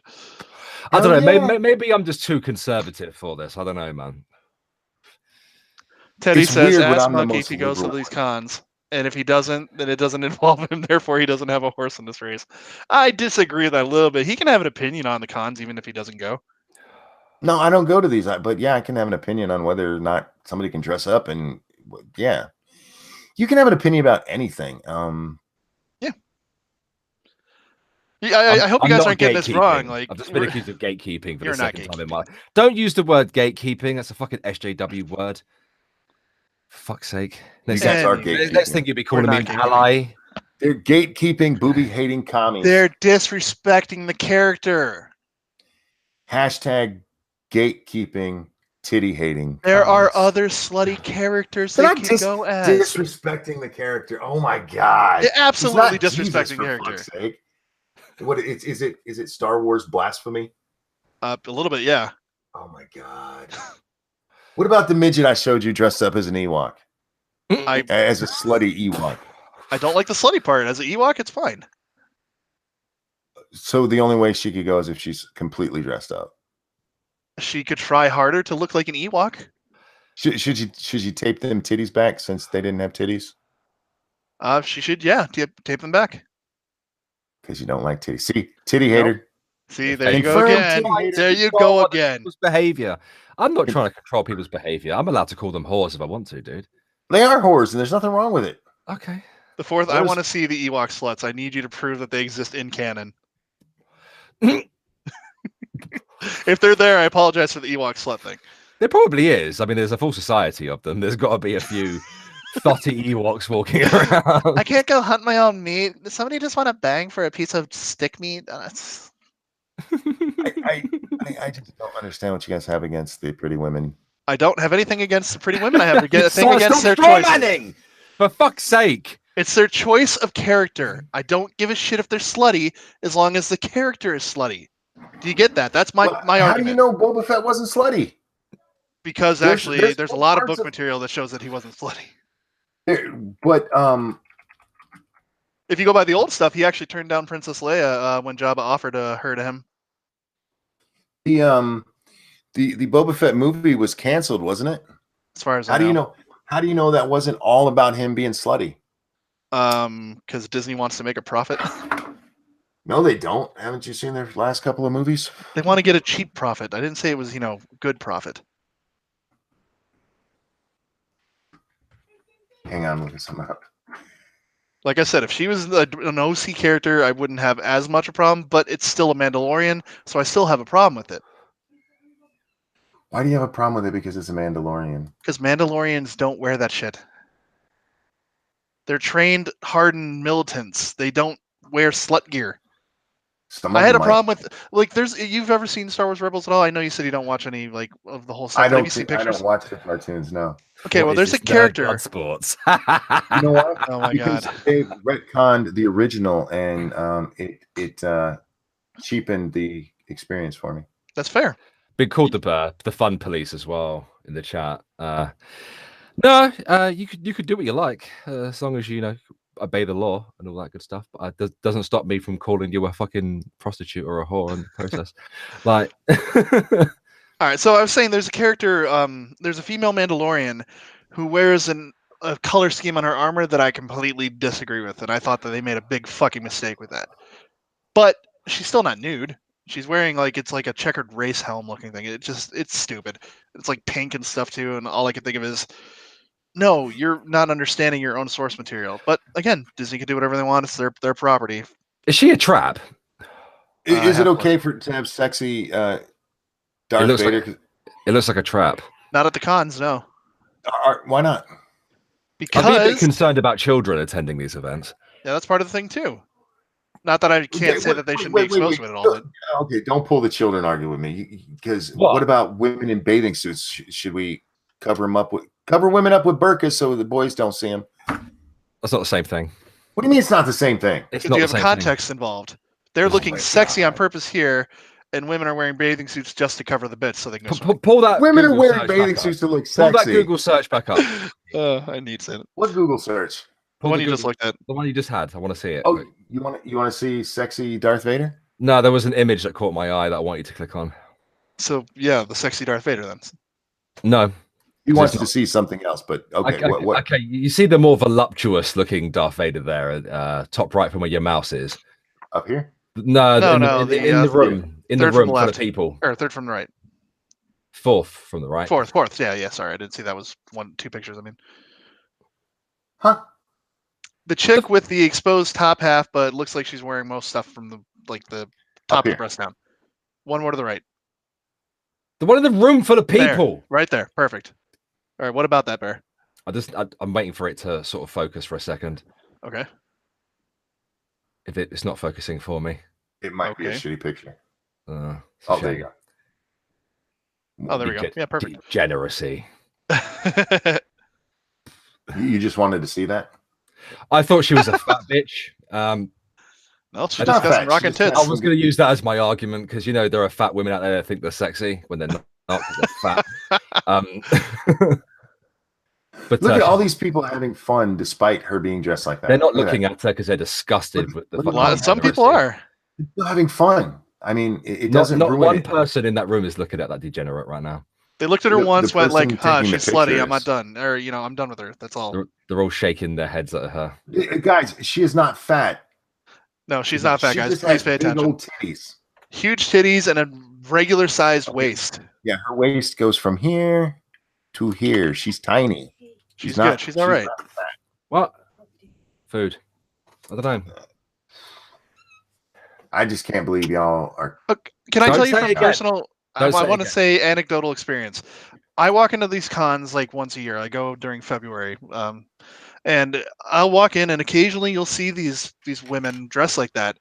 I don't know. Maybe I'm just too conservative for this. I don't know, man. Teddy says, ask Monkey if he goes to these cons. And if he doesn't, then it doesn't involve him. Therefore, he doesn't have a horse in this race. I disagree with that a little bit. He can have an opinion on the cons, even if he doesn't go. No, I don't go to these. But yeah, I can have an opinion on whether or not somebody can dress up. And yeah, you can have an opinion about anything. I hope you guys aren't getting this wrong. Like, I've just been accused of gatekeeping for the second time in my life. life. Don't use the word gatekeeping. That's a fucking SJW word. For fuck's sake. Next thing you'll be calling me an ally. They're gatekeeping, booby hating commies. They're disrespecting the character. Hashtag gatekeeping, titty hating. There are other slutty characters they can go as. Disrespecting the character. Oh my god! They're absolutely disrespecting the character. What is it? Star Wars blasphemy? A little bit, yeah. Oh my god! What about the midget I showed you dressed up as an Ewok? As a slutty Ewok. I don't like the slutty part. As an Ewok, it's fine. So the only way she could go is if she's completely dressed up. She could try harder to look like an Ewok. Should she tape them titties back since they didn't have titties? She should, yeah, tape them back. Because you don't like titties. See, titty hater. See, there you go again. There you go again. People's behavior. I'm not trying to control people's behavior. I'm allowed to call them whores if I want to, dude. They are whores, and there's nothing wrong with it. Okay. The fourth, I want to see the Ewok sluts. I need you to prove that they exist in canon. If they're there, I apologize for the Ewok slut thing. There probably is. I mean, there's a full society of them. There's got to be a few thotty Ewoks walking around. I can't go hunt my own meat. Does somebody just want to bang for a piece of stick meat? I just don't understand what you guys have against the pretty women. I don't have anything against the pretty women. I have a thing against their choices. For fuckk's sake. It's their choice of character. I don't give a shit if they're slutty as long as the character is slutty. Do you get that? That's my argument. How do you know Boba Fett wasn't slutty? Because actually, there's a lot of book material that shows that he wasn't slutty. But if you go by the old stuff, he actually turned down Princess Leia when Jabba offered her to him. The Boba Fett movie was canceled, wasn't it? As far as how do you know that wasn't all about him being slutty? Because Disney wants to make a profit. No, they don't. Haven't you seen their last couple of movies? They want to get a cheap profit. I didn't say it was, good profit. Hang on, looking something up. Like I said, if she was an OC character, I wouldn't have as much a problem, but it's still a Mandalorian, so I still have a problem with it. Why do you have a problem with it? Because it's a Mandalorian. Because Mandalorians don't wear that shit. They're trained, hardened militants. They don't wear slut gear. I had a problem with you've ever seen Star Wars Rebels at all? I know you said you don't watch any of the whole stuff. I don't watch the cartoons, no. Okay, well there's a character. Sports. You know what? Oh my god. They retconned the original and it cheapened the experience for me. That's fair. Been called the fun police as well in the chat. No, you could do what you like as long as you obey the law and all that good stuff. But it doesn't stop me from calling you a fucking prostitute or a whore in the process. All right, so I was saying there's a character, there's a female Mandalorian who wears a color scheme on her armor that I completely disagree with, and I thought that they made a big fucking mistake with that. But she's still not nude. She's wearing it's like a checkered race helm looking thing. It's stupid. It's like pink and stuff too, and all I can think of is, no, you're not understanding your own source material. But again, Disney can do whatever they want. It's their property. Is she a trap? Is it okay to have sexy Darth Vader? It looks like a trap. Not at the cons, no. Why not? Because I'd be a bit concerned about children attending these events. Yeah, that's part of the thing too. Not that I can't say that they shouldn't be exposed with it all. Okay, don't pull the children argument with me. Because what about women in bathing suits? Should we cover women up with burqas so the boys don't see them? That's not the same thing. What do you mean it's not the same thing? Because you have context involved. They're looking sexy on purpose here, and women are wearing bathing suits just to cover the bits so they can pull that. Women are wearing bathing suits to look sexy. Pull that Google search back up. I need to. What Google search? The one you just looked at. The one you just had. I want to see it. Oh, you want to see sexy Darth Vader? No, there was an image that caught my eye that I want you to click on. So yeah, the sexy Darth Vader then. No. He wants to see something else, but okay. Okay, you see the more voluptuous looking Darth Vader there, top right from where your mouse is. Up here? No, in the room. In the room full of people. Or third from the right. Fourth from the right. Fourth. Yeah. Sorry, I didn't see that was two pictures. I mean, huh? The chick with the exposed top half, but looks like she's wearing most stuff from the top of the breast down. One more to the right. The one in the room full of people. There, right there. Perfect. All right. What about that, Bear? I'm waiting for it to sort of focus for a second. Okay. If it's not focusing for me, it might be a shitty picture. There you go. Oh, there we go. Yeah, perfect. Degeneracy. You just wanted to see that? I thought she was a fat bitch. No, she's just got some rockin' tits. I was going to use that as my argument because there are fat women out there that think they're sexy when they're not because they're fat. But look at all these people having fun despite her being dressed like that. They're not looking at her because they're disgusted with the. Some people are. They're still having fun. I mean, it doesn't. Not one person in that room is looking at that degenerate right now. They looked at her once, went like, "Huh, she's slutty. I'm not done," or I'm done with her. That's all. They're all shaking their heads at her. Guys, she is not fat. No, she's not fat, guys. Please pay attention. Old titties. huge titties and a regular sized waist. Yeah, her waist goes from here to here. She's tiny. She's good. She's all right. What? Food. I don't know. I just can't believe y'all are. Can I Don't tell you say from it again. personal? I Don't say it want to again. say anecdotal experience. I walk into these cons like once a year. I go during February, and I'll walk in, and occasionally you'll see these women dressed like that.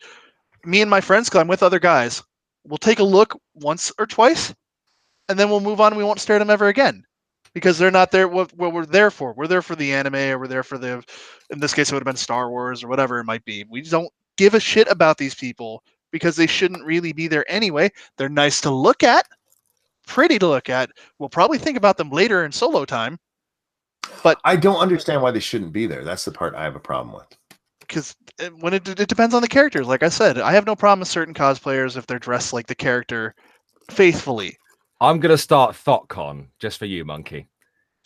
Me and my friends, because I'm with other guys, we'll take a look once or twice, and then we'll move on. We won't stare at them ever again because they're not there. What we're there for? We're there for the anime, or we're there for the. In this case, it would have been Star Wars or whatever it might be. We don't give a shit about these people because they shouldn't really be there anyway. They're nice to look at, pretty to look at. We'll probably think about them later in solo time. But I don't understand why they shouldn't be there. That's the part I have a problem with. Because when it depends on the characters. Like I said, I have no problem with certain cosplayers if they're dressed like the character faithfully. I'm gonna start ThoughtCon just for you, Monkey.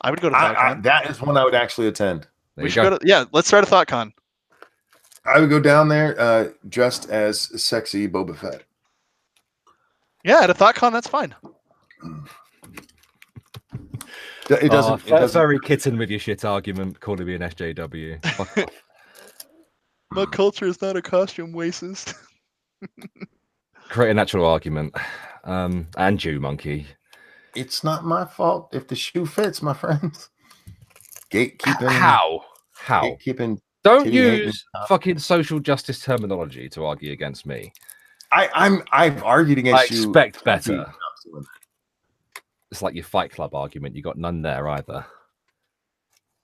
I would go to ThoughtCon. That is one I would actually attend. We should go to, yeah, let's start a ThoughtCon. I would go down there dressed as sexy Boba Fett. Yeah, at a ThoughtCon, that's fine. It doesn't. It doesn't. Furry kitten with your shit argument, calling me an SJW. Fuck off. My culture is not a costume racist. Create a natural argument. And you, Monkey. It's not my fault if the shoe fits, my friends. Gatekeeping. How? Gatekeeping. Don't use fucking social justice terminology to argue against me. I've argued against you. I expect better. It's like your Fight Club argument. You got none there either.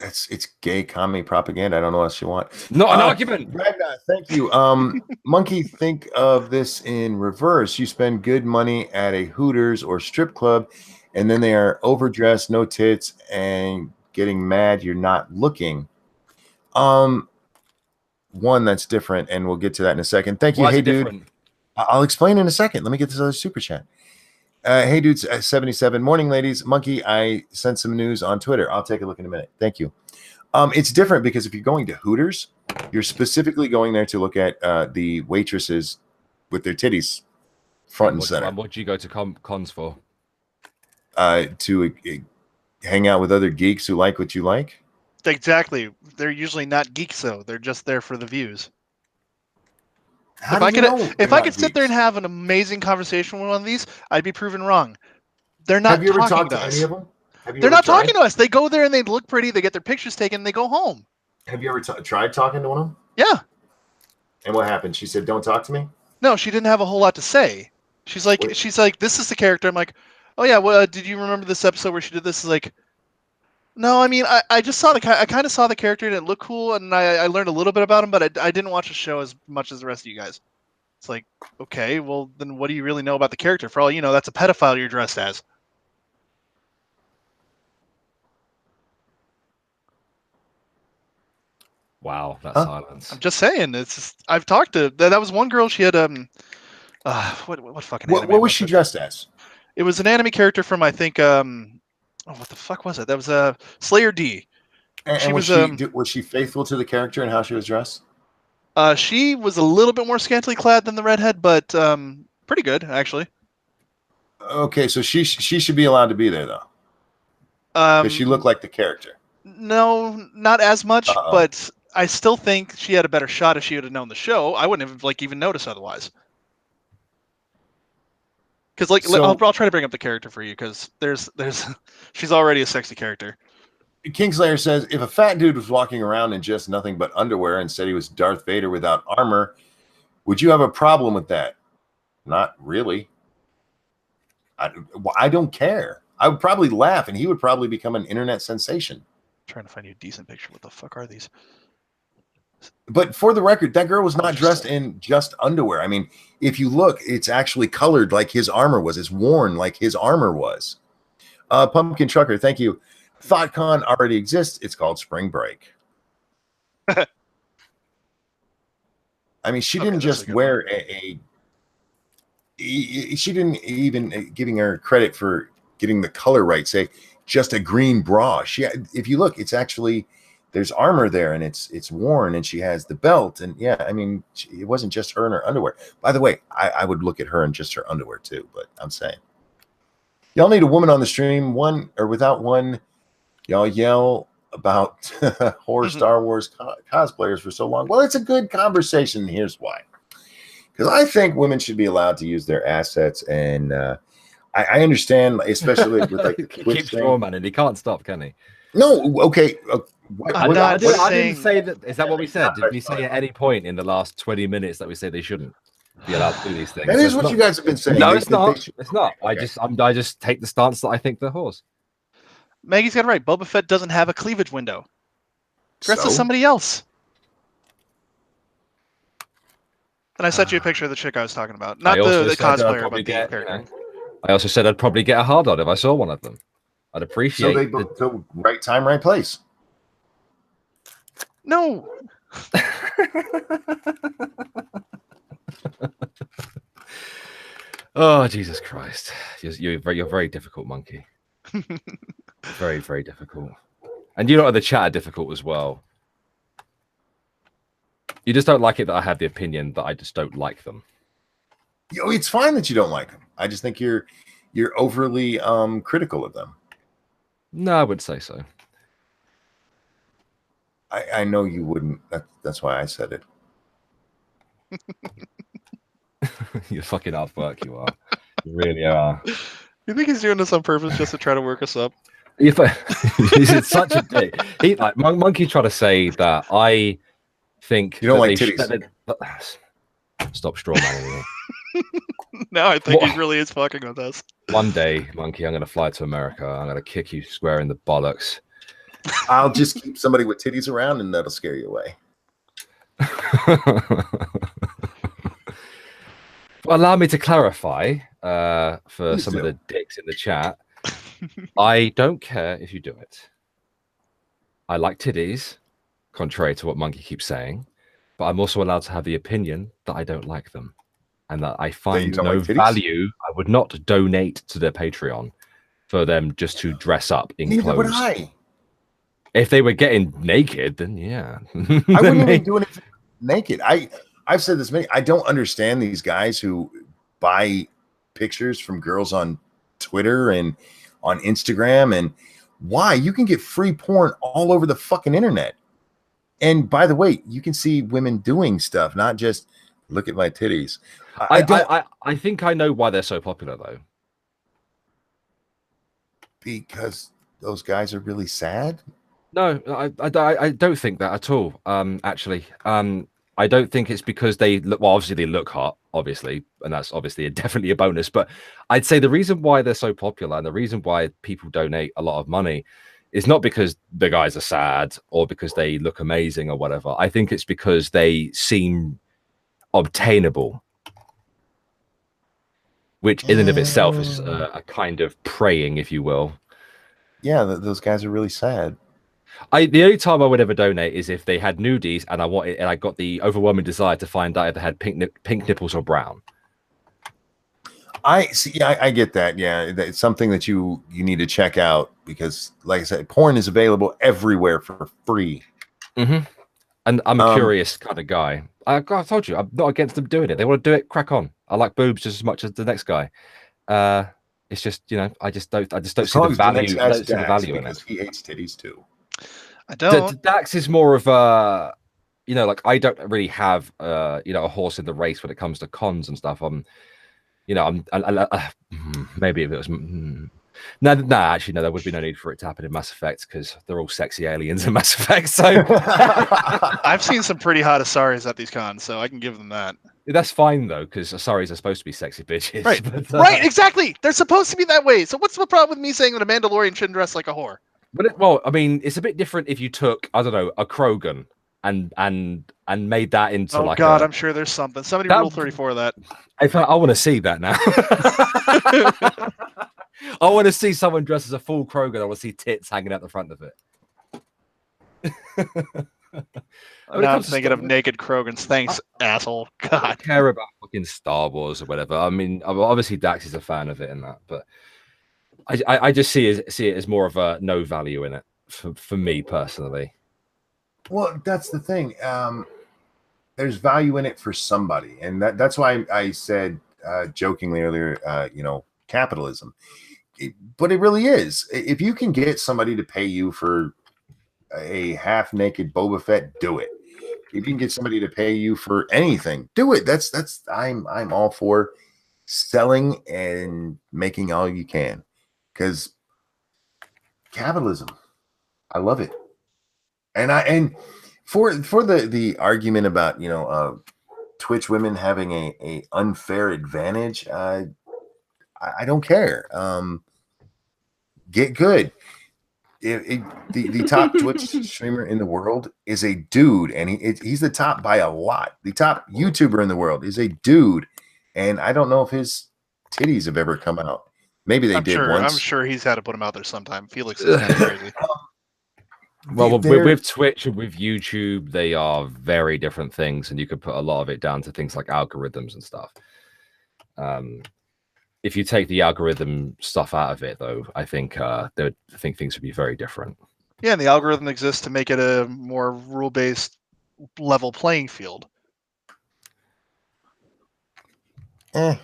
It's gay commie propaganda. I don't know what else you want. Not an argument. Ragnar, thank you. Monkey, think of this in reverse. You spend good money at a Hooters or strip club, and then they are overdressed, no tits, and getting mad you're not looking. One that's different, and we'll get to that in a second. Thank you. Hey, dude. Different? I'll explain in a second. Let me get this other super chat. Hey, dudes, 77. Morning, ladies. Monkey, I sent some news on Twitter. I'll take a look in a minute. Thank you. It's different because if you're going to Hooters, you're specifically going there to look at the waitresses with their titties front and center. What do you go to cons for? To hang out with other geeks who like what you like. Exactly. They're usually not geeks, though. They're just there for the views. How if I could sit there and have an amazing conversation with one of these, I'd be proven wrong. They're not. Have you ever talking talked to any of them? They're not talking to us. They go there and they look pretty. They get their pictures taken. And they go home. Have you ever tried talking to one of them? Yeah. And what happened? She said, "Don't talk to me." No, she didn't have a whole lot to say. She's like, this is the character. I'm like, oh yeah. Well, did you remember this episode where she did this? Like, no, I mean, I just saw I kind of saw the character and it looked cool, and I learned a little bit about him, but I didn't watch the show as much as the rest of you guys. It's like, okay, well then what do you really know about the character? For all you know, that's a pedophile you're dressed as. Wow, that silence. I'm just saying, I've talked to that was one girl. She had what fucking what was she dressed as? It was an anime character from I think what the fuck was it? That was Slayer D. And was she faithful to the character and how she was dressed? She was a little bit more scantily clad than the redhead, but pretty good actually. Okay, so she should be allowed to be there though. Because she looked like the character. No, not as much, but I still think she had a better shot if she would have known the show. I wouldn't have even noticed otherwise. Because I'll try to bring up the character for you because there's she's already a sexy character. Kingslayer says if a fat dude was walking around in just nothing but underwear and said he was Darth Vader without armor, would you have a problem with that? Not really. I don't care. I would probably laugh, and he would probably become an internet sensation. I'm trying to find you a decent picture. What the fuck are these? But for the record, that girl was not dressed in just underwear. I mean, if you look, it's actually colored like his armor was. It's worn like his armor was. Pumpkin Trucker, thank you. ThoughtCon already exists. It's called Spring Break. I mean, she didn't just wear she didn't even, giving her credit for getting the color right, say just a green bra. If you look, it's actually there's armor there, and it's worn, and she has the belt, and yeah, I mean, it wasn't just her in her underwear. By the way, I would look at her in just her underwear too, but I'm saying, y'all need a woman on the stream, one or without one. Y'all yell about horror Star Wars cosplayers for so long. Well, it's a good conversation. Here's why. Because I think women should be allowed to use their assets, and I understand, especially with like the keep straw man, and he can't stop, can he? No, okay. I didn't say that. Is that what we said? Did we say at any point in the last 20 minutes that we say they shouldn't be allowed to do these things? That is what you guys have been saying. No, it's not. It's not. Okay. I just take the stance that I think they're whores. Maggie's got it right. Boba Fett doesn't have a cleavage window. Dress as somebody else. And I sent you a picture of the chick I was talking about. Not the cosplayer, but the character. I also said I'd probably get a hard on if I saw one of them. I'd appreciate the right time, right place. No. Oh, Jesus Christ. You're very difficult, Monkey. Very, very difficult. And you lot of the chat are difficult as well. You just don't like it that I have the opinion that I just don't like them. Yo, it's fine that you don't like them. I just think you're overly critical of them. No, I wouldn't say so. I know you wouldn't. That's why I said it. You're fucking hard work, you are. You really are. You think he's doing this on purpose just to try to work us up? He's such a dick. Monkey tried to say that I think you don't like titties. Stop straw manning me. No, I think he really is fucking with us. One day, Monkey, I'm going to fly to America. I'm going to kick you square in the bollocks. I'll just keep somebody with titties around, and that'll scare you away. Well, allow me to clarify for some of the dicks in the chat. I don't care if you do it. I like titties, contrary to what Monkey keeps saying, but I'm also allowed to have the opinion that I don't like them and that I find no value. I would not donate to their Patreon for them just to dress up in clothes. Neither would I. If they were getting naked, then yeah. I wouldn't even do anything naked. I've said this many. I don't understand these guys who buy pictures from girls on Twitter and on Instagram, and why you can get free porn all over the fucking internet. And by the way, you can see women doing stuff, not just look at my titties. I think I know why they're so popular though. Because those guys are really sad. No, I don't think that at all. Actually, I don't think it's because they look. Well, obviously they look hot, obviously, and that's obviously definitely a bonus. But I'd say the reason why they're so popular and the reason why people donate a lot of money is not because the guys are sad or because they look amazing or whatever. I think it's because they seem obtainable, which in and of itself is a kind of praying, if you will. Yeah, those guys are really sad. The only time I would ever donate is if they had nudies and I got the overwhelming desire to find out if they had pink nipples or brown. I see. I get that. Yeah, it's something that you need to check out because, like I said, porn is available everywhere for free. Mm-hmm. And I'm a curious kind of guy. I told you, I'm not against them doing it. They want to do it, crack on. I like boobs just as much as the next guy. It's just, I just don't see the value. I don't see the value in it. He hates titties too. I don't. Dax is more of a, like I don't really have, a horse in the race when it comes to cons and stuff. Maybe if it was. Actually, no, there would be no need for it to happen in Mass Effect because they're all sexy aliens in Mass Effect. So I've seen some pretty hot Asaris at these cons, so I can give them that. That's fine though, because Asaris are supposed to be sexy bitches. Right, but, right, exactly. They're supposed to be that way. So what's the problem with me saying that a Mandalorian shouldn't dress like a whore? But it's a bit different if you took, I don't know, a Krogan and made that into like. Oh God, I'm sure there's something. Somebody rule 34 of that. In fact, I want to see that now. I want to see someone dressed as a full Krogan. I want to see tits hanging out the front of it. Now I'm thinking of naked Krogans. Thanks, asshole. God. I don't care about fucking Star Wars or whatever. I mean, obviously Dax is a fan of it and that, but I just see it as more of a no value in it for me personally. Well, that's the thing. There's value in it for somebody, and that's why I said jokingly earlier, capitalism. But it really is. If you can get somebody to pay you for a half-naked Boba Fett, do it. If you can get somebody to pay you for anything, do it. I'm all for selling and making all you can, because capitalism, I love it. And for the argument about Twitch women having a unfair advantage, I don't care. Get good. The top Twitch streamer in the world is a dude, and he's the top by a lot. The top YouTuber in the world is a dude, and I don't know if his titties have ever come out. Maybe they did once. I'm sure he's had to put them out there sometime. Felix is kind of crazy. Well, with Twitch and with YouTube, they are very different things, and you could put a lot of it down to things like algorithms and stuff. If you take the algorithm stuff out of it, though, I think things would be very different. Yeah, and the algorithm exists to make it a more rule-based, level playing field. I'm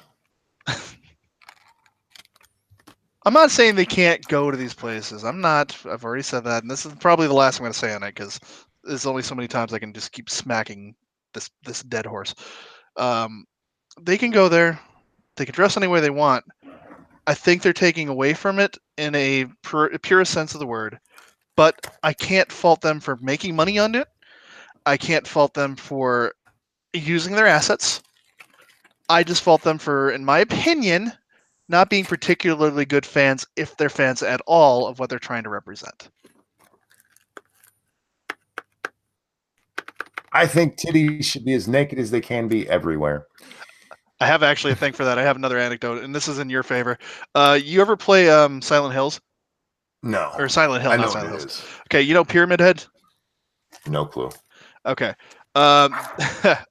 not saying they can't go to these places. I've already said that, and this is probably the last I'm going to say on it, because there's only so many times I can just keep smacking this dead horse. They can go there. They can dress any way they want. I think they're taking away from it in a purest sense of the word. But I can't fault them for making money on it. I can't fault them for using their assets. I just fault them for, in my opinion, not being particularly good fans, if they're fans at all, of what they're trying to represent. I think titties should be as naked as they can be everywhere. I have actually a thing for that. I have another anecdote, and this is in your favor. You ever play Silent Hills? No. Or Silent Hill, I know not Silent what it Hills. is. Okay, you know Pyramid Head? No clue. Okay. I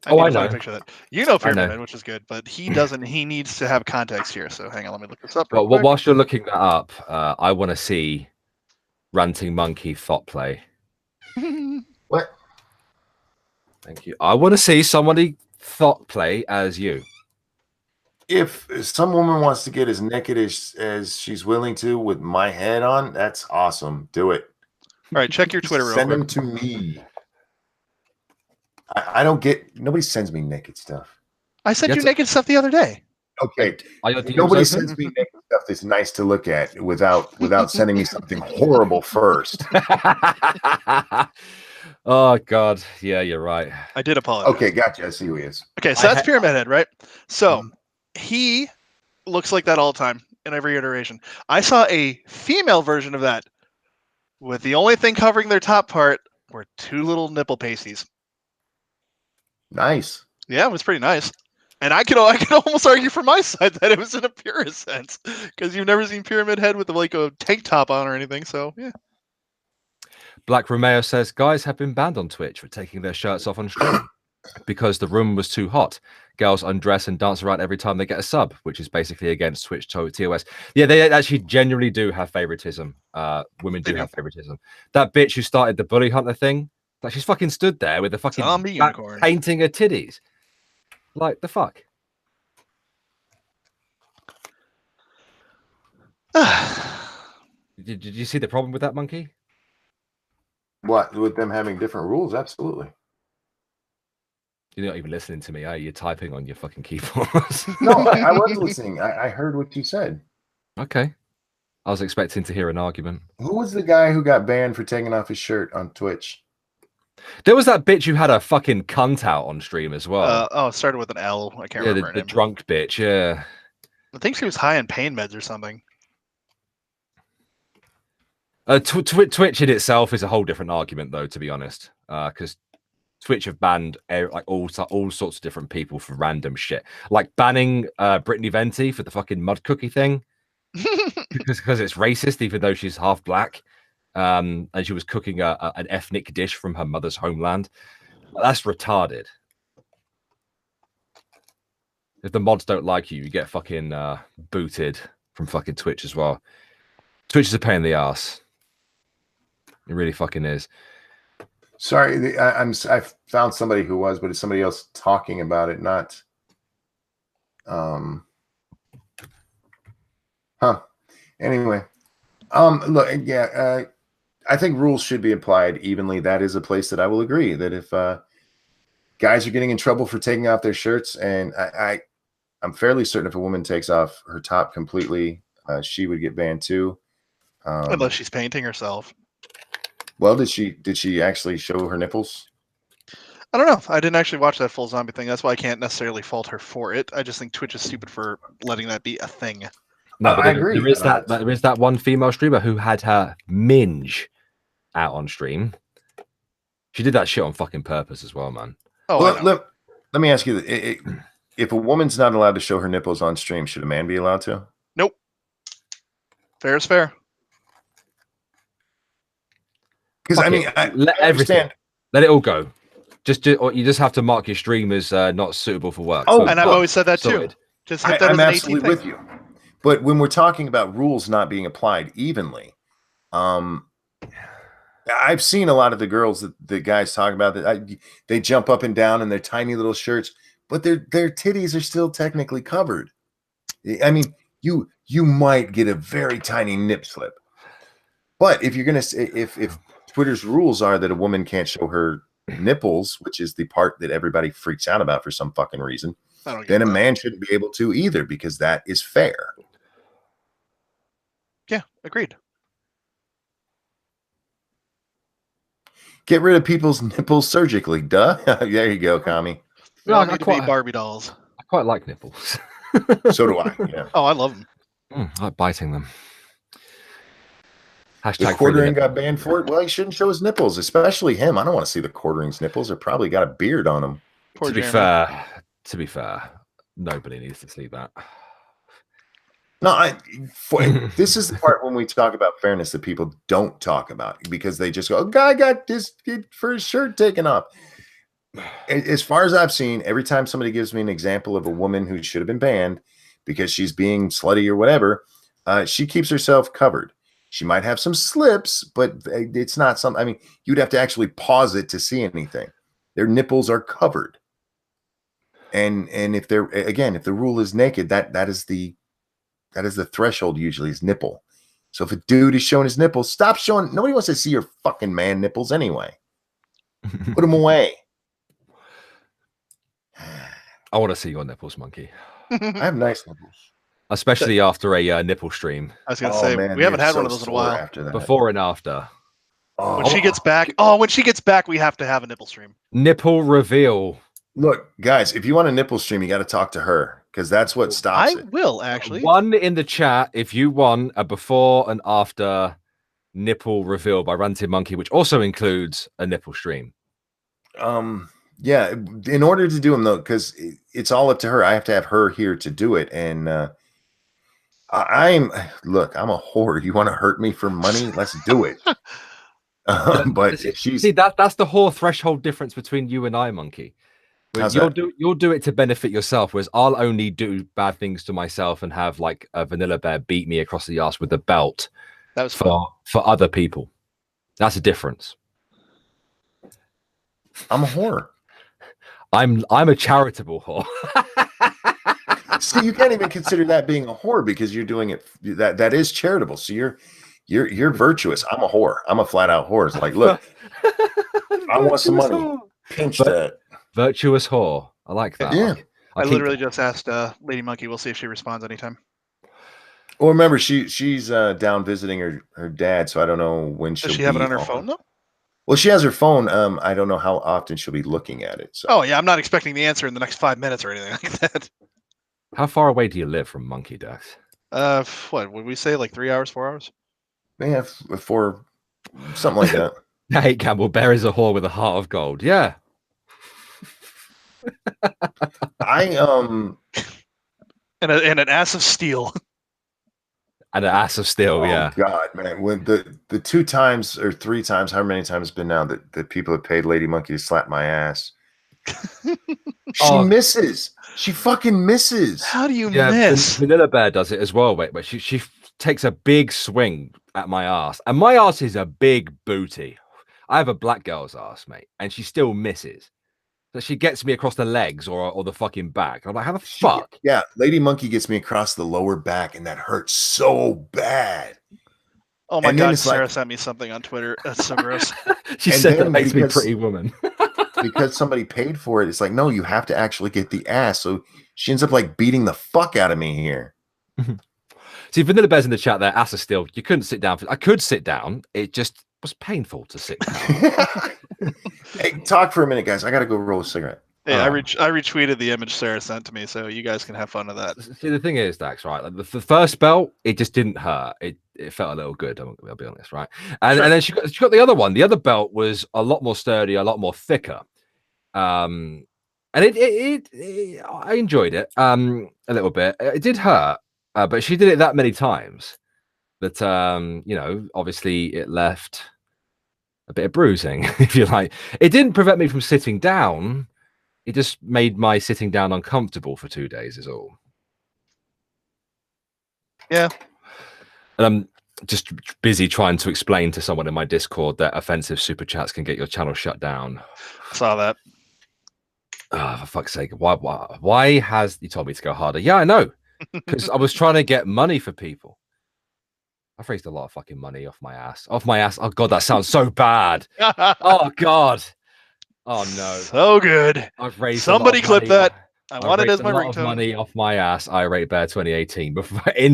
know. Picture that. You know Pyramid Head, which is good, but he doesn't. He needs to have context here. So hang on, let me look this up. Well, whilst you're looking that up, I want to see Ranting Monkey thought play. What? Thank you. I want to see somebody thought play as you. If some woman wants to get as naked as she's willing to with my head on, that's awesome. Do it. All right, check your Twitter real quick. Send them to me. I don't get. Nobody sends me naked stuff. I sent you naked stuff the other day. Okay. Nobody sends me naked stuff that's nice to look at without sending me something horrible first. Oh God, yeah, you're right. I did apologize. Okay, gotcha. I see who he is. Okay, so that's Pyramid Head, right? So he looks like that all the time in every iteration. I saw a female version of that with the only thing covering their top part were two little nipple pasties. Nice. Yeah, it was pretty nice. And I could almost argue for my side that it was in a purest sense, because you've never seen Pyramid Head with like a tank top on or anything. So yeah. Black Romeo says guys have been banned on Twitch for taking their shirts off on stream because the room was too hot. Girls undress and dance around every time they get a sub, which is basically against Twitch TOS. Yeah, they actually genuinely do have favoritism. Women do have favoritism. That bitch who started the bully hunter thing, like she's fucking stood there with a fucking unicorn painting her titties. Like the fuck. Did you see the problem with that, Monkey? What, with them having different rules? Absolutely. You're not even listening to me, are you? You're typing on your fucking keyboard. No, I was listening. I heard what you said. Okay. I was expecting to hear an argument. Who was the guy who got banned for taking off his shirt on Twitch? There was that bitch who had a fucking cunt out on stream as well. It started with an L. I can't remember her name. The drunk bitch, yeah. I think she was high on pain meds or something. Twitch in itself is a whole different argument, though, to be honest, because Twitch have banned like all sorts of different people for random shit, like banning Brittany Venti for the fucking mud cookie thing because it's racist, even though she's half black, and she was cooking an ethnic dish from her mother's homeland. That's retarded. If the mods don't like you, you get fucking booted from fucking Twitch as well. Twitch is a pain in the ass. It really fucking is. Sorry, I found somebody who was, but it's somebody else talking about it, not. Anyway, look, yeah, I think rules should be applied evenly. That is a place that I will agree that if guys are getting in trouble for taking off their shirts, and I'm fairly certain if a woman takes off her top completely, she would get banned too. Unless she's painting herself. Well, did she actually show her nipples? I don't know. I didn't actually watch that full zombie thing. That's why I can't necessarily fault her for it. I just think Twitch is stupid for letting that be a thing. No, but I agree. There is that one female streamer who had her minge out on stream. She did that shit on fucking purpose as well, man. Oh, well, let me ask you: if a woman's not allowed to show her nipples on stream, should a man be allowed to? Nope. Fair is fair. Because I mean, I understand. Let it all go. You just have to mark your stream as not suitable for work. Oh, and I've always said that too. Just hit that I'm absolutely with you. But when we're talking about rules not being applied evenly, I've seen a lot of the girls that the guys talk about that they jump up and down in their tiny little shirts, but their titties are still technically covered. I mean, you might get a very tiny nip slip, but if you're gonna if Twitter's rules are that a woman can't show her nipples, which is the part that everybody freaks out about for some fucking reason, then a man shouldn't be able to either, because that is fair. Yeah, agreed. Get rid of people's nipples surgically, duh. There you go, Kami. We all need to be Barbie dolls. I quite like nipples. So do I. Yeah. Oh, I love them. I like biting them. The quartering got banned for it. Well, he shouldn't show his nipples, especially him. I don't want to see the quartering's nipples. They're probably got a beard on them. To be fair, nobody needs to see that. No, this is the part when we talk about fairness that people don't talk about, because they just go, "Oh, guy got this for his shirt taken off." As far as I've seen, every time somebody gives me an example of a woman who should have been banned because she's being slutty or whatever, she keeps herself covered. She might have some slips, but it's not something. I mean, you'd have to actually pause it to see anything. Their nipples are covered, and if if the rule is naked, that is the threshold usually, is nipple. So if a dude is showing his nipples, stop showing. Nobody wants to see your fucking man nipples anyway. Put them away. I want to see your nipples, Monkey. I have nice nipples. Especially after a nipple stream. I was going to say, man, we haven't had one of those in a while. After that. Before and after. When she gets back, we have to have a nipple stream. Nipple reveal. Look, guys, if you want a nipple stream, you got to talk to her, because that's what stops it. I will, actually. One in the chat if you want a before and after nipple reveal by Ranted Monkey, which also includes a nipple stream. Yeah, in order to do them, though, because it's all up to her. I have to have her here to do it, and I'm a whore. You want to hurt me for money? Let's do it. But that's the whole threshold difference between you and I, Monkey. You'll do it to benefit yourself, whereas I'll only do bad things to myself and have like a vanilla bear beat me across the ass with a belt. That was for other people. That's a difference. I'm a whore. I'm a charitable whore. See, you can't even consider that being a whore, because you're doing it. That is charitable. So you're virtuous. I'm a whore. I'm a flat out whore. It's like, look, I want some money. Pinch that. Virtuous whore. I like that. Yeah. I literally just asked Lady Monkey. We'll see if she responds anytime. Well, remember, she's down visiting her dad, so I don't know when she'll. Does she have it on her phone though? Well, she has her phone. I don't know how often she'll be looking at it. So. Oh yeah, I'm not expecting the answer in the next 5 minutes or anything like that. How far away do you live from Monkey Dex? What would we say? Like 3 hours, 4 hours? Yeah, 4, something like that. Hey, Campbell, Bear is a whore with a heart of gold. Yeah. And an ass of steel. And an ass of steel, yeah. Oh God, man! When the 2 times or 3 times, how many times it's been now that people have paid Lady Monkey to slap my ass? She misses. She fucking misses. How do you miss? Vanilla Bear does it as well. Wait, but she takes a big swing at my ass, and my ass is a big booty. I have a black girl's ass, mate, and she still misses. So she gets me across the legs or the fucking back. I'm like, how the fuck? Yeah, Lady Monkey gets me across the lower back, and that hurts so bad. Oh my God, Sarah sent me something on Twitter. That's so gross. She said that makes me Pretty Woman. Because somebody paid for it, it's like, no, you have to actually get the ass. So she ends up like beating the fuck out of me here. See, Vanilla Bear's in the chat there. Ass is still, you couldn't sit down. I could sit down. It just was painful to sit down. Hey, talk for a minute, guys. I got to go roll a cigarette. Hey, I retweeted the image Sarah sent to me, so you guys can have fun with that. See, the thing is, Dax, right? Like the first belt, it just didn't hurt. It felt a little good. I'll be honest, right? And and then she got the other one. The other belt was a lot more sturdy, a lot more thicker. And I enjoyed it a little bit. It did hurt, but she did it that many times that you know, obviously it left a bit of bruising, if you like. It didn't prevent me from sitting down. It just made my sitting down uncomfortable for 2 days is all. Yeah. And I'm just busy trying to explain to someone in my Discord that offensive super chats can get your channel shut down. Saw that. Oh, for fuck's sake. Why has you told me to go harder? Yeah, I know. Because I was trying to get money for people. I've raised a lot of fucking money off my ass. Off my ass. Oh god, that sounds so bad. Oh god. Oh no. So good. I've raised somebody clip that. I want it as my ringtone. Money off my ass. Irate Bear 2018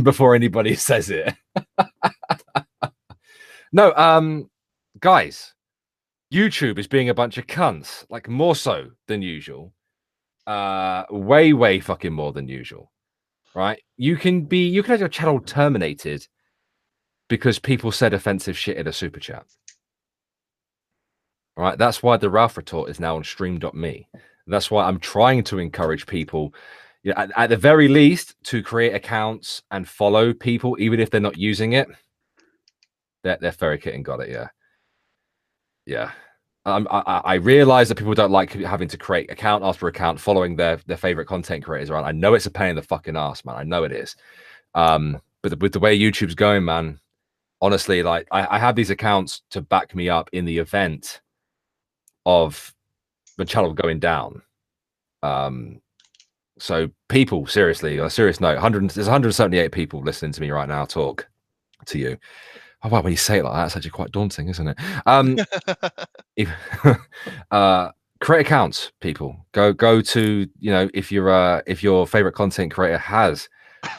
before anybody says it. No, guys, YouTube is being a bunch of cunts, like more so than usual. Way fucking more than usual. Right? You can have your channel terminated because people said offensive shit in a super chat. All right, that's why the Ralph Retort is now on stream.me. That's why I'm trying to encourage people, you know, at the very least, to create accounts and follow people, even if they're not using it. They're fairy kitten got it, yeah. Yeah. I realize that people don't like having to create account after account, following their favorite content creators around. I know it's a pain in the fucking ass, man. I know it is. But with the way YouTube's going, man, honestly, like I have these accounts to back me up in the event of the channel going down. So people, seriously, on a serious note, there's 178 people listening to me right now talk to you. Oh wow, when you say it like that, it's actually quite daunting, isn't it? Create accounts, people. Go to, you know, if your favorite content creator has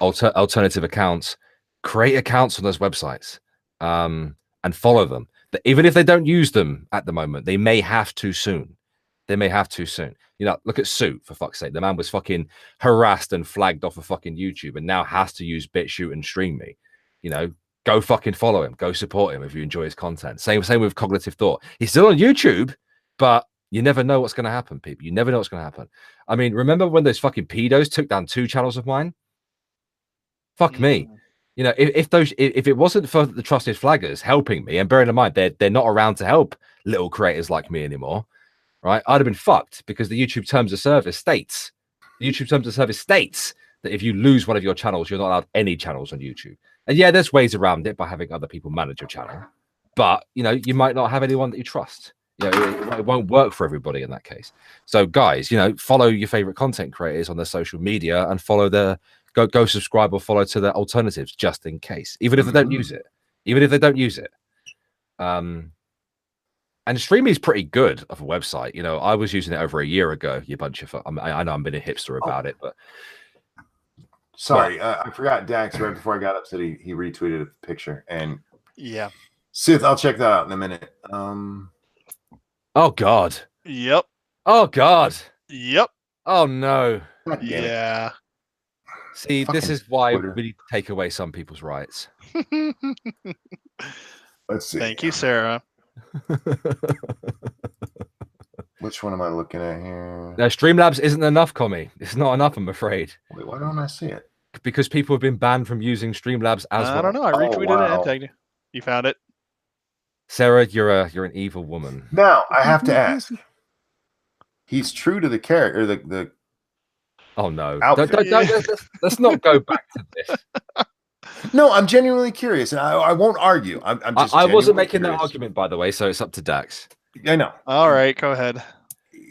alternative accounts, create accounts on those websites and follow them. Even if they don't use them at the moment, they may have to soon. They may have to soon. You know, look at Sue, for fuck's sake. The man was fucking harassed and flagged off of fucking YouTube and now has to use BitChute and Stream Me. You know, go fucking follow him. Go support him if you enjoy his content. Same with Cognitive Thought. He's still on YouTube, but you never know what's going to happen, people. You never know what's going to happen. I mean, remember when those fucking pedos took down 2 channels of mine? Fuck me. You know, if it wasn't for the trusted flaggers helping me, and bearing in mind they're not around to help little creators like me anymore, right? I'd have been fucked because the YouTube terms of service states that if you lose one of your channels, you're not allowed any channels on YouTube. And yeah, there's ways around it by having other people manage your channel, but you know, you might not have anyone that you trust. You know, it won't work for everybody in that case. So guys, you know, follow your favorite content creators on their social media and follow their go subscribe or follow to their alternatives just in case, even if they don't use it. And Streamy is pretty good of a website. You know, I was using it over a year ago. You bunch of I know I'm being a hipster about it, but sorry, I forgot Dax right before I got up said he retweeted a picture. And yeah, Sith, I'll check that out in a minute. Oh god. Yep. Oh god. Yep. Oh no. Yeah. See, this is why we need to take away some people's rights. Let's see. Thank you, Sarah. Which one am I looking at here? No, Streamlabs isn't enough, Commie. It's not enough, I'm afraid. Wait, why don't I see it? Because people have been banned from using Streamlabs as well. I don't know. I retweeted it and tagged you. You found it. Sarah, you're an evil woman. Now I have to ask. He's true to the character, the oh no! Don't, let's not go back to this. No, I'm genuinely curious, and I won't argue. I'm just. I wasn't making curious. that argument, by the way, so it's up to Dax. I know. All right, go ahead.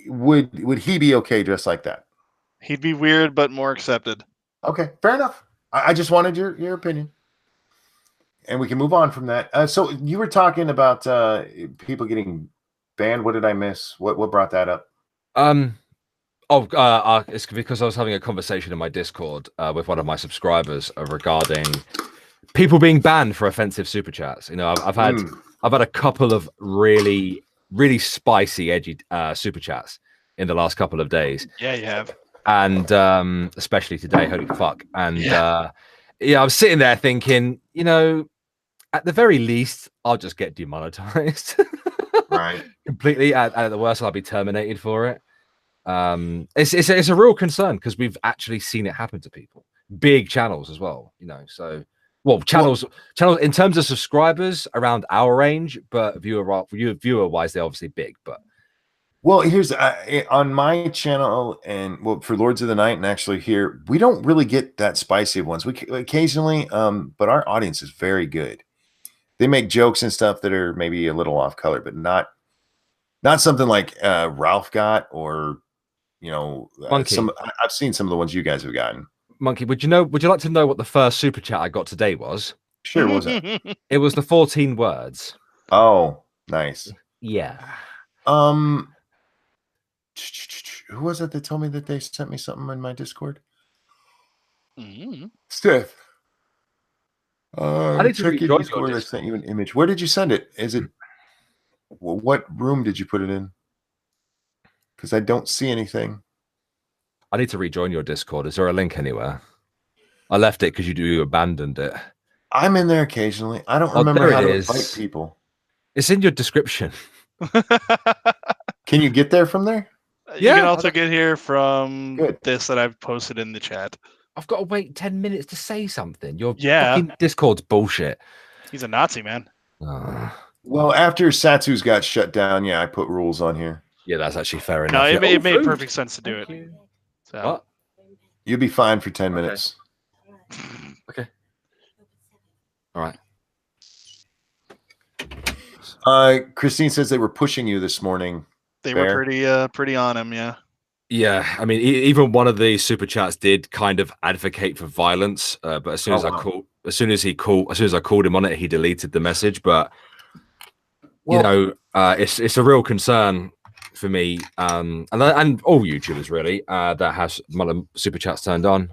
Would he be okay dressed like that? He'd be weird, but more accepted. Okay, fair enough. I just wanted your opinion, and we can move on from that. So you were talking about people getting banned. What did I miss? What brought that up? It's because I was having a conversation in my Discord with one of my subscribers regarding people being banned for offensive super chats. You know, I've had a couple of really spicy, edgy super chats in the last couple of days. Yeah, you have. And especially today, holy fuck. And I was sitting there thinking, you know, at the very least, I'll just get demonetized. Right. Completely. At the worst, I'll be terminated for it. It's a real concern because we've actually seen it happen to people, big channels as well, you know. So, channels in terms of subscribers around our range, but viewer wise, they're obviously big. But here's on my channel, and for Lords of the Night, and actually here, we don't really get that spicy ones. We occasionally, but our audience is very good. They make jokes and stuff that are maybe a little off color, but not something like Ralph got, or you know, I've seen some of the ones you guys have gotten. Monkey, would you like to know what the first super chat I got today was? Sure, what was it? It was the 14 words. Oh, nice. Yeah. Who was it that told me that they sent me something in my Discord? Steph. I need to rejoin Discord. I sent you an image. Where did you send it? Is it what room did you put it in? Because I don't see anything. I need to rejoin your Discord. Is there a link anywhere? I left it because you abandoned it. I'm in there occasionally. I don't remember how to invite people. It's in your description. Can you get there from there? You can also get here from this that I've posted in the chat. I've got to wait 10 minutes to say something. Your fucking Discord's bullshit. He's a Nazi, man. Well, after Satsu's got shut down, I put rules on here. Yeah, that's actually fair enough. No, it made perfect sense to do it. So. What? You'll be fine for 10 minutes. Okay. All right. Christine says they were pushing you this morning. They were pretty on him, yeah. Yeah, I mean, even one of the super chats did kind of advocate for violence, but as soon as I called him on it, he deleted the message. But you know, it's a real concern for me, and all YouTubers really that has super chats turned on.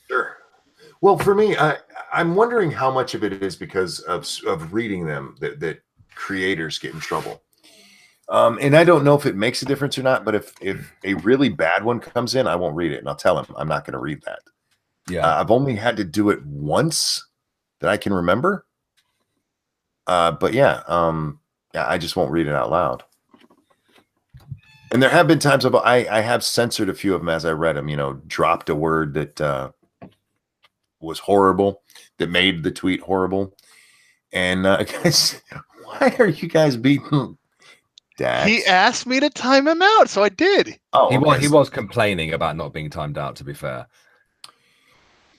Sure. Well, for me, I'm wondering how much of it is because of reading them that creators get in trouble. And I don't know if it makes a difference or not, but if a really bad one comes in, I won't read it, and I'll tell him I'm not going to read that. Yeah, I've only had to do it once that I can remember. But I just won't read it out loud. And there have been times I have censored a few of them as I read them. You know, dropped a word that was horrible, that made the tweet horrible. And guys, why are you guys beating Dax? He asked me to time him out, so I did. Oh, he was complaining about not being timed out, to be fair.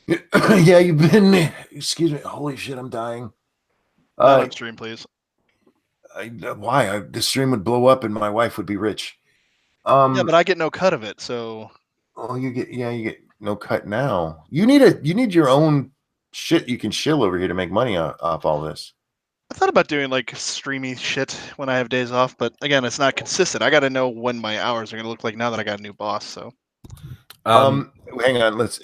Yeah, you've been. Excuse me. Holy shit, I'm dying. Not on stream, please. Why? The stream would blow up and my wife would be rich. Yeah, but I get no cut of it, so. Oh, you get no cut now. You need your own shit you can shill over here to make money off all this. I thought about doing like streamy shit when I have days off, but again, it's not consistent. I got to know when my hours are going to look like now that I got a new boss. So, hang on. Let's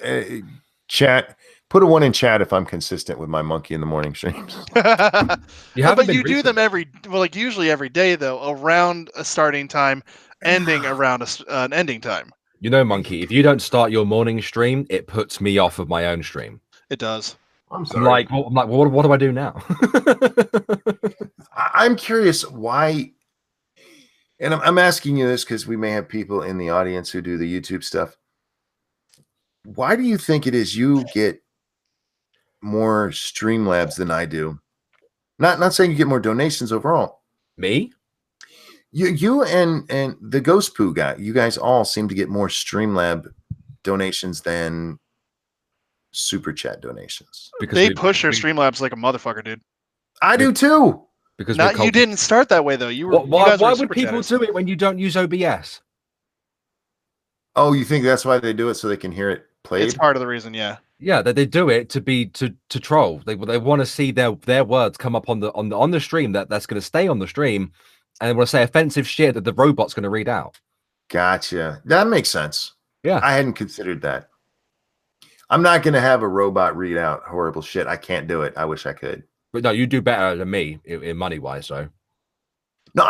chat. Put a 1 in chat if I'm consistent with my monkey in the morning streams. But you do them usually every day though, around a starting time, ending around an ending time. You know, monkey, if you don't start your morning stream, it puts me off of my own stream. It does. I'm sorry. I'm like, what do I do now? I'm curious why, and I'm asking you this because we may have people in the audience who do the YouTube stuff. Why do you think it is you get more Streamlabs than I do? Not saying you get more donations overall. Me? You and the Ghost Poo guy, you guys all seem to get more Streamlab donations than super chat donations. Because they push their Streamlabs like a motherfucker, dude. I do too. Because Not you didn't start that way though. You were. Why would super people chatters. do it when you don't use OBS? Oh, you think that's why they do it so they can hear it played? It's part of the reason, yeah. Yeah, that they do it to troll. They want to see their words come up on the stream that's going to stay on the stream, and they want to say offensive shit that the robot's going to read out. Gotcha. That makes sense. Yeah, I hadn't considered that. I'm not going to have a robot read out horrible shit. I can't do it. I wish I could. but no, you do better than me in money wise, though. No,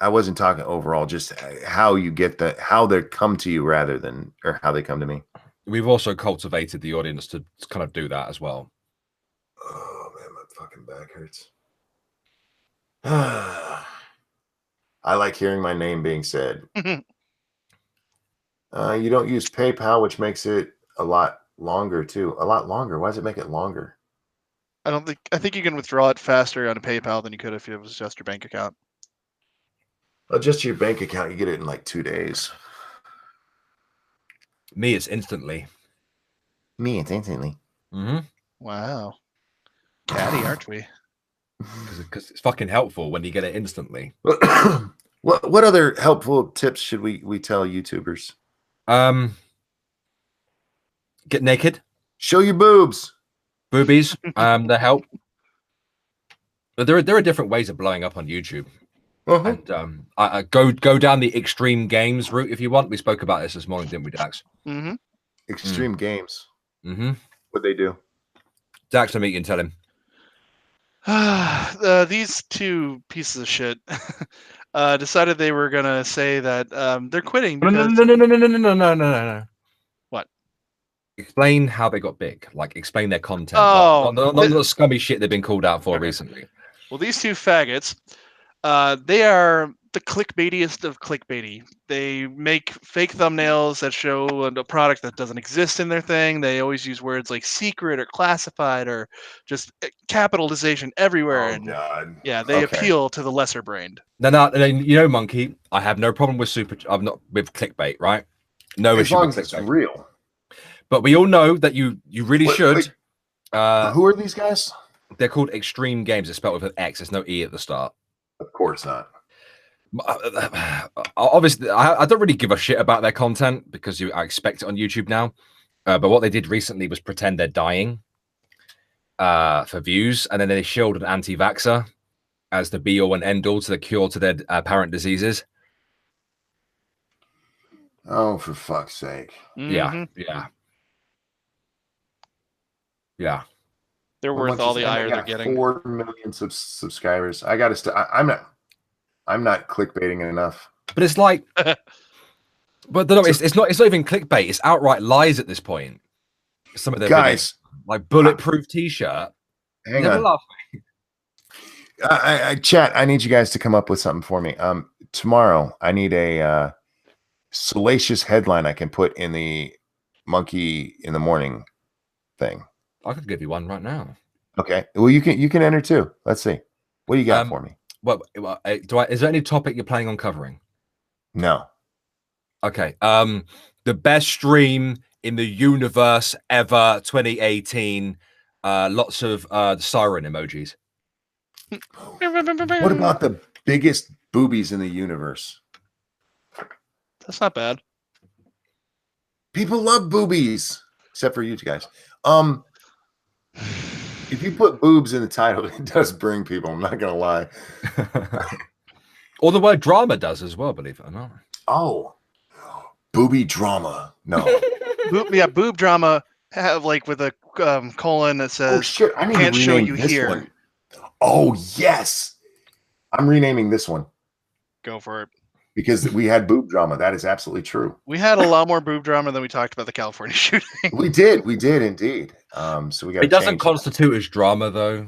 I wasn't talking overall, just how you get how they come to you rather than, or how they come to me. We've also cultivated the audience to kind of do that as well. Oh man, my fucking back hurts. I like hearing my name being said. You don't use PayPal, which makes it a lot longer too. A lot longer. Why does it make it longer? I think you can withdraw it faster on a PayPal than you could if it was just your bank account. Just your bank account, you get it in like 2 days. Me, it's instantly. Me, it's instantly. Wow. Catty, aren't we? Because it's fucking helpful when you get it instantly. What other helpful tips should we tell YouTubers? Get naked. Show your boobs. Boobies. They help. But there are different ways of blowing up on YouTube. And go down the extreme games route if you want. We spoke about this morning, didn't we, Dax? Extreme games. What they do? Dax, you can tell him. These two pieces of shit decided they were gonna say that they're quitting because No. What? Explain how they got big. Like, explain their content. Oh, not the scummy shit they've been called out for recently. Well, these two faggots, they are the clickbaitiest of clickbaity. They make fake thumbnails that show a product that doesn't exist in their thing. They always use words like secret or classified or just capitalization everywhere. Oh, God. Yeah, they appeal to the lesser brained. No, you know, Monkey, I have no problem with I'm not with clickbait, right? No as issue long with as clickbait. it's real. But we all know that you really should. Who are these guys? They're called Extreme Games. It's spelled with an X. There's no E at the start. Of course not. Obviously, I don't really give a shit about their content because I expect it on YouTube now. But what they did recently was pretend they're dying for views, and then they shielded an anti-vaxxer as the be-all and end-all to the cure to their apparent diseases. Oh, for fuck's sake! Yeah. They're worth all the ire they're getting. 4 million subscribers. I got to. I'm not clickbaiting enough. But it's like, but no, it's not even clickbait. It's outright lies at this point. Some of their guys, videos, like bulletproof T-shirt. Hang on. Chat. I need you guys to come up with something for me. Tomorrow, I need a salacious headline I can put in the Monkey in the Morning thing. I could give you one right now. Okay. Well, you can enter too. Let's see. What do you got for me? Well, is there any topic you're planning on covering? No. Okay. The best stream in the universe ever, 2018. Lots of siren emojis. What about the biggest boobies in the universe? That's not bad. People love boobies, except for you guys. If you put boobs in the title, it does bring people. I'm not gonna lie. Or the word drama does as well, believe it or not. Oh, booby drama. No. Boob drama have like with a colon that says, "Oh shit, I need can't to show rename you this here." one. Oh yes, I'm renaming this one. Go for it. Because we had boob drama. That is absolutely true. We had a lot more boob drama than we talked about the California shooting. We did indeed. So we got. It doesn't constitute as drama, though.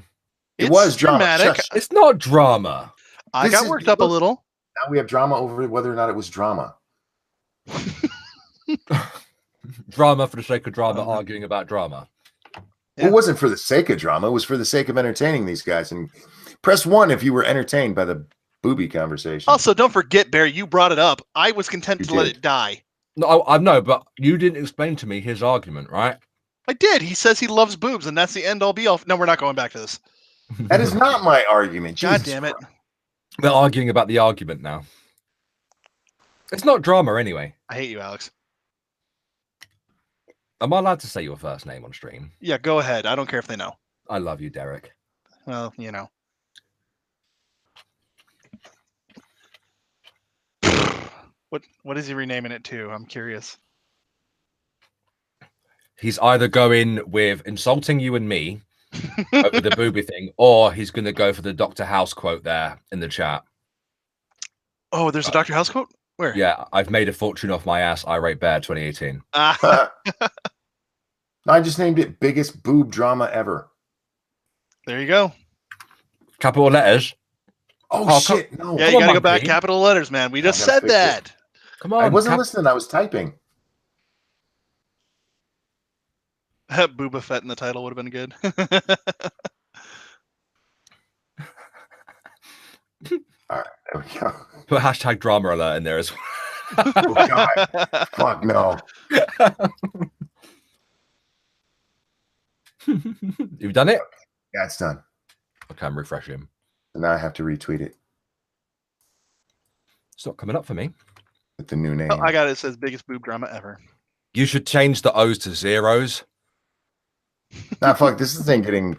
It was dramatic. Shush. It's not drama. I got worked up a little. Now we have drama over whether or not it was drama. Drama for the sake of drama, arguing about drama. Yeah. It wasn't for the sake of drama. It was for the sake of entertaining these guys. And press 1 if you were entertained by the booby conversation. Also, don't forget, Barry, you brought it up. I was content to let it die. No, I know, but you didn't explain to me his argument, right? I did. He says he loves boobs, and that's the end all be all. No, we're not going back to this. That is not my argument. God Jesus damn it. Christ. We're arguing about the argument now. It's not drama anyway. I hate you, Alex. Am I allowed to say your first name on stream? Yeah, go ahead. I don't care if they know. I love you, Derek. Well, you know. What is he renaming it to? I'm curious. He's either going with insulting you and me over the booby thing, or he's going to go for the Dr. House quote there in the chat. Oh, there's a Dr. House quote? Where? Yeah, I've made a fortune off my ass. Irate Bear 2018. I just named it biggest boob drama ever. There you go. Capital letters. Oh shit! No. Yeah, you gotta go back capital letters, man. We just said that. Come on. I wasn't listening. I was typing. Booba Fett in the title would have been good. All right, there we go. Put hashtag drama alert in there as well. Oh God! Fuck no. You've done it? Yeah, it's done. Okay, I'm refreshing. And now I have to retweet it It's not coming up for me. with the new name. Oh, I got it. It says biggest boob drama ever. You should change the O's to zeros. Nah, fuck. This thing getting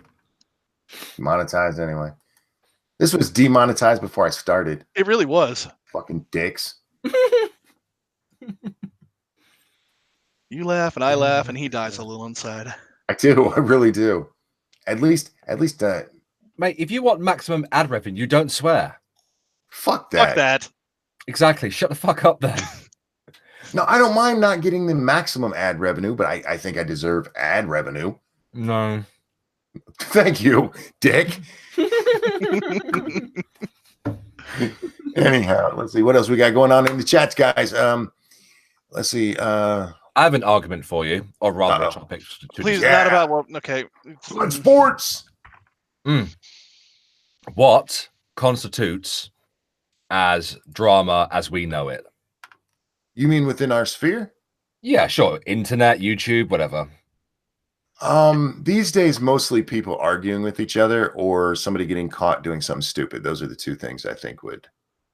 monetized anyway. This was demonetized before I started. It really was. Fucking dicks. You laugh and I laugh, and he dies a little inside. I do. I really do. At least. Mate, if you want maximum ad revenue, you don't swear. Fuck that. Fuck that. Exactly. Shut the fuck up then. No, I don't mind not getting the maximum ad revenue, but I think I deserve ad revenue. No. Thank you, dick. Anyhow, let's see what else we got going on in the chats, guys. Let's see. I have an argument for you, or rather a topic. Please, not about what. Okay. Blood sports. What constitutes as drama as we know it? You mean within our sphere? Yeah, sure. Internet, YouTube, whatever. These days, mostly people arguing with each other or somebody getting caught doing something stupid. Those are the two things I think would.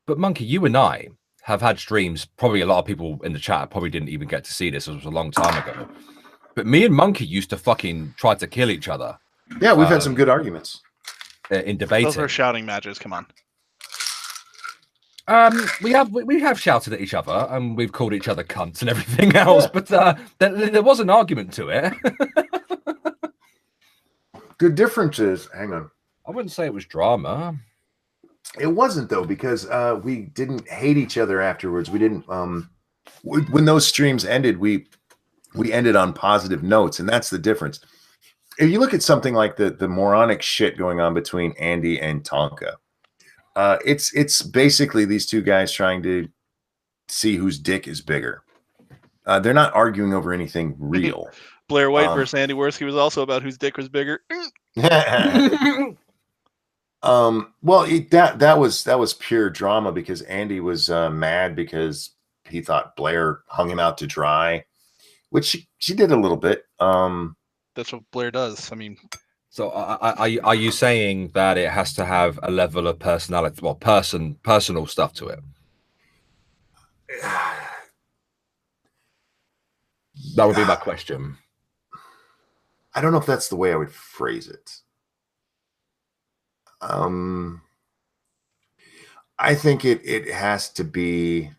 But Monkey, you and I have had streams. Probably a lot of people in the chat probably didn't even get to see this. It was a long time ago. But me and Monkey used to fucking try to kill each other. Yeah, we've had some good arguments in debating. Those are shouting matches. Come on. We have shouted at each other and we've called each other cunts and everything else. But there was an argument to it. Good differences. Hang on. I wouldn't say it was drama. It wasn't though, because we didn't hate each other afterwards. We didn't. When those streams ended, we ended on positive notes, and that's the difference. If you look at something like the moronic shit going on between Andy and Tonka, it's basically these two guys trying to see whose dick is bigger. They're not arguing over anything real. Blair White versus Andy Worski was also about whose dick was bigger. Well, that was pure drama because Andy was mad because he thought Blair hung him out to dry, which she did a little bit. That's what Blair does. I mean, so are you saying that it has to have a level of personality, well, personal stuff to it? That would be my question. I don't know if that's the way I would phrase it. I think it has to be.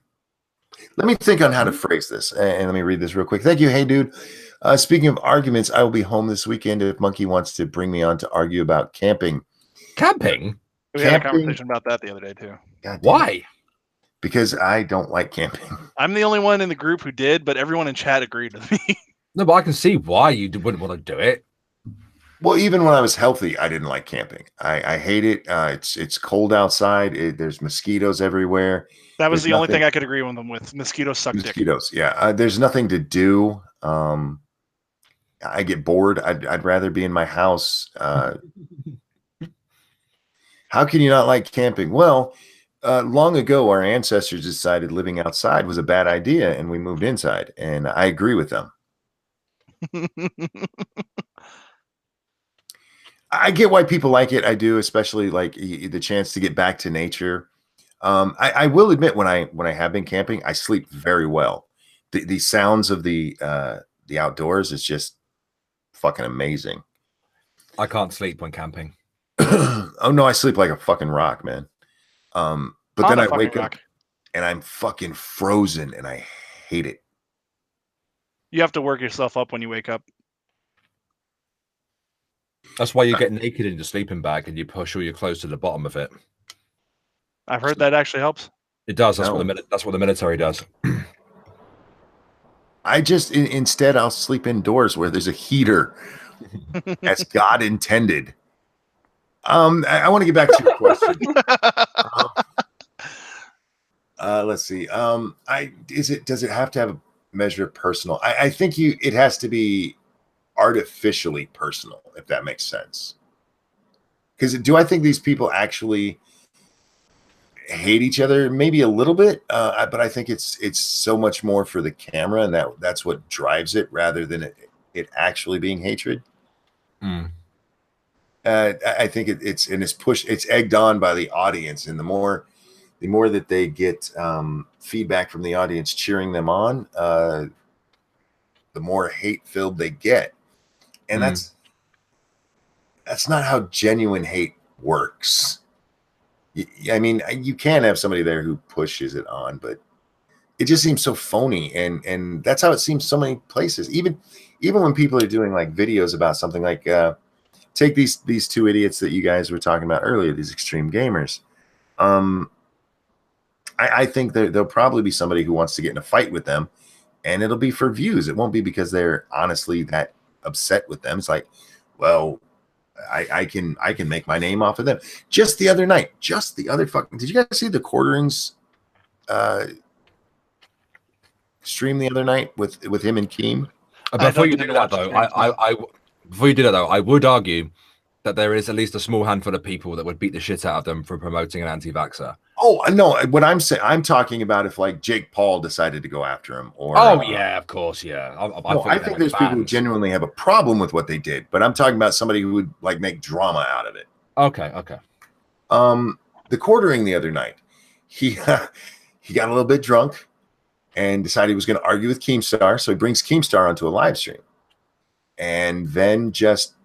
Let me think on how to phrase this, and let me read this real quick. Thank you. Hey, dude. Speaking of arguments, I will be home this weekend if Monkey wants to bring me on to argue about camping. Camping? We had a conversation about that the other day, too. Why? Because I don't like camping. I'm the only one in the group who did, but everyone in chat agreed with me. No, but I can see why you wouldn't want to do it. Well, even when I was healthy, I didn't like camping. I hate it. It's cold outside. There's mosquitoes everywhere. That was the only thing I could agree with them with. Mosquitoes suck dick. Mosquitoes, yeah. There's nothing to do. I get bored. I'd rather be in my house. How can you not like camping? Well, long ago, our ancestors decided living outside was a bad idea, and we moved inside. And I agree with them. I get why people like it. I do, especially like the chance to get back to nature. I will admit, when I have been camping, I sleep very well. The sounds of the outdoors is just fucking amazing. I can't sleep when camping. Oh no, I sleep like a fucking rock, man. But then I wake up and I'm fucking frozen, and I hate it. You have to work yourself up when you wake up. That's why you get naked in your sleeping bag and you push all your clothes to the bottom of it. I've heard that actually helps. It does. That's what the military does. I just instead I'll sleep indoors where there's a heater, as God intended. I want to get back to your question. Let's see. Does it have to have a measure of personal? I think it has to be artificially personal, if that makes sense. Because do I think these people actually hate each other? Maybe a little bit, but I think it's so much more for the camera, and that's what drives it, rather than it actually being hatred. I think it's egged on by the audience, and the more that they get feedback from the audience cheering them on, the more hate-filled they get. And that's not how genuine hate works. I mean, you can have somebody there who pushes it on, but it just seems so phony, and that's how it seems so many places. Even when people are doing like videos about something, like take these two idiots that you guys were talking about earlier, these extreme gamers. I think there'll probably be somebody who wants to get in a fight with them, and it'll be for views. It won't be because they're honestly that upset with them. It's like, well, I can make my name off of them. Just the other fucking, did you guys see the Quarterings stream the other night with him and Keem? Before you do that though, I would argue that there is at least a small handful of people that would beat the shit out of them for promoting an anti-vaxxer. Oh no! What I'm saying, I'm talking about if like Jake Paul decided to go after him, or yeah, of course, yeah. I think there's people who genuinely have a problem with what they did, but I'm talking about somebody who would like make drama out of it. Okay. The Quartering the other night, he got a little bit drunk and decided he was going to argue with Keemstar, so he brings Keemstar onto a live stream, and then just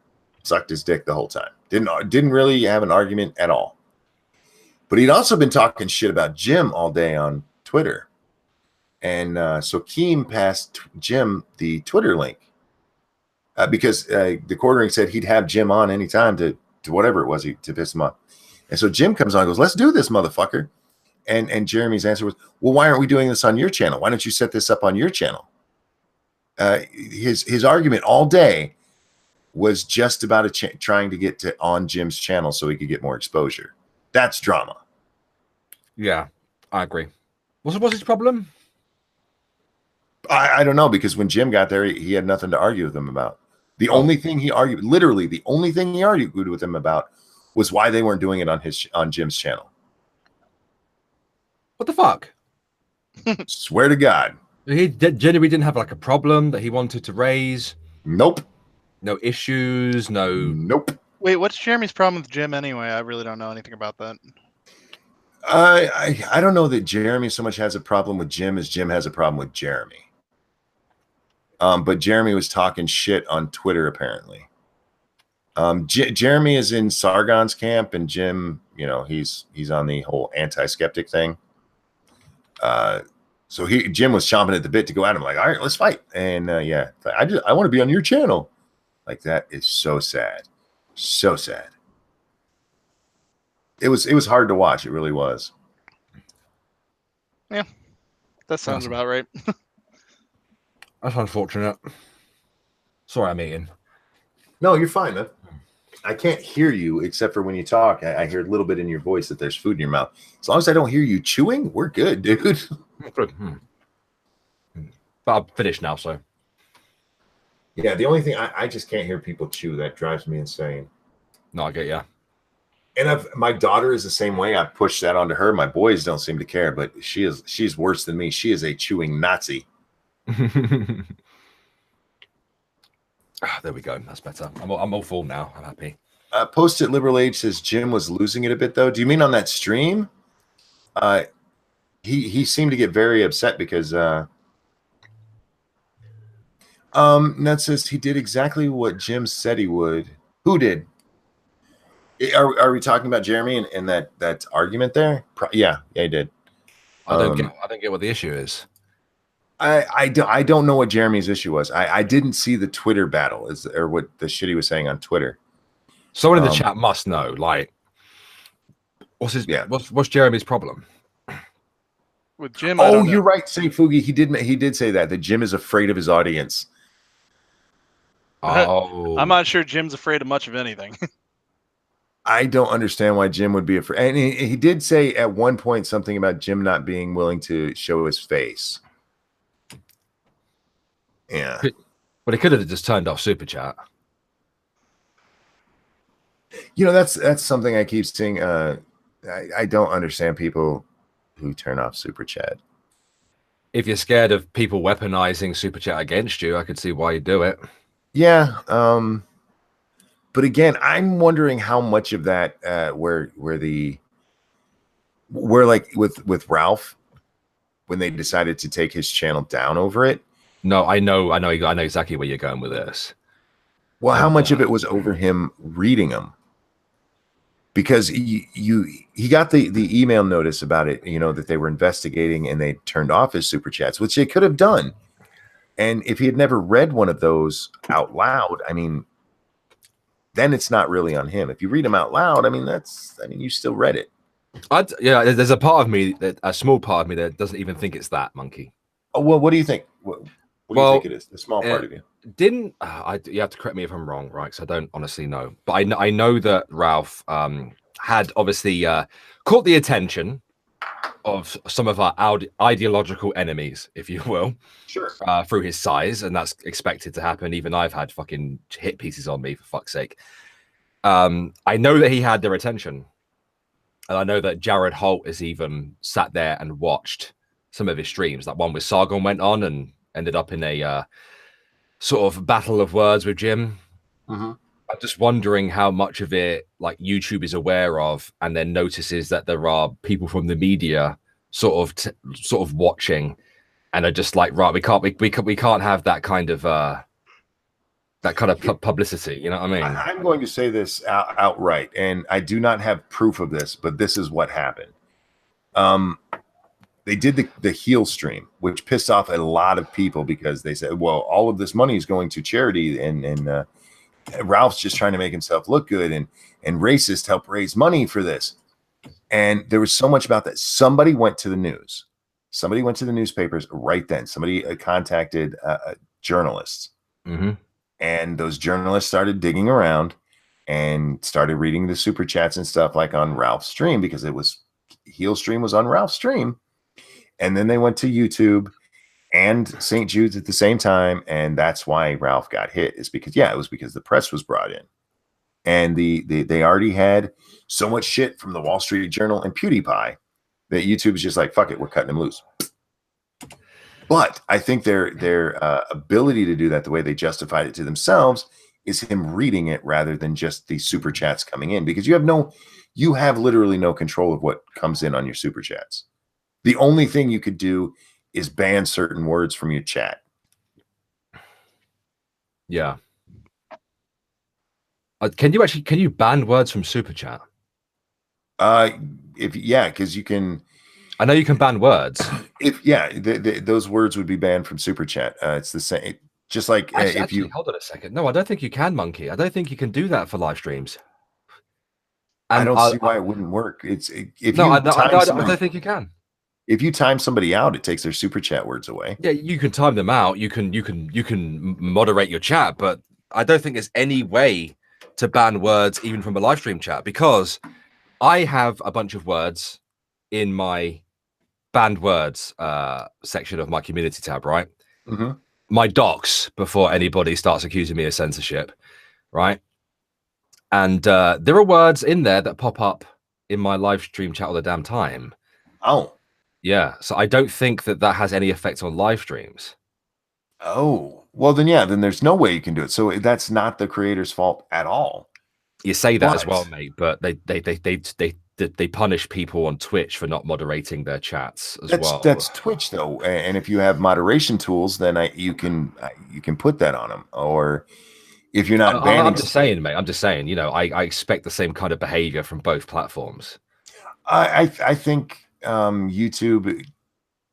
sucked his dick the whole time. Didn't really have an argument at all. But he'd also been talking shit about Jim all day on Twitter. And so Keem passed Jim the Twitter link because the Quartering said he'd have Jim on anytime to whatever it was to piss him off. And so Jim comes on and goes, "Let's do this, motherfucker." And Jeremy's answer was, "Well, why aren't we doing this on your channel? Why don't you set this up on your channel?" His argument all day was just about trying to get on Jim's channel so he could get more exposure. That's drama. Yeah, I agree. What's his problem? I don't know, because when Jim got there, he had nothing to argue with him about. The only thing he argued with him about was why they weren't doing it on Jim's channel. What the fuck? Swear to God. He genuinely didn't have like a problem that he wanted to raise. Nope. No issues. Nope. Wait, what's Jeremy's problem with Jim anyway? I really don't know anything about that. I don't know that Jeremy so much has a problem with Jim as Jim has a problem with Jeremy. But Jeremy was talking shit on Twitter apparently. Jeremy is in Sargon's camp, and Jim, he's on the whole anti-skeptic thing. So Jim was chomping at the bit to go at him, like, all right, let's fight. And yeah, I want to be on your channel. Like, that is so sad. So sad. It was hard to watch. It really was. Yeah, that sounds about right. That's unfortunate. Sorry, I'm eating. No, you're fine, man. I can't hear you except for when you talk. I hear a little bit in your voice that there's food in your mouth. As long as I don't hear you chewing, we're good, dude. Good. But I'm finished now, so. Yeah, the only thing I just can't hear people chew. That drives me insane. No, I get ya. And my daughter is the same way. I pushed that onto her. My boys don't seem to care, but she's worse than me. She is a chewing Nazi. There we go. That's better. I'm all full now. I'm happy. Post-it Liberal Age says Jim was losing it a bit, though. Do you mean on that stream? He seemed to get very upset because Ned says he did exactly what Jim said he would. Who did? Are we talking about Jeremy and that argument there? Yeah, he did. I don't get what the issue is. I don't know what Jeremy's issue was. I didn't see the Twitter battle or what the shit he was saying on Twitter. Someone in the chat must know. Like, what's Jeremy's problem with Jim? Oh, you're right. Say Fugi. He did say that Jim is afraid of his audience. Oh, I'm not sure Jim's afraid of much of anything. I don't understand why Jim would be afraid. And he did say at one point something about Jim not being willing to show his face. Yeah. But he could have just turned off Super Chat. You know, that's something I keep seeing. I don't understand people who turn off Super Chat. If you're scared of people weaponizing Super Chat against you, I could see why you do it. Yeah. But again, I'm wondering how much of that where like with Ralph when they decided to take his channel down over it. No, I know exactly where you're going with this. Well, how much of it was over him reading them? Because he got the email notice about it, you know, that they were investigating and they turned off his super chats, which they could have done. And if he had never read one of those out loud, I mean, then it's not really on him. If you read them out loud, I mean, you still read it. There's a part of me a small part of me that doesn't even think it's that, Monkey. Oh, well, what do you think? What do you think it is? The small part of you. You have to correct me if I'm wrong, right? Because I don't honestly know. But I know that Ralph had obviously caught the attention of some of our ideological enemies, if you will. Sure. Through his size, and that's expected to happen. Even I've had fucking hit pieces on me, for fuck's sake. I know that he had their attention. And I know that Jared Holt has even sat there and watched some of his streams. That one with Sargon went on and ended up in a sort of battle of words with Jim. Mm-hmm. I'm just wondering how much of it like YouTube is aware of, and then notices that there are people from the media sort of watching, and are just like, right, we can't have that kind of publicity. You know what I mean? I'm going to say this outright, and I do not have proof of this, but this is what happened. They did the heel stream, which pissed off a lot of people because they said, well, all of this money is going to charity, and Ralph's just trying to make himself look good, and racist help raise money for this. And there was so much about that. Somebody went to the news. Somebody went to the newspapers right then. Somebody contacted journalists. Mm-hmm. And those journalists started digging around and started reading the super chats and stuff like on Ralph's stream, because it was heel stream was on Ralph's stream. And then they went to YouTube and St. Jude's at the same time. And that's why Ralph got hit, is because, it was because the press was brought in. And they already had so much shit from the Wall Street Journal and PewDiePie that YouTube is just like, fuck it, we're cutting them loose. But I think their ability to do that, the way they justified it to themselves, is him reading it rather than just the super chats coming in, because you have literally no control of what comes in on your super chats. The only thing you could do is ban certain words from your chat. Yeah. Can you ban words from super chat? Because you can. I know you can ban words. Those words would be banned from super chat. It's the same, just like actually, hold on a second. No, I don't think you can, Monkey. I don't think you can do that for live streams. And I don't see why it wouldn't work. I don't think you can. If you time somebody out, it takes their super chat words away. Yeah, you can time them out. You can moderate your chat, but I don't think there's any way to ban words even from a live stream chat, because I have a bunch of words in my banned words section of my community tab, right? Mm-hmm. My docs, before anybody starts accusing me of censorship, right? And there are words in there that pop up in my live stream chat all the damn time. Oh. Yeah. So I don't think that has any effect on live streams. Oh. Well, then, yeah, then there's no way you can do it. So that's not the creator's fault at all. You say that as well, mate, but they punish people on Twitch for not moderating their chats as well. That's Twitch though, and if you have moderation tools, then you can put that on them. Or if you're not banning, I'm just saying, mate. I'm just saying. You know, I expect the same kind of behavior from both platforms. I think YouTube,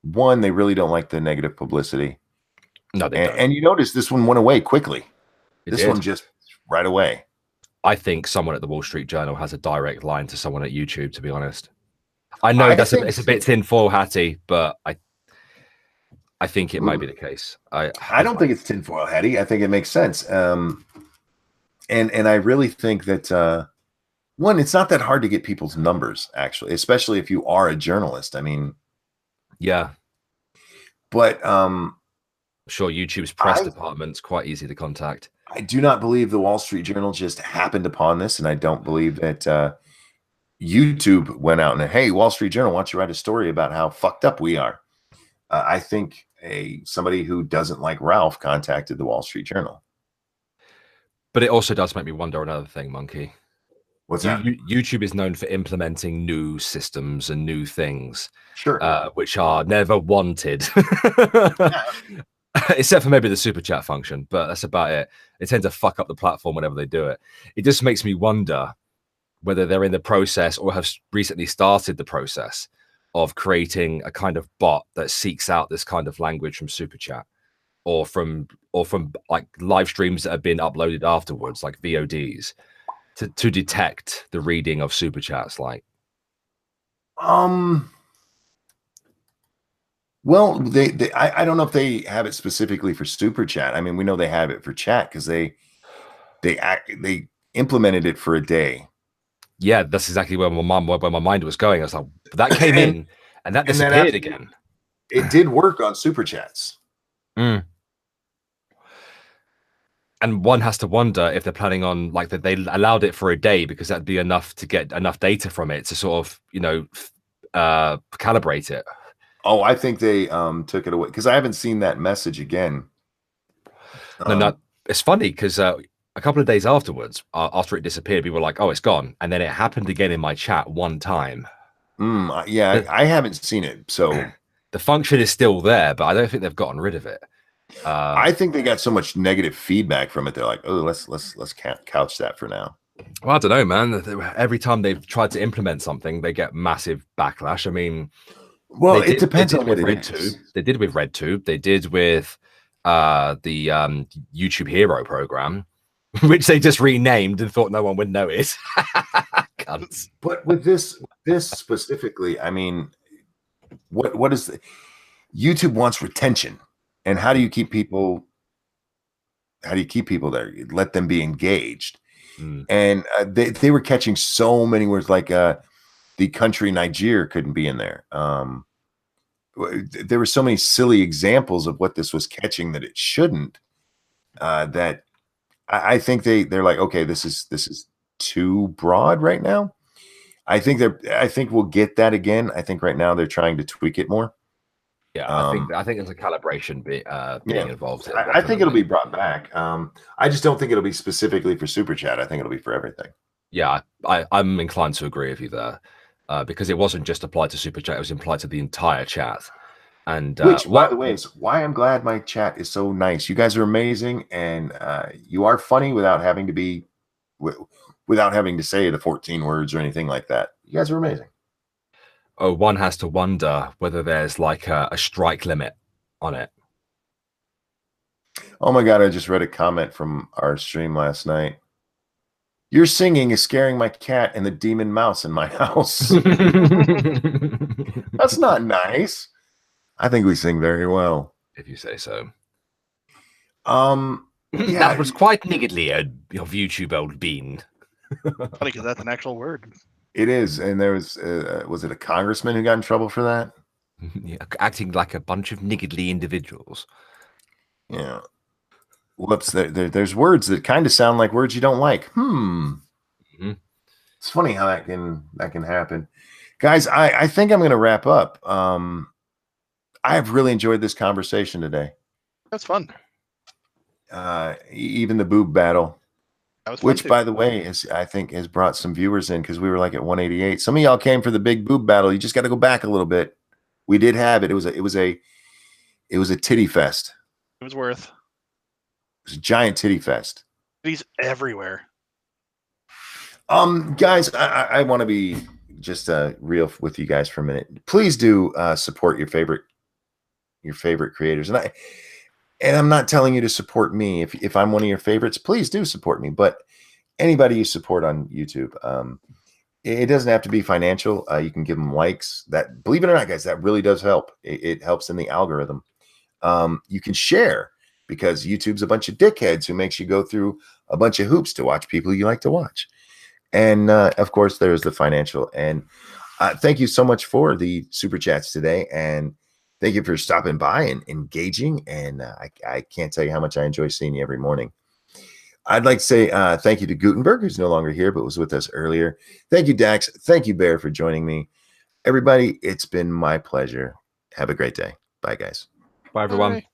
one, they really don't like the negative publicity. No, they don't. And you notice this one went away quickly. This one just right away. I think someone at the Wall Street Journal has a direct line to someone at YouTube, to be honest. I know it's a bit tinfoil hatty, but I think it might be the case. I don't think it's tinfoil hatty. I think it makes sense. And I really think that one, it's not that hard to get people's numbers, actually, especially if you are a journalist. I mean, yeah. But sure, YouTube's press department's quite easy to contact. I do not believe the Wall Street Journal just happened upon this, and I don't believe that YouTube went out and, hey, Wall Street Journal, why don't you write a story about how fucked up we are? I think somebody who doesn't like Ralph contacted the Wall Street Journal. But it also does make me wonder another thing, Monkey. What's that? YouTube is known for implementing new systems and new things, sure, which are never wanted. Except for maybe the super chat function, but that's about it. They tend to fuck up the platform whenever they do it. It just makes me wonder whether they're in the process or have recently started the process of creating a kind of bot that seeks out this kind of language from super chat or from like live streams that have been uploaded afterwards, like VODs, to detect the reading of super chats. Like, well, I don't know if they have it specifically for super chat. I mean, we know they have it for chat because they implemented it for a day. Yeah, that's exactly where my mind was going. I was like, that came in and that disappeared again. It did work on super chats. And one has to wonder if they're planning on, like, that they allowed it for a day because that'd be enough to get enough data from it to sort of, you know, calibrate it. Oh, I think they took it away because I haven't seen that message again. No, it's funny because a couple of days afterwards, after it disappeared, people were like, "Oh, it's gone," and then it happened again in my chat one time. Yeah, I haven't seen it, so the function is still there, but I don't think they've gotten rid of it. I think they got so much negative feedback from it. They're like, "Oh, let's couch that for now." Well, I don't know, man. Every time they've tried to implement something, they get massive backlash. I mean. Well, it depends on what it is. They did with RedTube. They did with the YouTube Hero program, which they just renamed and thought no one would notice. Cunts. But with this specifically, I mean, what is YouTube wants retention, and how do you keep people? How do you keep people there? You let them be engaged, and they were catching so many words like. The country Niger couldn't be in there. There were so many silly examples of what this was catching that it shouldn't. That I think they're like, okay, this is too broad right now. I think we'll get that again. I think right now they're trying to tweak it more. Yeah, I think there's a calibration being involved. I think it'll be brought back. I just don't think it'll be specifically for super chat. I think it'll be for everything. Yeah, I'm inclined to agree with you there. Because it wasn't just applied to super chat; it was applied to the entire chat. And which, by the way, is why I'm glad my chat is so nice. You guys are amazing, and you are funny without having to be, without having to say the 14 words or anything like that. You guys are amazing. Oh, one has to wonder whether there's like a strike limit on it. Oh my God! I just read a comment from our stream last night. Your singing is scaring my cat and the demon mouse in my house. That's not nice. I think we sing very well. If you say so. Yeah, that was quite niggardly of YouTube, old bean. Funny because that's an actual word. It is, and there was it a congressman who got in trouble for that? Yeah, acting like a bunch of niggardly individuals. Yeah. Whoops, there's words that kind of sound like words you don't like. Mm-hmm. It's funny how that can happen. Guys, I think I'm going to wrap up. I have really enjoyed this conversation today. That's fun. Even the boob battle, That was fun which, too. by the way, I think has brought some viewers in because we were like at 188. Some of y'all came for the big boob battle. You just got to go back a little bit. We did have it. It was a titty fest. It was worth. It was a giant titty fest. Titties everywhere. Guys, I want to be just real with you guys for a minute. Please do support your favorite creators, and I'm not telling you to support me. If I'm one of your favorites, please do support me. But anybody you support on YouTube, it doesn't have to be financial. You can give them likes. That, believe it or not, guys, that really does help. It helps in the algorithm. You can share, because YouTube's a bunch of dickheads who makes you go through a bunch of hoops to watch people you like to watch. And of course, there's the financial. And thank you so much for the super chats today. And thank you for stopping by and engaging. And I can't tell you how much I enjoy seeing you every morning. I'd like to say thank you to Gutenberg, who's no longer here, but was with us earlier. Thank you, Dax. Thank you, Bear, for joining me. Everybody, it's been my pleasure. Have a great day. Bye, guys. Bye, everyone. Bye.